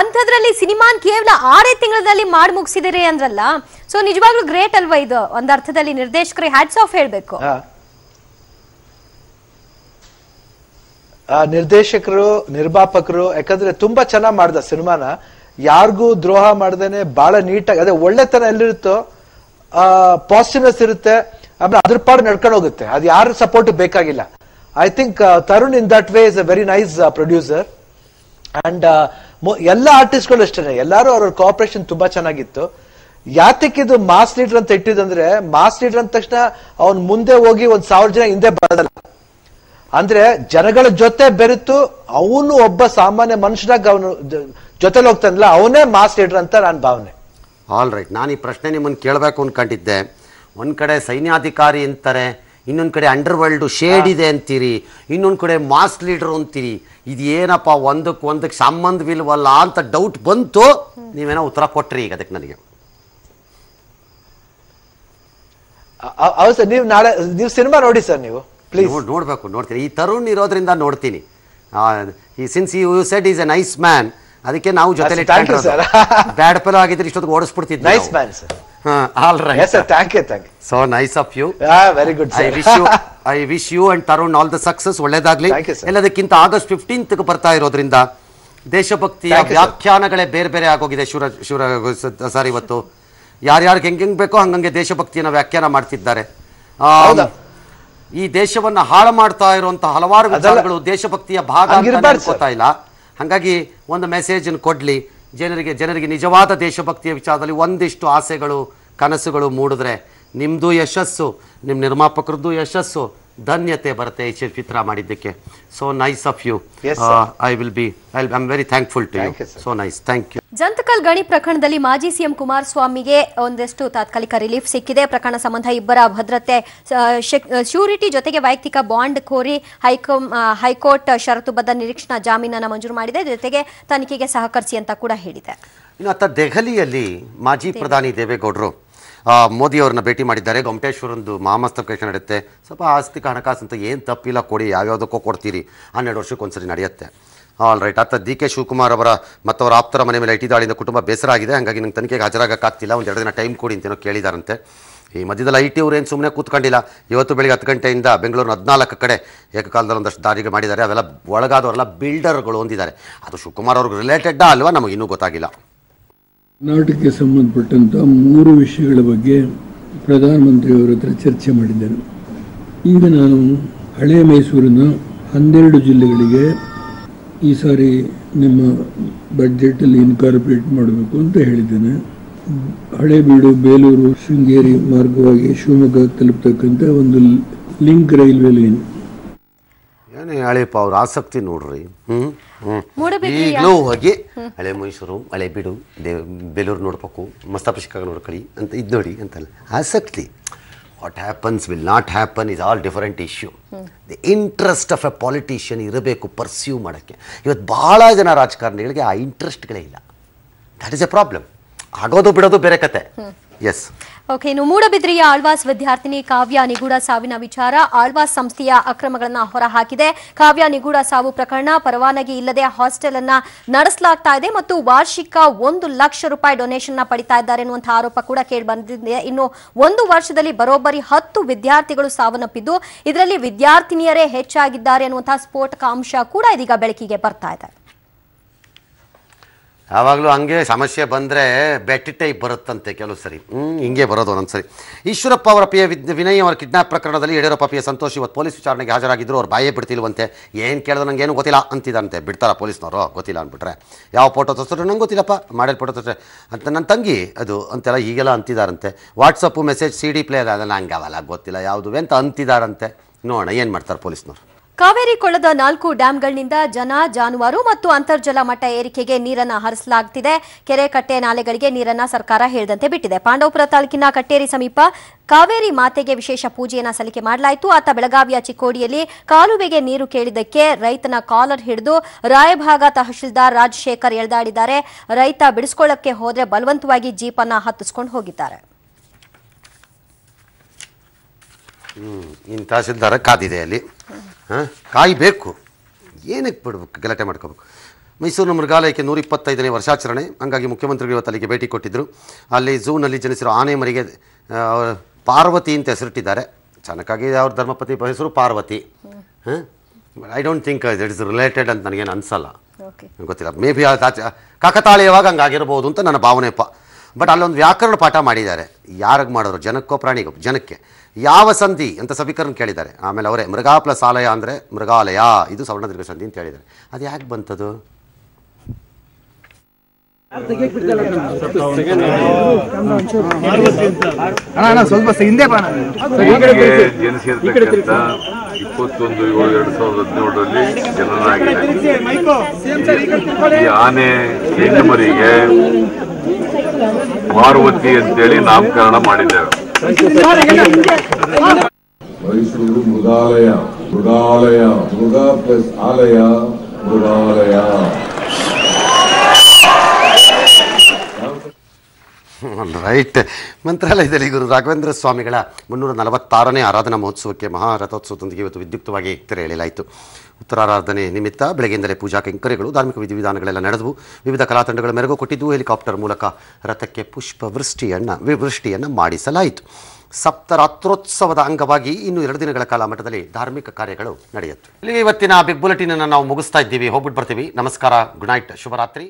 ಅಂಥದ್ರಲ್ಲಿ ಸಿನಿಮಾನ್ ಕೇವಲ 6 ತಿಂಗಳಲ್ಲಿ ಮಾಡಿ ಮುಗಿಸಿದಿರಿ ಅಂದ್ರಲ್ಲ, ಸೊ ನಿಜವಾಗ್ಲೂ ಗ್ರೇಟ್ ಅಲ್ವಾ ಇದು? ಒಂದ್ ಅರ್ಥದಲ್ಲಿ ನಿರ್ದೇಶಕರಿಗೆ ಹ್ಯಾಟ್ಸ್ ಆಫ್ ಹೇಳ್ಬೇಕು. ನಿರ್ದೇಶಕರು, ನಿರ್ಮಾಪಕರು, ಯಾಕಂದ್ರೆ ತುಂಬಾ ಚೆನ್ನಾಗಿ ಮಾಡ್ದ ಸಿನಿಮಾನ, ಯಾರಿಗೂ ದ್ರೋಹ ಮಾಡ್ದೇನೆ ಬಹಳ ನೀಟಾಗಿ, ಅದೇ ಒಳ್ಳೆತನ ಎಲ್ಲಿರುತ್ತೋ ಪಾಸಿಟಿವ್ನೆಸ್ ಇರುತ್ತೆ, ಆಮೇಲೆ ಅದ್ರ ಪಾಡು ನಡ್ಕೊಂಡು ಹೋಗುತ್ತೆ. ಅದು ಯಾರ ಸಪೋರ್ಟ್ ಬೇಕಾಗಿಲ್ಲ. I think Tarun in that way is a very nice producer. And ಎಲ್ಲ ಆರ್ಟಿಸ್ಟ್ಗಳು ಅಷ್ಟೇ, ಎಲ್ಲರೂ ಅವ್ರ ಕೋಆಪರೇಷನ್ ತುಂಬಾ ಚೆನ್ನಾಗಿತ್ತು. ಯಾತಕ್ಕೆ ಇದು ಮಾಸ್ ಲೀಡರ್ ಅಂತ ಇಟ್ಟಿದಂದ್ರೆ, ಮಾಸ್ ಲೀಡರ್ ಅಂದ ತಕ್ಷಣ ಅವ್ನ್ ಮುಂದೆ ಹೋಗಿ 1,000 ಜನ ಹಿಂದೆ ಬರೋದಲ್ಲ. ಅಂದ್ರೆ ಜನಗಳ ಜೊತೆ ಬೆರೆತು ಅವನು ಒಬ್ಬ ಸಾಮಾನ್ಯ ಮನುಷ್ಯನಾಗ ಅವನು ಜೊತೆಲಿ ಹೋಗ್ತಾನಲ್ಲ, ಅವನೇ ಮಾಸ್ ಲೀಡರ್ ಅಂತ ನನ್ನ ಭಾವನೆ. All right. ನಾನು ಈ ಪ್ರಶ್ನೆ ನಿಮ್ಮನ್ನು ಕೇಳಬೇಕು ಅನ್ಕೊಂಡಿದ್ದೆ. ಒಂದ್ ಕಡೆ ಸೈನ್ಯಾಧಿಕಾರಿ ಅಂತಾರೆ, ಇನ್ನೊಂದು ಕಡೆ ಅಂಡರ್ ವರ್ಲ್ಡ್ ಶೇಡ್ ಇದೆ ಅಂತೀರಿ, ಇನ್ನೊಂದು ಕಡೆ ಮಾಸ್ ಲೀಡರ್ ಅಂತೀರಿ. ಇದು ಏನಪ್ಪ ಒಂದಕ್ಕೆ ಸಂಬಂಧವಿಲ್ವಲ್ಲ ಅಂತ ಡೌಟ್ ಬಂತು. ನೀವೇನೋ ಉತ್ತರ ಕೊಟ್ರಿ ಈಗ ಅದಕ್ಕೆ ನನಗೆ. ಹೌದು ಸರ್, ನೀವು ಸಿನಿಮಾ ನೋಡಿ ಸರ್, ನೀವು ಪ್ಲೀಸ್ ನೋಡ್ತೀನಿ. ಈ ತರುಣ್ ಇರೋದ್ರಿಂದ ನೋಡ್ತೀನಿ. Since you said is a nice man, ಅದಕ್ಕೆ ನಾವು ಜೊತೆಲಿ ಬ್ಯಾಡ್ ಫೆಲೋ ಆಗಿದ್ರೆ ಇಷ್ಟೊತ್ತಿಗೆ ಓಡಿಸ್ಬಿಡ್ತಿದ್ದೆ. Nice man sir. All right sir, thank you. So nice of you. Very good. I wish you and Tarun all the success. ಒಳ್ಳೇದಾಗ್ಲಿ. ಎಲ್ಲದಕ್ಕಿಂತ August 15th ಬರ್ತಾ ಇರೋದ್ರಿಂದ ದೇಶಭಕ್ತಿಯ ವ್ಯಾಖ್ಯಾನಗಳೇ ಬೇರೆ ಬೇರೆ ಆಗೋಗಿದೆ. ಸರ್ ಇವತ್ತು ಯಾರ್ಯಾರಿಗೆ ಹೆಂಗ್ ಬೇಕೋ ಹಂಗಂಗೆ ದೇಶಭಕ್ತಿಯನ್ನ ವ್ಯಾಖ್ಯಾನ ಮಾಡ್ತಿದ್ದಾರೆ. ಈ ದೇಶವನ್ನ ಹಾಳು ಮಾಡ್ತಾ ಇರುವಂತಹ ಹಲವಾರು ವಿಚಾರಗಳು ದೇಶಭಕ್ತಿಯ ಭಾಗ ಅಂತ ಇಲ್ಲ. ಹಾಗಾಗಿ ಒಂದು ಮೆಸೇಜ್ ಕೊಡ್ಲಿ ಜನರಿಗೆ ನಿಜವಾದ ದೇಶಭಕ್ತಿಯ ವಿಚಾರದಲ್ಲಿ ಒಂದಿಷ್ಟು ಆಸೆಗಳು, ಕನಸುಗಳು ಮೂಡಿದ್ರೆ ನಿಮ್ದು ಯಶಸ್ಸು, ನಿಮ್ಮ ನಿರ್ಮಾಪಕರದ್ದು ಯಶಸ್ಸು, ಧನ್ಯತೆ ಬರುತ್ತೆ ಈ ಚಿತ್ರ ಮಾಡಿದ್ದಕ್ಕೆ. So nice of you. I am very thankful to you. So nice, thank you. Janthakal ಗಣಿ ಪ್ರಕರಣದಲ್ಲಿ ಮಾಜಿ ಸಿಎಂ ಕುಮಾರಸ್ವಾಮಿಗೆ ಒಂದಷ್ಟು ತಾತ್ಕಾಲಿಕ ರಿಲೀಫ್ ಸಿಕ್ಕಿದೆ. ಪ್ರಕರಣ ಸಂಬಂಧ ಇಬ್ಬರ ಭದ್ರತೆ, ಶ್ಯೂರಿಟಿ ಜೊತೆಗೆ ವೈಯಕ್ತಿಕ ಬಾಂಡ್ ಕೋರಿ ಹೈಕೋರ್ಟ್ ಷರತ್ತುಬದ್ಧ ನಿರೀಕ್ಷಣಾ ಜಾಮೀನನ್ನು ಮಂಜೂರು ಮಾಡಿದೆ. ಜೊತೆಗೆ ತನಿಖೆಗೆ ಸಹಕರಿಸಿ ಅಂತ ಕೂಡ ಹೇಳಿದೆ. ಇನ್ನು ಅತ್ತ ದೆಹಲಿಯಲ್ಲಿ ಮಾಜಿ ಪ್ರಧಾನಿ ದೇವೇಗೌಡರು ಮೋದಿ ಅವ್ರನ್ನ ಭೇಟಿ ಮಾಡಿದ್ದಾರೆ. ಗೊಮ್ಮಟೇಶ್ವರಂದು ಮಹಾಮಸ್ತಕಾಭಿಷೇಕ ನಡೆಯುತ್ತೆ. ಸ್ವಲ್ಪ ಆಸ್ತಿಕ ಹಣಕಾಸು ಅಂತ ಏನು ತಪ್ಪಿಲ್ಲ, ಕೊಡಿ, ಯಾವ್ಯಾವುದಕ್ಕೋ ಕೊಡ್ತೀರಿ, 12 ವರ್ಷಕ್ಕೊಂದ್ಸರಿ ನಡೆಯುತ್ತೆ. All right. ಅತ್ತ ಡಿ ಕೆ ಶಿವಕುಮಾರ್ ಅವರ ಮತ್ತು ಅವರ ಆಪ್ತರ ಮನೆ ಮೇಲೆ ಐಟಿ ದಾಳಿಯಿಂದ ಕುಟುಂಬ ಬೇಸರ ಆಗಿದೆ. ಹಾಗಾಗಿ ನಂಗೆ ತನಿಖೆಗೆ ಹಾಜರಾಗಕ್ಕಾಗ್ತಿಲ್ಲ, 1-2 ದಿನ ಟೈಮ್ ಕೊಡಿ ಅಂತೇನೋ ಕೇಳಿದಾರಂತೆ. ಈ ಮಧ್ಯದಲ್ಲಿ ಐಟಿ ಅವ್ರು ಏನು ಸುಮ್ಮನೆ ಕೂತ್ಕೊಂಡಿಲ್ಲ. ಇವತ್ತು ಬೆಳಿಗ್ಗೆ 10 ಗಂಟೆಯಿಂದ ಬೆಂಗಳೂರಿನ 14 ಕಡೆ ಏಕಕಾಲದಲ್ಲಿ ಒಂದಷ್ಟು ದಾರಿಗೆ ಮಾಡಿದ್ದಾರೆ. ಅವೆಲ್ಲ ಒಳಗಾದವರೆಲ್ಲ ಬಿಲ್ಡರ್ಗಳು ಹೊಂದಿದ್ದಾರೆ. ಅದು ಶಿವಕುಮಾರ್ ಅವ್ರಿಗೆ ರಿಲೇಟೆಡ್ಡಾ ಅಲ್ವಾ ನಮಗೆ ಇನ್ನೂ ಗೊತ್ತಾಗಿಲ್ಲ. ಕರ್ನಾಟಕಕ್ಕೆ ಸಂಬಂಧಪಟ್ಟಂಥ 3 ವಿಷಯಗಳ ಬಗ್ಗೆ ಪ್ರಧಾನಮಂತ್ರಿಯವರ ಹತ್ರ ಚರ್ಚೆ ಮಾಡಿದ್ದೇನೆ. ಈಗ ನಾನು ಹಳೆಯ ಮೈಸೂರಿನ 12 ಜಿಲ್ಲೆಗಳಿಗೆ ಈ ಸಾರಿ ನಿಮ್ಮ ಬಡ್ಜೆಟಲ್ಲಿ ಇನ್ಕಾರ್ಪೊರೇಟ್ ಮಾಡಬೇಕು ಅಂತ ಹೇಳಿದ್ದೇನೆ. ಹಳೇಬೀಡು ಬೇಲೂರು ಶೃಂಗೇರಿ ಮಾರ್ಗವಾಗಿ ಶಿವಮೊಗ್ಗ ತಲುಪತಕ್ಕಂಥ ಒಂದು ಲಿಂಕ್ ರೈಲ್ವೆ ಲೈನ್. ಏನೇ ಹೇಳಿಪ್ಪ ಅವ್ರ ಆಸಕ್ತಿ ನೋಡ್ರಿ. ಈಗಲೂ ಹೋಗಿ ಹಳೆ ಮೈಸೂರು ಹಳೇಬೀಡು ಬೇಲೂರು ನೋಡ್ಬೇಕು, ಮಸ್ತಪಶಿಕಾಗ ನೋಡ್ಕೊಳ್ಳಿ ಅಂತ ಇದು ನೋಡಿ ಅಂತಲ್ಲ ಆಸಕ್ತಿ. What happens will not happen is all different issue. The interest of a politician ಇರಬೇಕು ಪರ್ಸ್ಯೂ ಮಾಡೋಕ್ಕೆ. ಇವತ್ತು ಭಾಳ ಜನ ರಾಜಕಾರಣಿಗಳಿಗೆ ಆ ಇಂಟ್ರೆಸ್ಟ್ಗಳೇ ಇಲ್ಲ. That is a problem. ಆಗೋದು ಬಿಡೋದು ಬೇರೆ ಕತೆ. Yes, okay. ಇನ್ನು ಮೂಡಬಿದ್ರಿಯ ಆಳ್ವಾಸ್ ವಿದ್ಯಾರ್ಥಿನಿ ಕಾವ್ಯ ನಿಗೂಢ ಸಾವಿನ ವಿಚಾರ ಆಳ್ವಾಸ್ ಸಂಸ್ಥೆಯ ಅಕ್ರಮಗಳನ್ನು ಹೊರಹಾಕಿದೆ. ಕಾವ್ಯ ನಿಗೂಢ ಸಾವು ಪ್ರಕರಣ ಪರವಾನಗಿ ಇಲ್ಲದೆ ಹಾಸ್ಟೆಲ್ ಅನ್ನ ನಡೆಸಲಾಗ್ತಾ ಇದೆ ಮತ್ತು ವಾರ್ಷಿಕ 1 ಲಕ್ಷ ರೂಪಾಯಿ ಡೊನೇಷನ್ ಪಡಿತಾ ಇದ್ದಾರೆ ಎನ್ನುವಂತಹ ಆರೋಪ ಕೂಡ ಕೇಳಿ ಬಂದಿದೆ. ಇನ್ನು 1 ವರ್ಷದಲ್ಲಿ ಬರೋಬ್ಬರಿ 10 ವಿದ್ಯಾರ್ಥಿಗಳು ಸಾವನ್ನಪ್ಪಿದ್ದು ಇದರಲ್ಲಿ ವಿದ್ಯಾರ್ಥಿನಿಯರೇ ಹೆಚ್ಚಾಗಿದ್ದಾರೆ ಎನ್ನುವಂತಹ ಸ್ಫೋಟಕ ಅಂಶ ಕೂಡ ಇದೀಗ ಬೆಳಕಿಗೆ ಬರ್ತಾ ಇದೆ. ಯಾವಾಗಲೂ ಹಂಗೆ ಸಮಸ್ಯೆ ಬಂದರೆ ಬೆಟ್ಟಿ ಟೈಪ್ ಬರುತ್ತಂತೆ ಕೆಲವು ಸರಿ. ಹಿಂಗೆ ಬರೋದು ಒಂದೊಂದು ಸರಿ. ಈಶ್ವರಪ್ಪ ಅವರ ಪಿಯ ವಿನಯ್ ಅವರ ಕಿಡ್ನಾಪ್ ಪ್ರಕರಣದಲ್ಲಿ ಯಡಿಯೂರಪ್ಪ ಪಿಯ ಸಂತೋಷ್ ಇವತ್ತು ಪೊಲೀಸ್ ವಿಚಾರಣೆಗೆ ಹಾಜರಾಗಿದ್ದರು. ಅವ್ರು ಬಾಯೇ ಬಿಡ್ತಿಲ್ವಂತೆ. ಏನು ಕೇಳಿದ್ರು ನಂಗೆ ಏನು ಗೊತ್ತಿಲ್ಲ ಅಂತಿದಂತೆ. ಬಿಡ್ತಾರ ಪೊಲೀಸ್ನವರು? ಗೊತ್ತಿಲ್ಲ ಅಂದ್ಬಿಟ್ರೆ ಯಾವ ಫೋಟೋ ತೋರಿಸಿದ್ರು ನಂಗೆ ಗೊತ್ತಿಲ್ಲಪ್ಪ, ಮಾಡಿದ ಫೋಟೋ ತೋರಿಸ್ರೆ ಅಂತ ನನ್ನ ತಂಗಿ ಅದು ಅಂತೆಲ್ಲ ಹೀಗೆಲ್ಲ ಅಂತಿದ್ದಾರಂತೆ. ವಾಟ್ಸಪ್ಪು ಮೆಸೇಜ್ CD ಪ್ಲೇ ಅದೆಲ್ಲ ನಂಗೆ ಅವೆಲ್ಲ ಗೊತ್ತಿಲ್ಲ ಯಾವುದು ಅಂತ ಅಂತಿದ್ದಾರಂತೆ. ನೋಡೋಣ ಏನು ಮಾಡ್ತಾರೆ ಪೊಲೀಸ್ನವರು. ಕಾವೇರಿ ಕೊಳ್ಳದ 4 ಡ್ಯಾಂಗಳಿಂದ ಜನ ಜಾನುವಾರು ಮತ್ತು ಅಂತರ್ಜಲ ಮಟ್ಟ ಏರಿಕೆಗೆ ನೀರನ್ನು ಹರಿಸಲಾಗುತ್ತಿದೆ. ಕೆರೆ ಕಟ್ಟೆ ನಾಲೆಗಳಿಗೆ ನೀರನ್ನು ಸರ್ಕಾರ ಹೇಳಿದಂತೆ ಬಿಟ್ಟಿದೆ. ಪಾಂಡವಪುರ ತಾಲೂಕಿನ ಕಟ್ಟೇರಿ ಸಮೀಪ ಕಾವೇರಿ ಮಾತೆಗೆ ವಿಶೇಷ ಪೂಜೆಯನ್ನು ಸಲ್ಲಿಕೆ ಮಾಡಲಾಯಿತು. ಆತ ಬೆಳಗಾವಿಯ ಚಿಕ್ಕೋಡಿಯಲ್ಲಿ ಕಾಲುವೆಗೆ ನೀರು ಕೇಳಿದ್ದಕ್ಕೆ ರೈತನ ಕಾಲರ್ ಹಿಡಿದು ರಾಯಭಾಗ ತಹಶೀಲ್ದಾರ್ ರಾಜಶೇಖರ್ ಎಳೆದಾಡಿದ್ದಾರೆ. ರೈತ ಬಿಡಿಸ್ಕೊಳ್ಳಕ್ಕೆ ಹೋದ್ರೆ ಬಲವಂತವಾಗಿ ಜೀಪನ್ನು ಹತ್ತಿಸ್ಕೊಂಡು ಹೋಗಿದ್ದಾರೆ. ಇನ್ನು ತಹಶೀಲ್ದಾರ ಕಾದಿದೆ ಅಲ್ಲಿ. ಕಾಯಬೇಕು, ಏನಕ್ಕೆ ಬಿಡ್ಬೇಕು, ಗಲಾಟೆ ಮಾಡ್ಕೋಬೇಕು. ಮೈಸೂರಿನ ಮೃಗಾಲಯಕ್ಕೆ 125ನೇ ವರ್ಷಾಚರಣೆ. ಹಂಗಾಗಿ ಮುಖ್ಯಮಂತ್ರಿಗಳು ಇವತ್ತು ಅಲ್ಲಿಗೆ ಭೇಟಿ ಕೊಟ್ಟಿದ್ದರು. ಅಲ್ಲಿ ಝೂನಲ್ಲಿ ಜನಿಸಿರೋ ಆನೆ ಮರಿಗೆ ಪಾರ್ವತಿ ಅಂತ ಹೆಸರಿಟ್ಟಿದ್ದಾರೆ. ಚೆನ್ನಾಗಿ ಅವ್ರ ಧರ್ಮಪತಿ ಹೆಸರು Parvati. I don't think it is related ಅಂತ ನನಗೇನು ಅನಿಸಲ್ಲ, ಗೊತ್ತಿಲ್ಲ. ಮೇ ಬಿ ಕಾಕತಾಳೀಯವಾಗ ಹಂಗಾಗಿರ್ಬೋದು ಅಂತ ನನ್ನ ಭಾವನೆಪ್ಪ. ಬಟ್ ಅಲ್ಲೊಂದು ವ್ಯಾಕರಣ ಪಾಠ ಮಾಡಿದ್ದಾರೆ. ಯಾರಿಗೆ ಮಾಡಿದ್ರು? ಜನಕ್ಕೋ ಪ್ರಾಣಿಗೋ? ಜನಕ್ಕೆ. ಯಾವ ಸಂಧಿ ಅಂತ ಸಭಿಕರನ್ನು ಕೇಳಿದ್ದಾರೆ. ಆಮೇಲೆ ಅವರೇ ಮೃಗಾ ಪ್ಲಸ್ ಆಲಯ ಅಂದರೆ ಮೃಗಾಲಯ, ಇದು ಸವರ್ಣದೀರ್ಘ ಸಂಧಿ ಅಂತ ಹೇಳಿದ್ದಾರೆ. ಅದು ಯಾಕೆ ಬಂತದು? ಜನಿಸಿರ್ತಕ್ಕಂಥ 21/7/2017ರಲ್ಲಿ ಜನನಾಗಿದೆ. ಈ ಆನೆ ಹೆಣ್ಣು ಮರಿಗೆ ಪಾರ್ವತಿ ಅಂತೇಳಿ ನಾಮಕರಣ ಮಾಡಿದ್ದೇವೆ. ಮೈಸೂರು ಮೃಗಾಲಯ, ಮೃಗಾಲಯ, ಮೃಗ ಪ್ಲಸ್ ಆಲಯ, ಮೃಗಾಲಯ. ರೈಟ್. ಮಂತ್ರಾಲಯದಲ್ಲಿ ಗುರು ರಾಘವೇಂದ್ರ ಸ್ವಾಮಿಗಳ 346ನೇ ಆರಾಧನಾ ಮಹೋತ್ಸವಕ್ಕೆ ಮಹಾರಥೋತ್ಸವದೊಂದಿಗೆ ಇವತ್ತು ವಿದ್ಯುಕ್ತವಾಗಿ ತೆರೆ ಎಳೆಯಲಾಯಿತು. ಉತ್ತರಾರಾಧನೆ ನಿಮಿತ್ತ ಬೆಳಗ್ಗೆಯಿಂದಲೇ ಪೂಜಾ ಕೈಂಕರ್ಯಗಳು, ಧಾರ್ಮಿಕ ವಿಧಿವಿಧಾನಗಳೆಲ್ಲ ನಡೆದವು. ವಿವಿಧ ಕಲಾತಂಡಗಳ ಮೆರುಗು ಕೊಟ್ಟಿದ್ದು. ಹೆಲಿಕಾಪ್ಟರ್ ಮೂಲಕ ರಥಕ್ಕೆ ವೃಷ್ಟಿಯನ್ನು ಮಾಡಿಸಲಾಯಿತು. ಸಪ್ತರಾತ್ರೋತ್ಸವದ ಅಂಗವಾಗಿ ಇನ್ನು 2 ದಿನಗಳ ಕಾಲ ಮಠದಲ್ಲಿ ಧಾರ್ಮಿಕ ಕಾರ್ಯಗಳು ನಡೆಯುತ್ತವೆ. ಇಲ್ಲಿಗೆ ಇವತ್ತಿನ ಬಿಗ್ ಬುಲೆಟಿನ್ ಅನ್ನು ನಾವು ಮುಗಿಸ್ತಾ ಇದ್ದೀವಿ. ಹೋಗ್ಬಿಟ್ಟು ಬರ್ತೀವಿ. ನಮಸ್ಕಾರ, ಗುಡ್ ನೈಟ್, ಶುಭರಾತ್ರಿ.